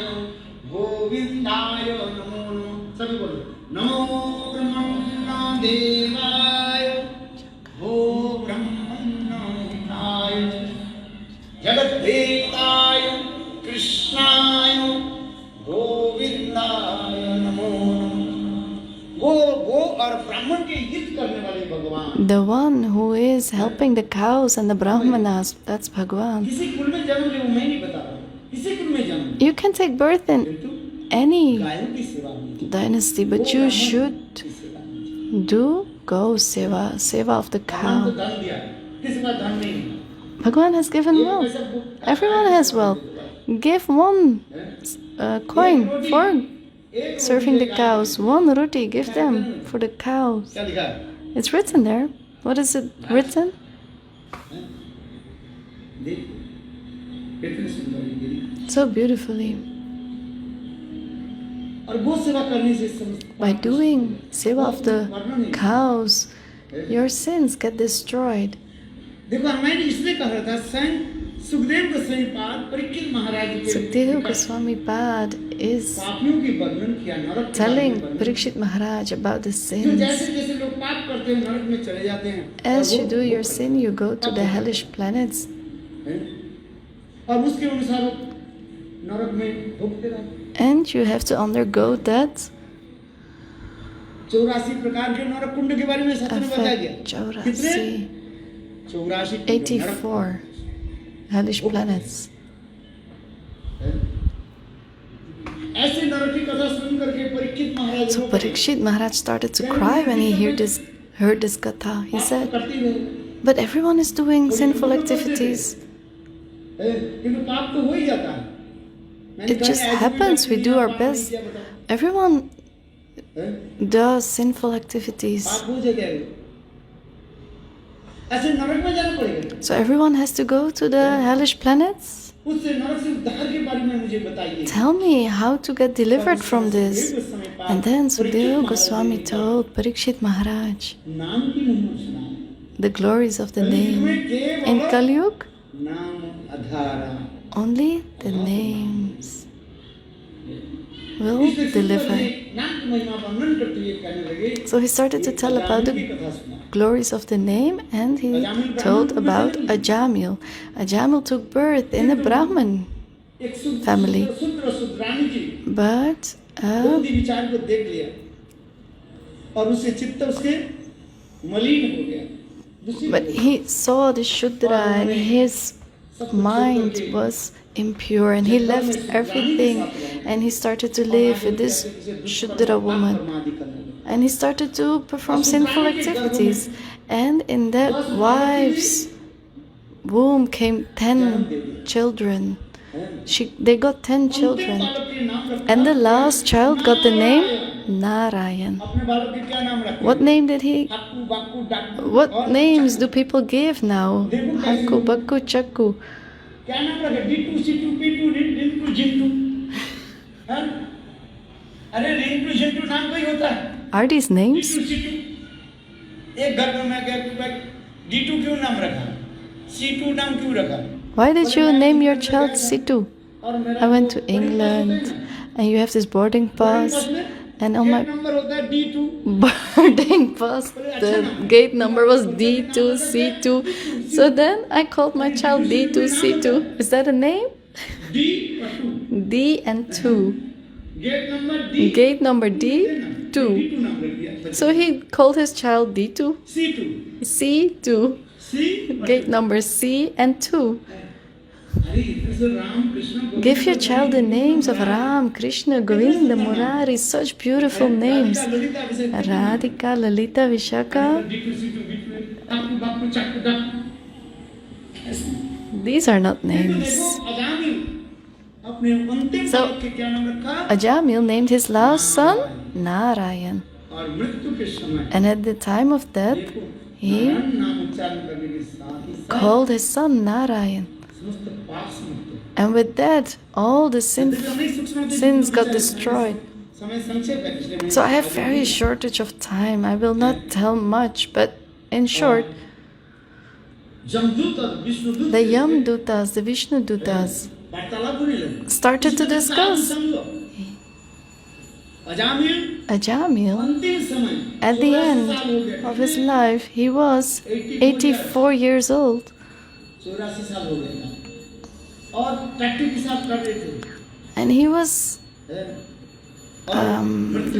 गोविंदाय नमो नमः। सभी बोलो नमो ब्रह्मण्य देवाय गो ब्रह्मण्य हिताय जगद्धिताय कृष्णाय गोविंदाय नमो नमः। गो और ब्राह्मण के हित करने वाले भगवान, The one who is helping the cows and the brahmanas, that's Bhagwan. किसी कुल में जन्म ले, वो मैं नहीं बता रहा हूँ, किसी कुल में जन्म, You can take birth in किंतु any गायों की सेवा में, dynasty, but you should की सेवा में। do go-seva, seva of the भगवान को cow. धन दिया, किसी का धन नहीं, Bhagwan has given एक wealth. पैसा को- Everyone has wealth. Give one coin for एक serving the roti cows. One roti, give them for the cows. क्या लिखा है? It's written there. What is it written? देख, कितनी सुंदर है गिरी। So beautifully. और गो सेवा करने से समझ- By doing seva of the cows, your sins get destroyed. देखो रामायण इसलिए कह रहा था, स्वयं सुखदेव गोस्वामी पाद परीक्षित महाराज के Sukadeva Gosvami Pad is पापियों की वर्णन किया, नरक के telling बारे में वर्णन। Parikshita Maharaja about the जो sins. जैसे जैसे लोग पाप करते हैं नरक में चले जाते हैं, As और you वो- do your sin, you go to the hellish planets, हैं? और उसके अनुसार वो नरक में भुगते रहते। and you have to undergo that 84 प्रकार के नरक कुंड के बारे में शास्त्र में बताया गया। effect. कितने? 84, 84 84 hellish planets. ऐसे नरक की कथा सुन करके परीक्षित महाराज So Parikshit Maharaj started to cry when he heard this katha. He said, करती रहे, but everyone is doing sinful activities. किंतु पाप तो हो ही जाता है। मैंने It कहा, just ऐसे happens. We भी do our पाप नहीं best. किया बेटा। Everyone हैं? does sinful activities. पाप हो जाएगा। ऐसे नरक में जाना पड़ेगा। So everyone has to go to the hellish planets? उससे नरक से उद्धार के बारे में मुझे बताइए। Tell me how to get delivered from this. And then Sukadeva Goswami told Parikshit Maharaj नाम की महिमा सुनाओ। the glories of the name. In Kali-yuga, नाम आधारा। only the names will deliver. नाम की महिमा वर्णन करते हुए कहने लगे, So he started to tell about की the कथा सुनाओ। glories of the name, and he told about Ajamil. Ajamil took birth in a Brahman एक शुद्ध family, शुद्र शुद्राणी जी but बुद्धि विचार को देख लिया और उससे चित्त उसके मलिन हो गया। but he saw the Shudra and his mind was impure, and he left everything and he started to live with this Shudra woman, and he started to perform sinful activities, and in that wife's womb came 10 children. They got 10 children, and the last child got the name Narayan. अपने बालक के क्या नाम रखे? What name did he? Hakku Bakku Dakku. What names do people give now? Hakku, Bakku, Chakku. क्या नाम रखे? डिटू सिटू पीटू रिंटू जिंटू। हाँ? अरे रिंटू जिंटू नाम कोई होता है? Are these names? Ditto Situ. एक घर में मैं क्या डिटू क्यों नाम रखा? सीटू नाम क्यों रखा? Why did you name your child Situ? I went to England, and you have this boarding pass, and on my number होता है D2। boarding pass, the gate number was D2, C2. So then I called my child D2, C2. Is that a name? D और 2। D and 2. Gate number D। Gate number D, 2. D2 नाम रख दिया। So he called his child D2, C2। C2. C। Gate number C and 2. अरे इधर से Ram Krishna Give your child the names of Ram, Krishna, Govinda, Murari, such beautiful names. Radhika, Lalita, Vishaka. D2 C2 B2 Hakku Bakku चक्कू Dakku. These are not तो names. देखो अजामिल अपने अंतिम So- बालक के क्या नाम रखा? Ajamil named his last son Narayan. और मृत्यु के समय And at the time of death, देखो he नारायण नाम उच्चारण करने के साथ ही साथ called his son Narayan. समस्त पाप समाप्त हो। And with that, all the देखो, नहीं सूक्ष्म sins got destroyed. समय संक्षेप है, इसलिए मैं So I have very shortage of time. I will not tell much, but in short, जमदूत और Vishnudoot the Yamdutas, the Vishnudutas वार्तालाप होने लगे। started to discuss. Ajamil Ajamil, अंतिम समय at the end of his life, he was 84 years old. 84 साल हो गए था और प्रैक्टिस हिसाब कर रहे थे। And he was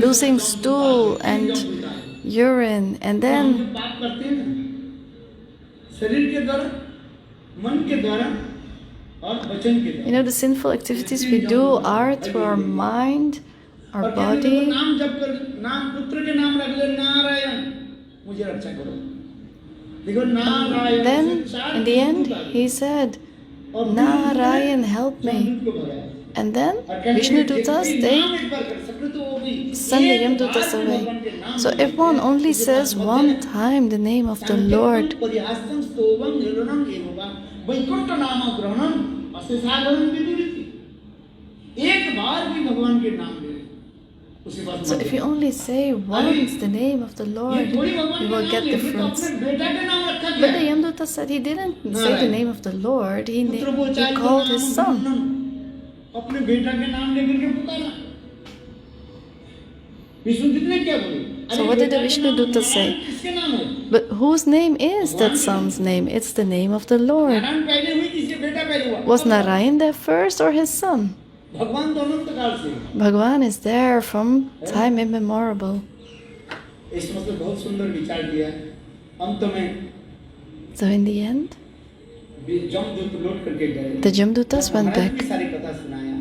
losing stool and urine, and then पाप करते हैं ना, शरीर के द्वारा, मन के द्वारा और वचन के द्वारा। you know, the sinful activities we do are through our mind, our body. नाम जप कर, नाम पुत्र के नाम रख ले, नारायण मुझे रक्षा करो। देखो Narayan. Then in the end he said, Narayan, help me. And then Vishnudutas, they send the Yamdutas away. So if one only says one time the name of the Lord, so if you only say once the name of the Lord, you will get the fruits. But the Yamduta said he didn't say the name of the Lord, he called his son. अपने बेटा के नाम लेकर के पुकारा। विष्णुदूत ने क्या बोला? So what did the Vishnuduta say? किसके नाम है? But whose name is that son's name? It's the name of the Lord. Narayan पहले हुई, किसके बेटा पहले हुआ? Was Narayan there first or his son? भगवान तो अनंत काल से। Bhagavan is there from time immemorable. इसमें तो बहुत सुंदर विचार दिया। अंत में So in the end, जमदूत लौट करके गए। the Jamdutas went Maharaj back की सारी कथा सुनाया।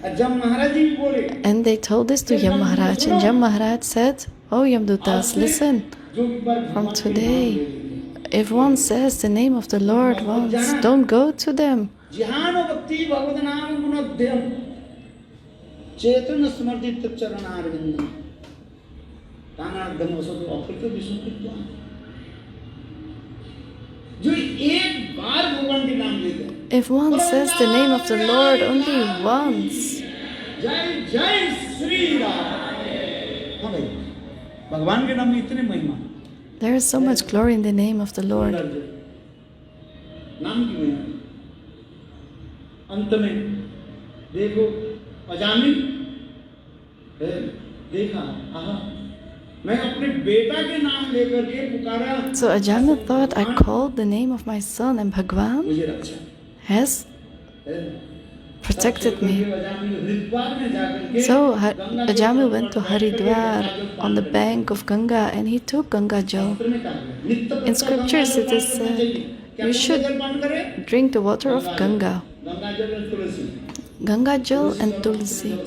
और जब महाराज जी बोले, and they told this to Yam Maharaj. And Yam Maharaj said, Oh Yamdutas, listen, जो एक बार from today, if one says the name of the Lord once, don't go to them. ज्ञान भक्ति भगवत नाम गुणोद्यम चेतन समर्दित चरणारविंद तानार्धम असत अकृत विष्णुकृत। जो एक बार भगवान के नाम लेते हैं, If one says the name of the Lord only once, जय जय श्री राम। हाँ भाई, भगवान के नाम में इतने महिमा, there is so much glory in the name of the Lord. नाम की महिमा। अंत में देखो अजामिल देखा, आहा मैं अपने बेटा के नाम लेकर के पुकारा। So Ajamil thought, I called the name of my son and Bhagwan मुझे रक्षा has protected me. So Ajamil went to Haridwar on the bank of Ganga and he took Ganga Jal. In scriptures it is said, you should drink the water of Ganga. Ganga Jal and Tulsi.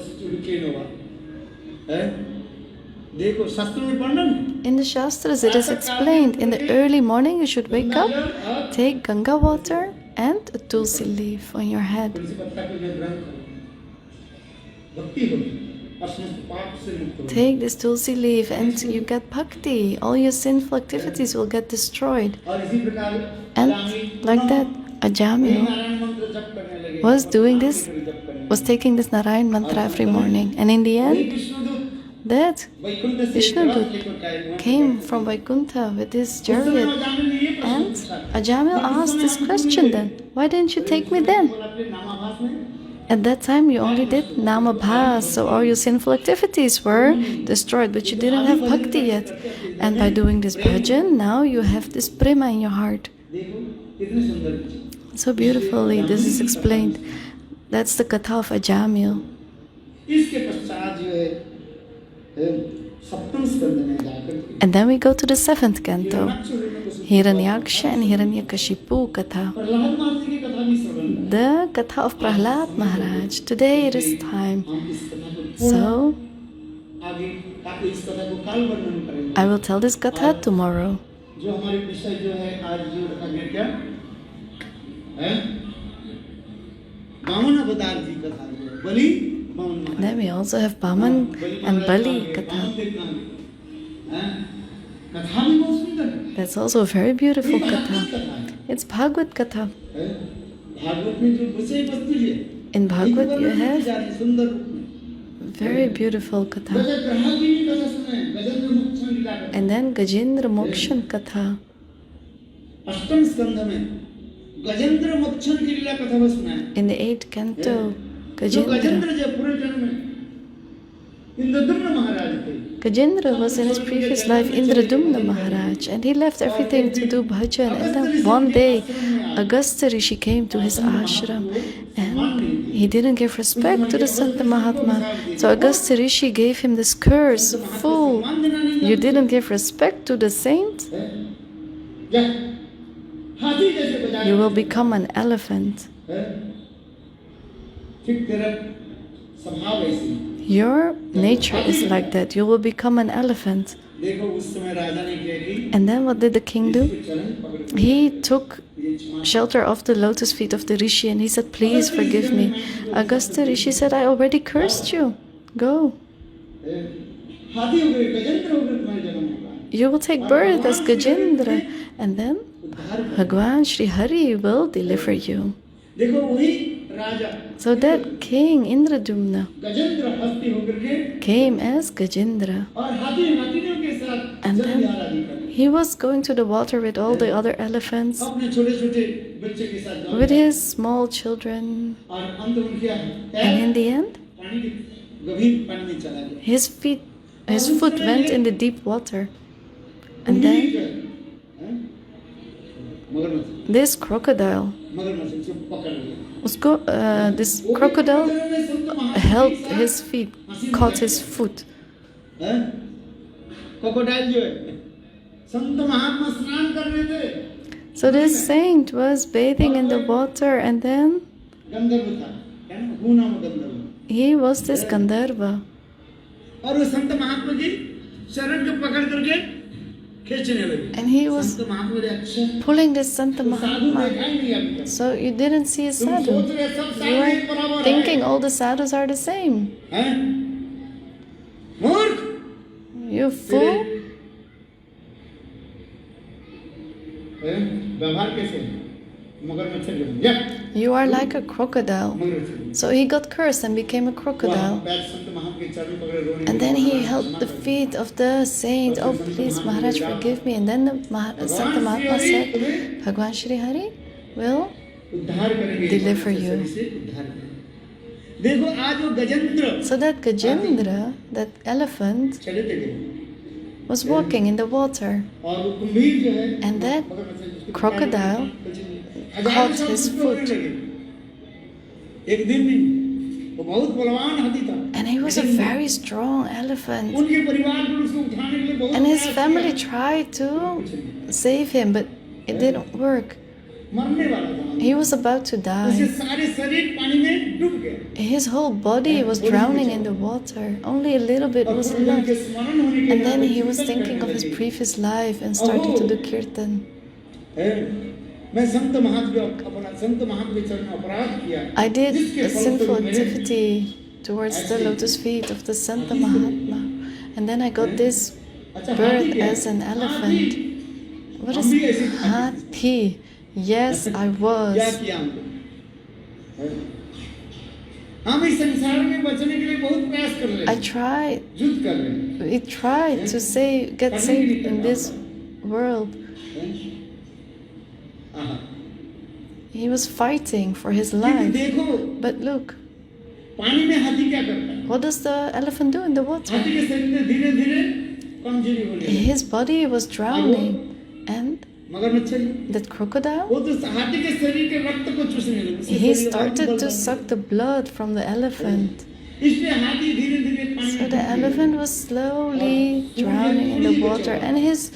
In the Shastras it is explained, in the early morning you should wake up, take Ganga water and a Tulsi leaf on your head. Take this Tulsi leaf and you get bhakti. All your sinful activities will get destroyed. And like that, Ajamil was doing this, was taking this Narayan mantra every morning. And in the end, that Vishnudut came from Vaikuntha with his chariot. And Ajamil asked this question then, why didn't you take me then? At that time you only did namabhas, so all your sinful activities were destroyed, but you didn't have bhakti yet. And by doing this bhajan, now you have this prema in your heart. So beautifully this is explained. That's the katha of Ajamil. And then we go to the 7th canto, Hiranyaksha and Hiranyakashipu katha. The katha of Prahlada Maharaj. Today it is time. So I will tell this katha tomorrow. Then we also have Vaman and Bali katha. That's also a very beautiful katha. It's Bhagavad katha. In Bhagavad you have Very beautiful katha. And then Gajendra Mokshan Katha. अष्टम स्कंध में गजेंद्र मोक्षण की लीला कथा में सुना है। In the 8th canto, Gajendra Gajendra. जब पूरे जन्म में इंद्रदुम्न महाराज थे। Gajendra was in his previous life Indradumna Maharaj, and he left everything to do bhajan. And then one day, Agastya Rishi came to his ashram, and he didn't give respect to the Santa Mahatma. So Agastya Rishi gave him this curse: "Fool, you didn't give respect to the saint? You will become an elephant. Your nature is like that. You will become an elephant." And then what did the king do? He took shelter of the lotus feet of the rishi and he said, "Please forgive me." Agastya Rishi said, "I already cursed you. Go. You will take birth as Gajendra, and then Bhagwan Shri Hari will deliver you." So that king Indradumna came as Gajendra, and then he was going to the water with all the other elephants, with his small children, and in the end, his foot went in the deep water, and then this crocodile held his feet, caught his foot. So this saint was bathing in the water, and then he was this Gandharva. And he was pulling this Santa Mahatma. So you didn't see a sadhu. You were thinking all the sadhus are the same. You fool. You are like a crocodile. So he got cursed and became a crocodile. And then he held the feet of the saint. "Oh, please, Maharaj, forgive me." And then the Santa Mahatma said, "Bhagwan Shri Hari will deliver you." So that Gajendra, that elephant, was walking in the water. And that crocodile caught his foot. And he was a very strong elephant. And his family tried to save him, but it didn't work. He was about to die. His whole body was drowning in the water. Only a little bit was left. And then he was thinking of his previous life and started to do kirtan. I did a sinful activity towards the lotus feet of the Santa Mahatma, and then I got this birth as an elephant. What is Hathi? Yes, I was. We tried to get saved in this world. He was fighting for his life. But look, what does the elephant do in the water? His body was drowning, and that crocodile, he started to suck the blood from the elephant. So the elephant was slowly drowning in the water, and his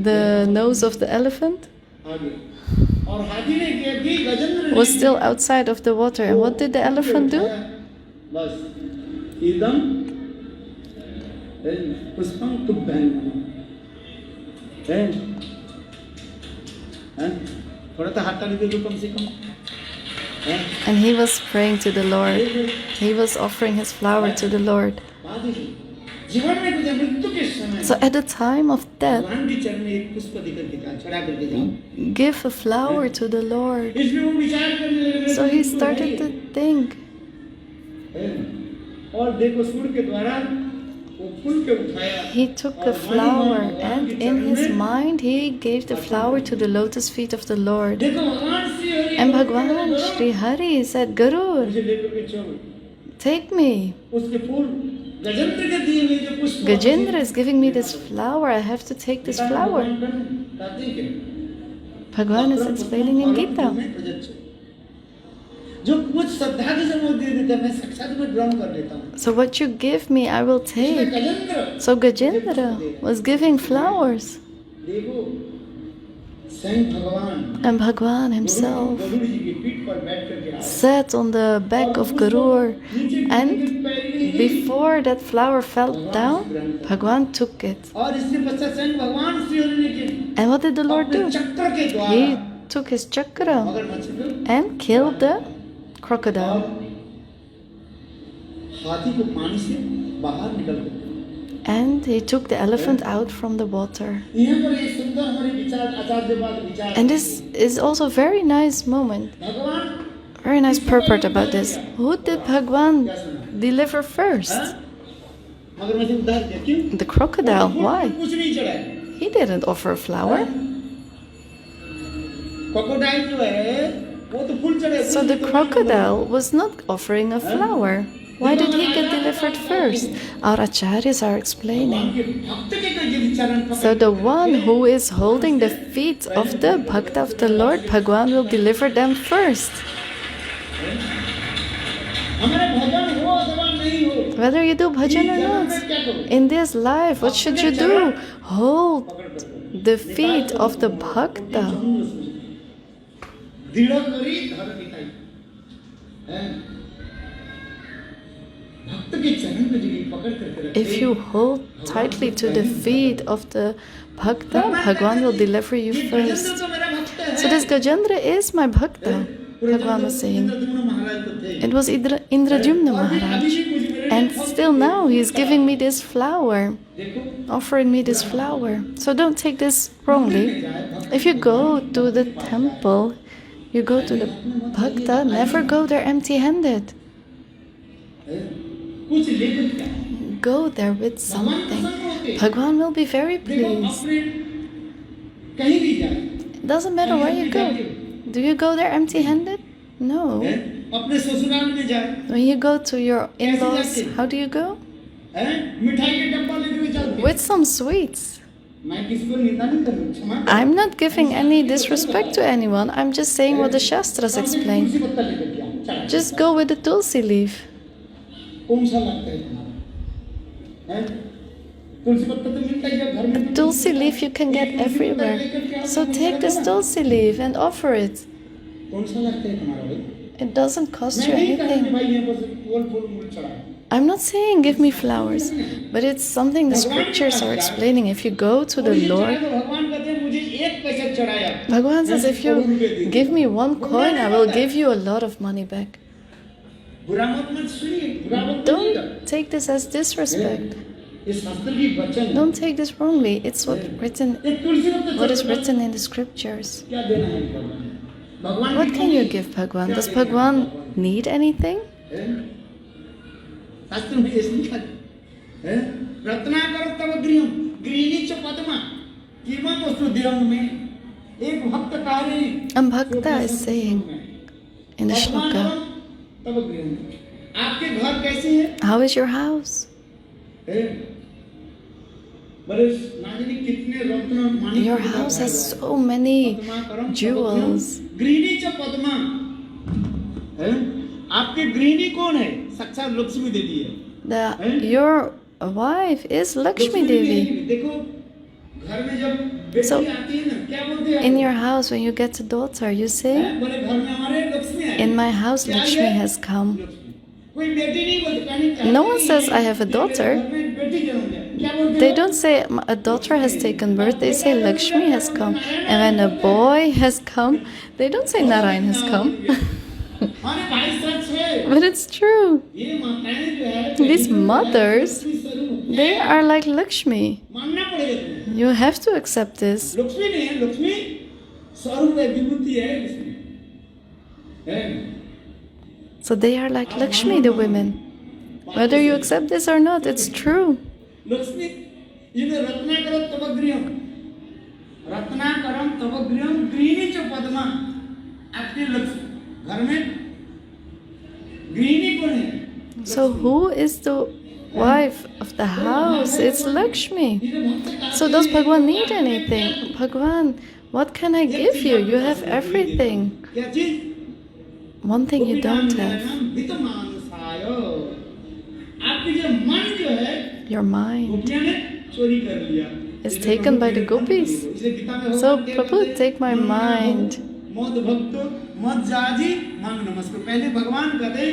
the nose of the elephant was still outside of the water. And what did the elephant do? And he was praying to the Lord. He was offering his flower to the Lord. जीवन में गुजर मृत्यु के समय So at the time of death, भगवान के चरण में एक पुष्प देकर के जाओ, चढ़ा करके जाओ। give a flower to the Lord. इसमें वो विचार करने लगे। So he started to think. और देखो सूर्य के द्वारा वो फूल के उठाया। He took a flower and in his mind he gave the flower to the lotus feet of the Lord. देखो भगवान Shri Hari And Bhagwan Sri Hari said, Garur, मुझे लेकर के चलो। take me. उसके फूल गजेंद्र के दिए हुए जो पुष्प Gajendra is giving me this flower. I have to take this flower. Bhagwan is explaining in Gita. जो कुछ श्रद्धा के समय दे देता मैं साक्षात में ग्रहण कर लेता हूँ। So what you give me, I will take. So Gajendra was giving flowers. देखो स्वयं भगवान And Bhagwan himself गरुड़ जी की पीठ पर बैठ करके आया। sat on the back of Garur, and before that flower fell down, Bhagwan took it. और इसके पश्चात स्वयं भगवान श्री हरि ने किया। And what did the Lord do? चक्र के द्वारा He took his chakra मगरमच्छ को and killed the crocodile. हाथी को पानी से बाहर निकल गए। And he took the elephant out from the water. यहाँ पर ये सुंदर हमारे विचार आचार्यवाद विचार। And this is also a very nice moment, भगवान very nice purport about this. Who did Bhagwan deliver first? मगरमच्छ उधार दिया क्यों? The crocodile. Why? कुछ नहीं चढ़ाया। He didn't offer a flower. Crocodile जो है वो तो फूल चढ़े। So the crocodile was not offering a flower. Why did he get delivered first? Our acharyas are explaining. So the one who is holding the feet of the bhakta of the Lord, Bhagwan will deliver them first. Whether you do bhajan or not, in this life, what should you do? Hold the feet of the bhakta. If you hold tightly to the feet of the bhakta, Bhagwan will deliver you first. So this Gajendra is my bhakta, Bhagwan was saying. It was Indradyumna Maharaj. And still now he is giving me this flower, offering me this flower. So don't take this wrongly. If you go to the temple, you go to the bhakta, never go there empty-handed. Go there with something. Bhagwan will be very pleased. It doesn't matter where you go. Do you go there empty-handed? No. When you go to your in-laws, how do you go? With some sweets. I'm not giving any disrespect to anyone. I'm just saying what the Shastras explain. Just go with the tulsi leaf. Tulsi leaf you can get everywhere. So take this tulsi leaf and offer it. It doesn't cost you anything. I'm not saying give me flowers, but it's something the scriptures are explaining. If you go to the Lord, Bhagavan says, if you give me 1 coin, I will give you a lot of money back. Don't take this as disrespect. Don't take this wrongly. It's what is written in the scriptures. What can you give Bhagwan? Does Bhagwan need anything? And Bhakta is saying in the shloka, how is your house? Your house has so many jewels. Your wife is Lakshmi Devi. So, in your house, when you get a daughter, you say, in my house, Lakshmi has come. No one says, I have a daughter. They don't say, a daughter has taken birth. They say, Lakshmi has come. And when a boy has come, they don't say, Narayan has come. But it's true. These mothers, They are like Lakshmi. मानना पड़ेगा तुम्हें। You have to accept this. Lakshmi नहीं है, लक्ष्मी स्वरूप है, विभूति है इसमें, है। So they are like Lakshmi, the women. Whether you accept this or not, it's true. Lakshmi ये रत्नाकरम तवग्रियम, रत्नाकरम तवग्रियम गृहिणी च पद्मा। आपके लक्ष्मी घर में गृहिणी कौन है? So who is the wife of the house? It's Lakshmi. So does Bhagwan need anything? Bhagwan, what can I give you? You have everything. क्या चीज? One thing you don't have. आपकी जो मन जो है, Your mind गोपियां ने चोरी कर लिया, is taken by the gopis. So Prabhu, take my mind. मद भक्त मद जाजी मांग नमस्कार। पहले भगवान कहते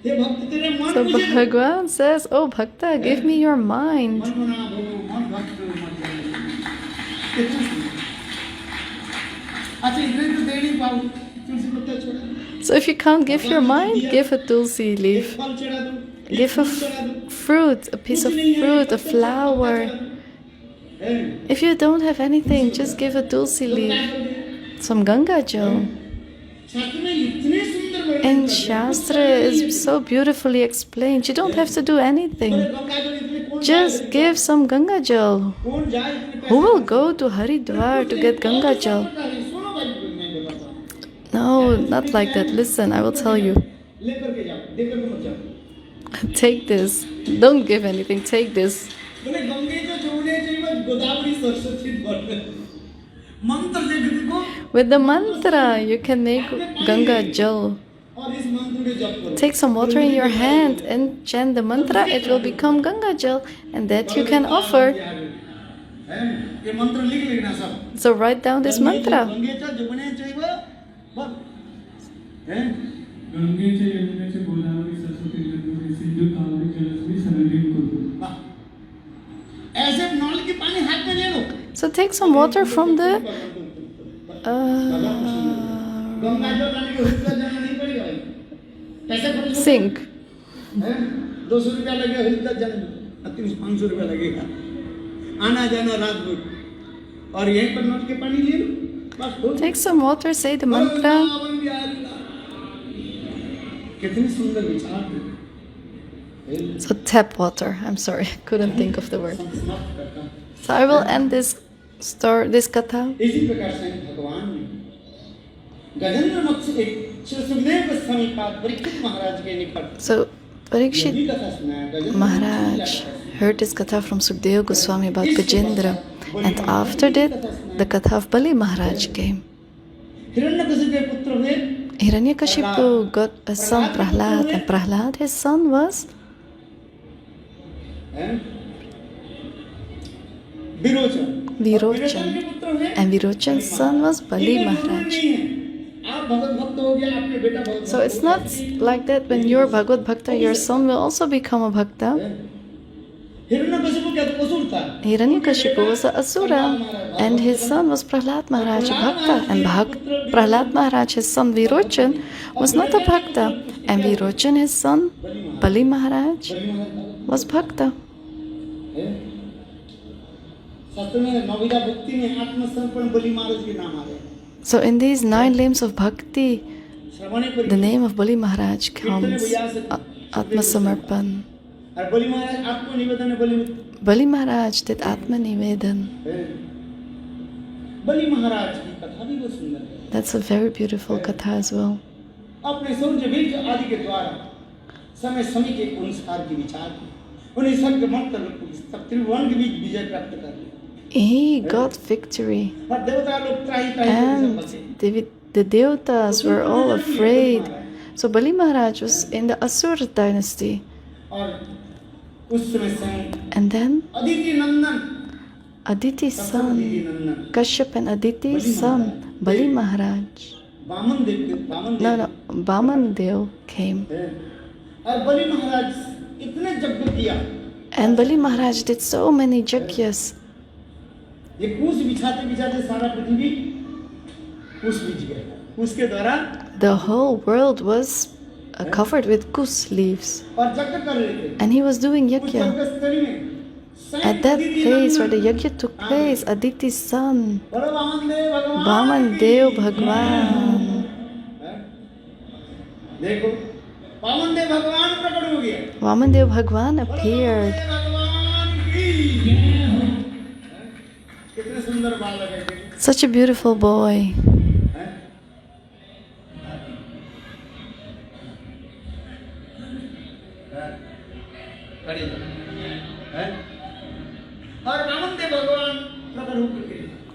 हे भक्त तेरे मन So मुझे Bhagwan says, oh Bhakta, give me your mind. मन बना भो मद भक्त मद जाजी। अच्छा इतने तो दे नहीं पाऊं, तुलसी पत्ता छोड़ा, So if you can't give your mind, give a tulsi एक leaf. फल चढ़ा दो, Give a fruit, a piece of fruit, a flower. If you don't have anything, just give a tulsi leaf, some Ganga jal. शास्त्र में इतने सुंदर वर्णन And Shastra is so beautifully explained. You don't have to do anything. Ganga जल इतने कौन Just give some Ganga jal. कौन जाए इतने Who will go to Haridwar to get Ganga jal? सुनो भाई मैं बताता हूं, No, not like that. Listen, I will tell you. लेकर के जाओ, देकर के मत जाओ। Take this. Don't give anything. Take this. बोले गंगे जो जोड़े चाहिए गोदावरी सरस्वती बोल मंत्र से देखो With the mantra, you can make Ganga jal. और इस मंत्र के जप करो। Take some water in your hand and chant the mantra. It will become Ganga jal, and that you can offer. ये मंत्र लिख लेना सब। So write down this mantra. Gange जो जोड़े चाहिए बस हैं गंगे च यमुने च गोदावरी सरस्वती नर्मदे सिंधु कावेरी जलेस्मिन् सन्निधिं कुरु। ऐसे नल के पानी हाथ में ले लो। So take some water from the Ganga जल लाने के हिस्सा जाना नहीं पड़ेगा भाई। पैसे खर्च sink. हैं 200 रुपया लगेगा हिस्सा जाने में, 500 रुपया लगेगा आना जाना रात भर, और यहीं पर नल के पानी ले लो बस हो। Take some water, say the mantra. कितनी सुंदर विचार है। So tap water. I'm sorry, I couldn't think of the word. समाप्त करता हूं। So I will end this story, this katha. इसी प्रकार से भगवान ने गजेंद्र मुख से श्री सुखदेव गोस्वामी पाद परीक्षित महाराज के निकट So यही Parikshit कथा सुनाया। Gajendra Maharaj heard this katha from Sukadeva Goswami about Gajendra, and after that, the katha of Bali Maharaj came. Hiranyakashipu के पुत्र हुए Hiranyakashipu got a son, Prahlad, and Prahlad, his son was Virochan, Virochan, के पुत्र हुए and Virochan's son was Bali Maharaj. आप भगवत भक्त हो गया, आपके बेटा भगवत So it's not like that when you're Bhagavad Bhakta, your son will also become a Bhakta. Hiranyakashipu क्या असुर था, Hiranyakashipu was an Asura, and his son was Prahlad Maharaj, a Bhakta. And Prahlad Maharaj, his son Virochan, was not a Bhakta. And Virochan, his son Bali Maharaj, was Bhakta. शास्त्र में नवविधा भक्ति में आत्मसमर्पण बलि महाराज के नाम आ रहे हैं। So in these 9 limbs of Bhakti, श्रवणे पर the name of Bali Maharaj comes, Atma Samarpan. और बलि महाराज आत्मनिवेदन बलि Bali Maharaj did Atma Nivedan. बलि महाराज की कथा भी बहुत सुंदर है। That's a very beautiful katha as well. अपने शौर्य वीर्य आदि के द्वारा समय समय के अनुसार के विचार उन्हें सबके मंत्र त्रिभुवन के बीच विजय प्राप्त कर लिया। He got victory, और देवता लोग त्राही and the devatas were all afraid. So Bali Maharaj was in the Asura dynasty. और उस समय से And then Aditi Nandan Aditi's son, Nandan Kashyap and Aditi's son, Bali Maharaj. Vaman Dev No, Vamanadeva came. और बलि महाराज इतने यज्ञ किया, And Bali Maharaj did so many jagyas. ये कुश बिछाते बिछाते सारा पृथ्वी कुश बिछ गया। कुश के द्वारा The whole world was covered with kus leaves. और यज्ञ कर रहे थे। And he was doing उस yajna. यज्ञ स्थली में At that place where the yajna took place, Aditi's son, Vamanadeva Bhagwan, Vamanadeva Bhagwan appeared. Such a beautiful boy.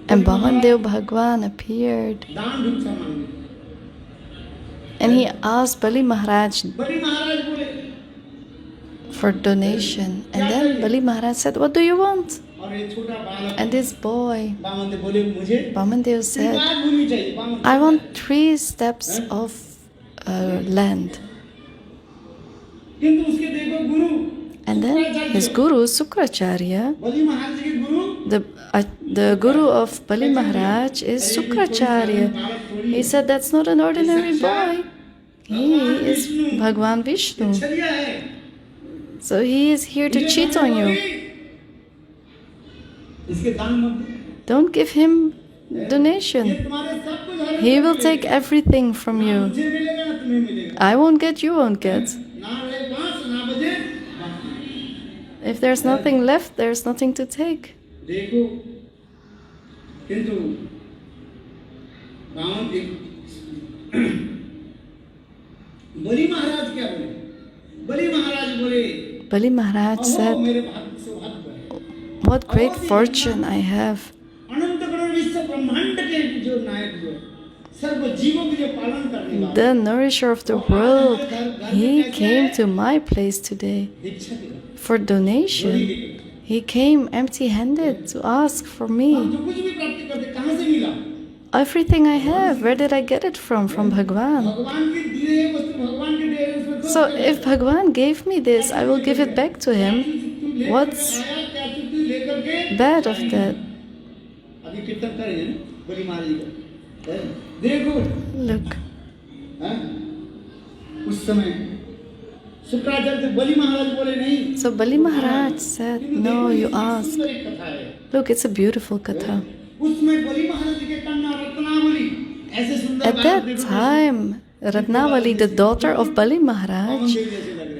And Vamanadeva Bhagwan appeared. And he asked Bali Maharaj for donation. And then Bali Maharaj said, "What do you want?" And this boy, Vamanadeva said, "I want 3 steps of land." And then his guru, Sukracharya, the guru of Bali Maharaj is Sukracharya. He said, "That's not an ordinary boy. He is Bhagwan Vishnu. So he is here to cheat on you. Don't give him donation. He will take everything from you. I won't get, you won't get. If there's nothing left, there's nothing to take." Bali Maharaj said, "What great fortune I have. The nourisher of the world, he came to my place today for donation. He came empty-handed to ask for me. Everything I have, where did I get it from? From Bhagwan. So if Bhagwan gave me this, I will give it back to him. What's bad of that?" Look. So Bali Maharaj said, "No, you ask. Look, it's a beautiful katha." At that time, Ratnavali, the daughter of Bali Maharaj,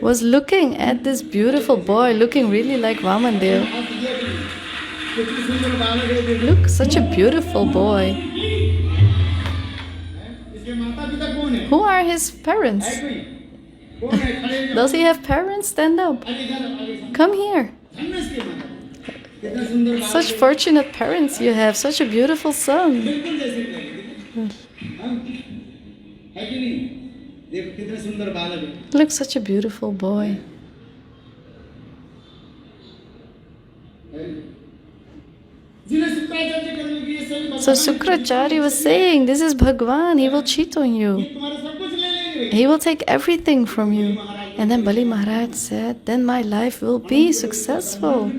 was looking at this beautiful boy, looking really like Vamanadeva. Look, such a beautiful boy. Who are his parents? Does he have parents? Stand up. Come here. Such fortunate parents you have, such a beautiful son. Look, such a beautiful boy. So Sukracharya was saying, "This is Bhagwan, he will cheat on you. He will take everything from you." And then Bali Maharaj said, "Then my life will be successful.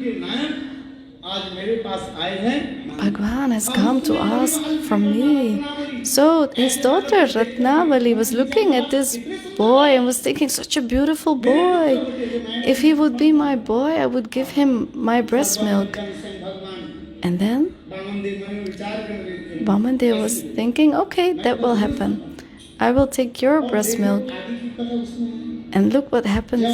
Bhagwan has come to ask from me." So his daughter Ratnavali was looking at this boy and was thinking, "Such a beautiful boy. If he would be my boy, I would give him my breast milk." And then Vamanadeva was thinking, "Okay, that will happen. I will take your breast milk." And look what happens.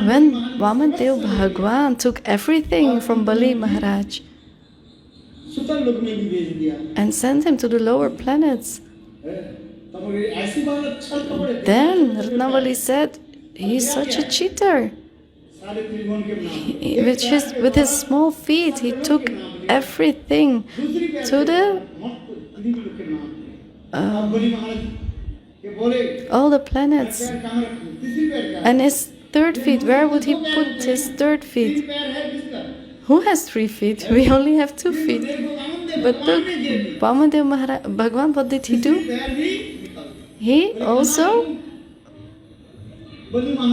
When Vamanadeva Bhagwan took everything from Bali Maharaj and sent him to the lower planets, then Ratnavali said, "He's such a cheater. With his small feet, he took everything to the all the planets. And his 3rd feet, where would he put his 3rd feet? Who has 3 feet? We only have 2 feet. But look, Vamanadeva Bhagwan, what did he do? He also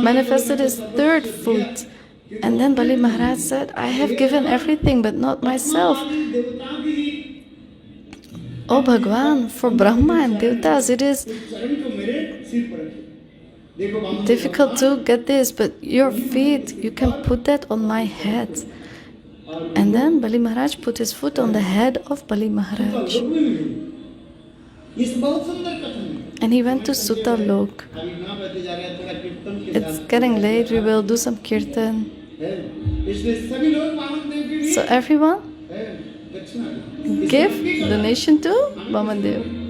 manifested his 3rd foot. And then Bali Maharaj said, "I have given everything, but not myself. Oh Bhagwan, for Brahma and devatas, it is difficult to get this, but your feet, you can put that on my head. And then Bali Maharaj put his foot on the head of Bali Maharaj. And he went to Suta Lok. It's getting late, we will do some kirtan. So everyone, give donation to Vamanadeva.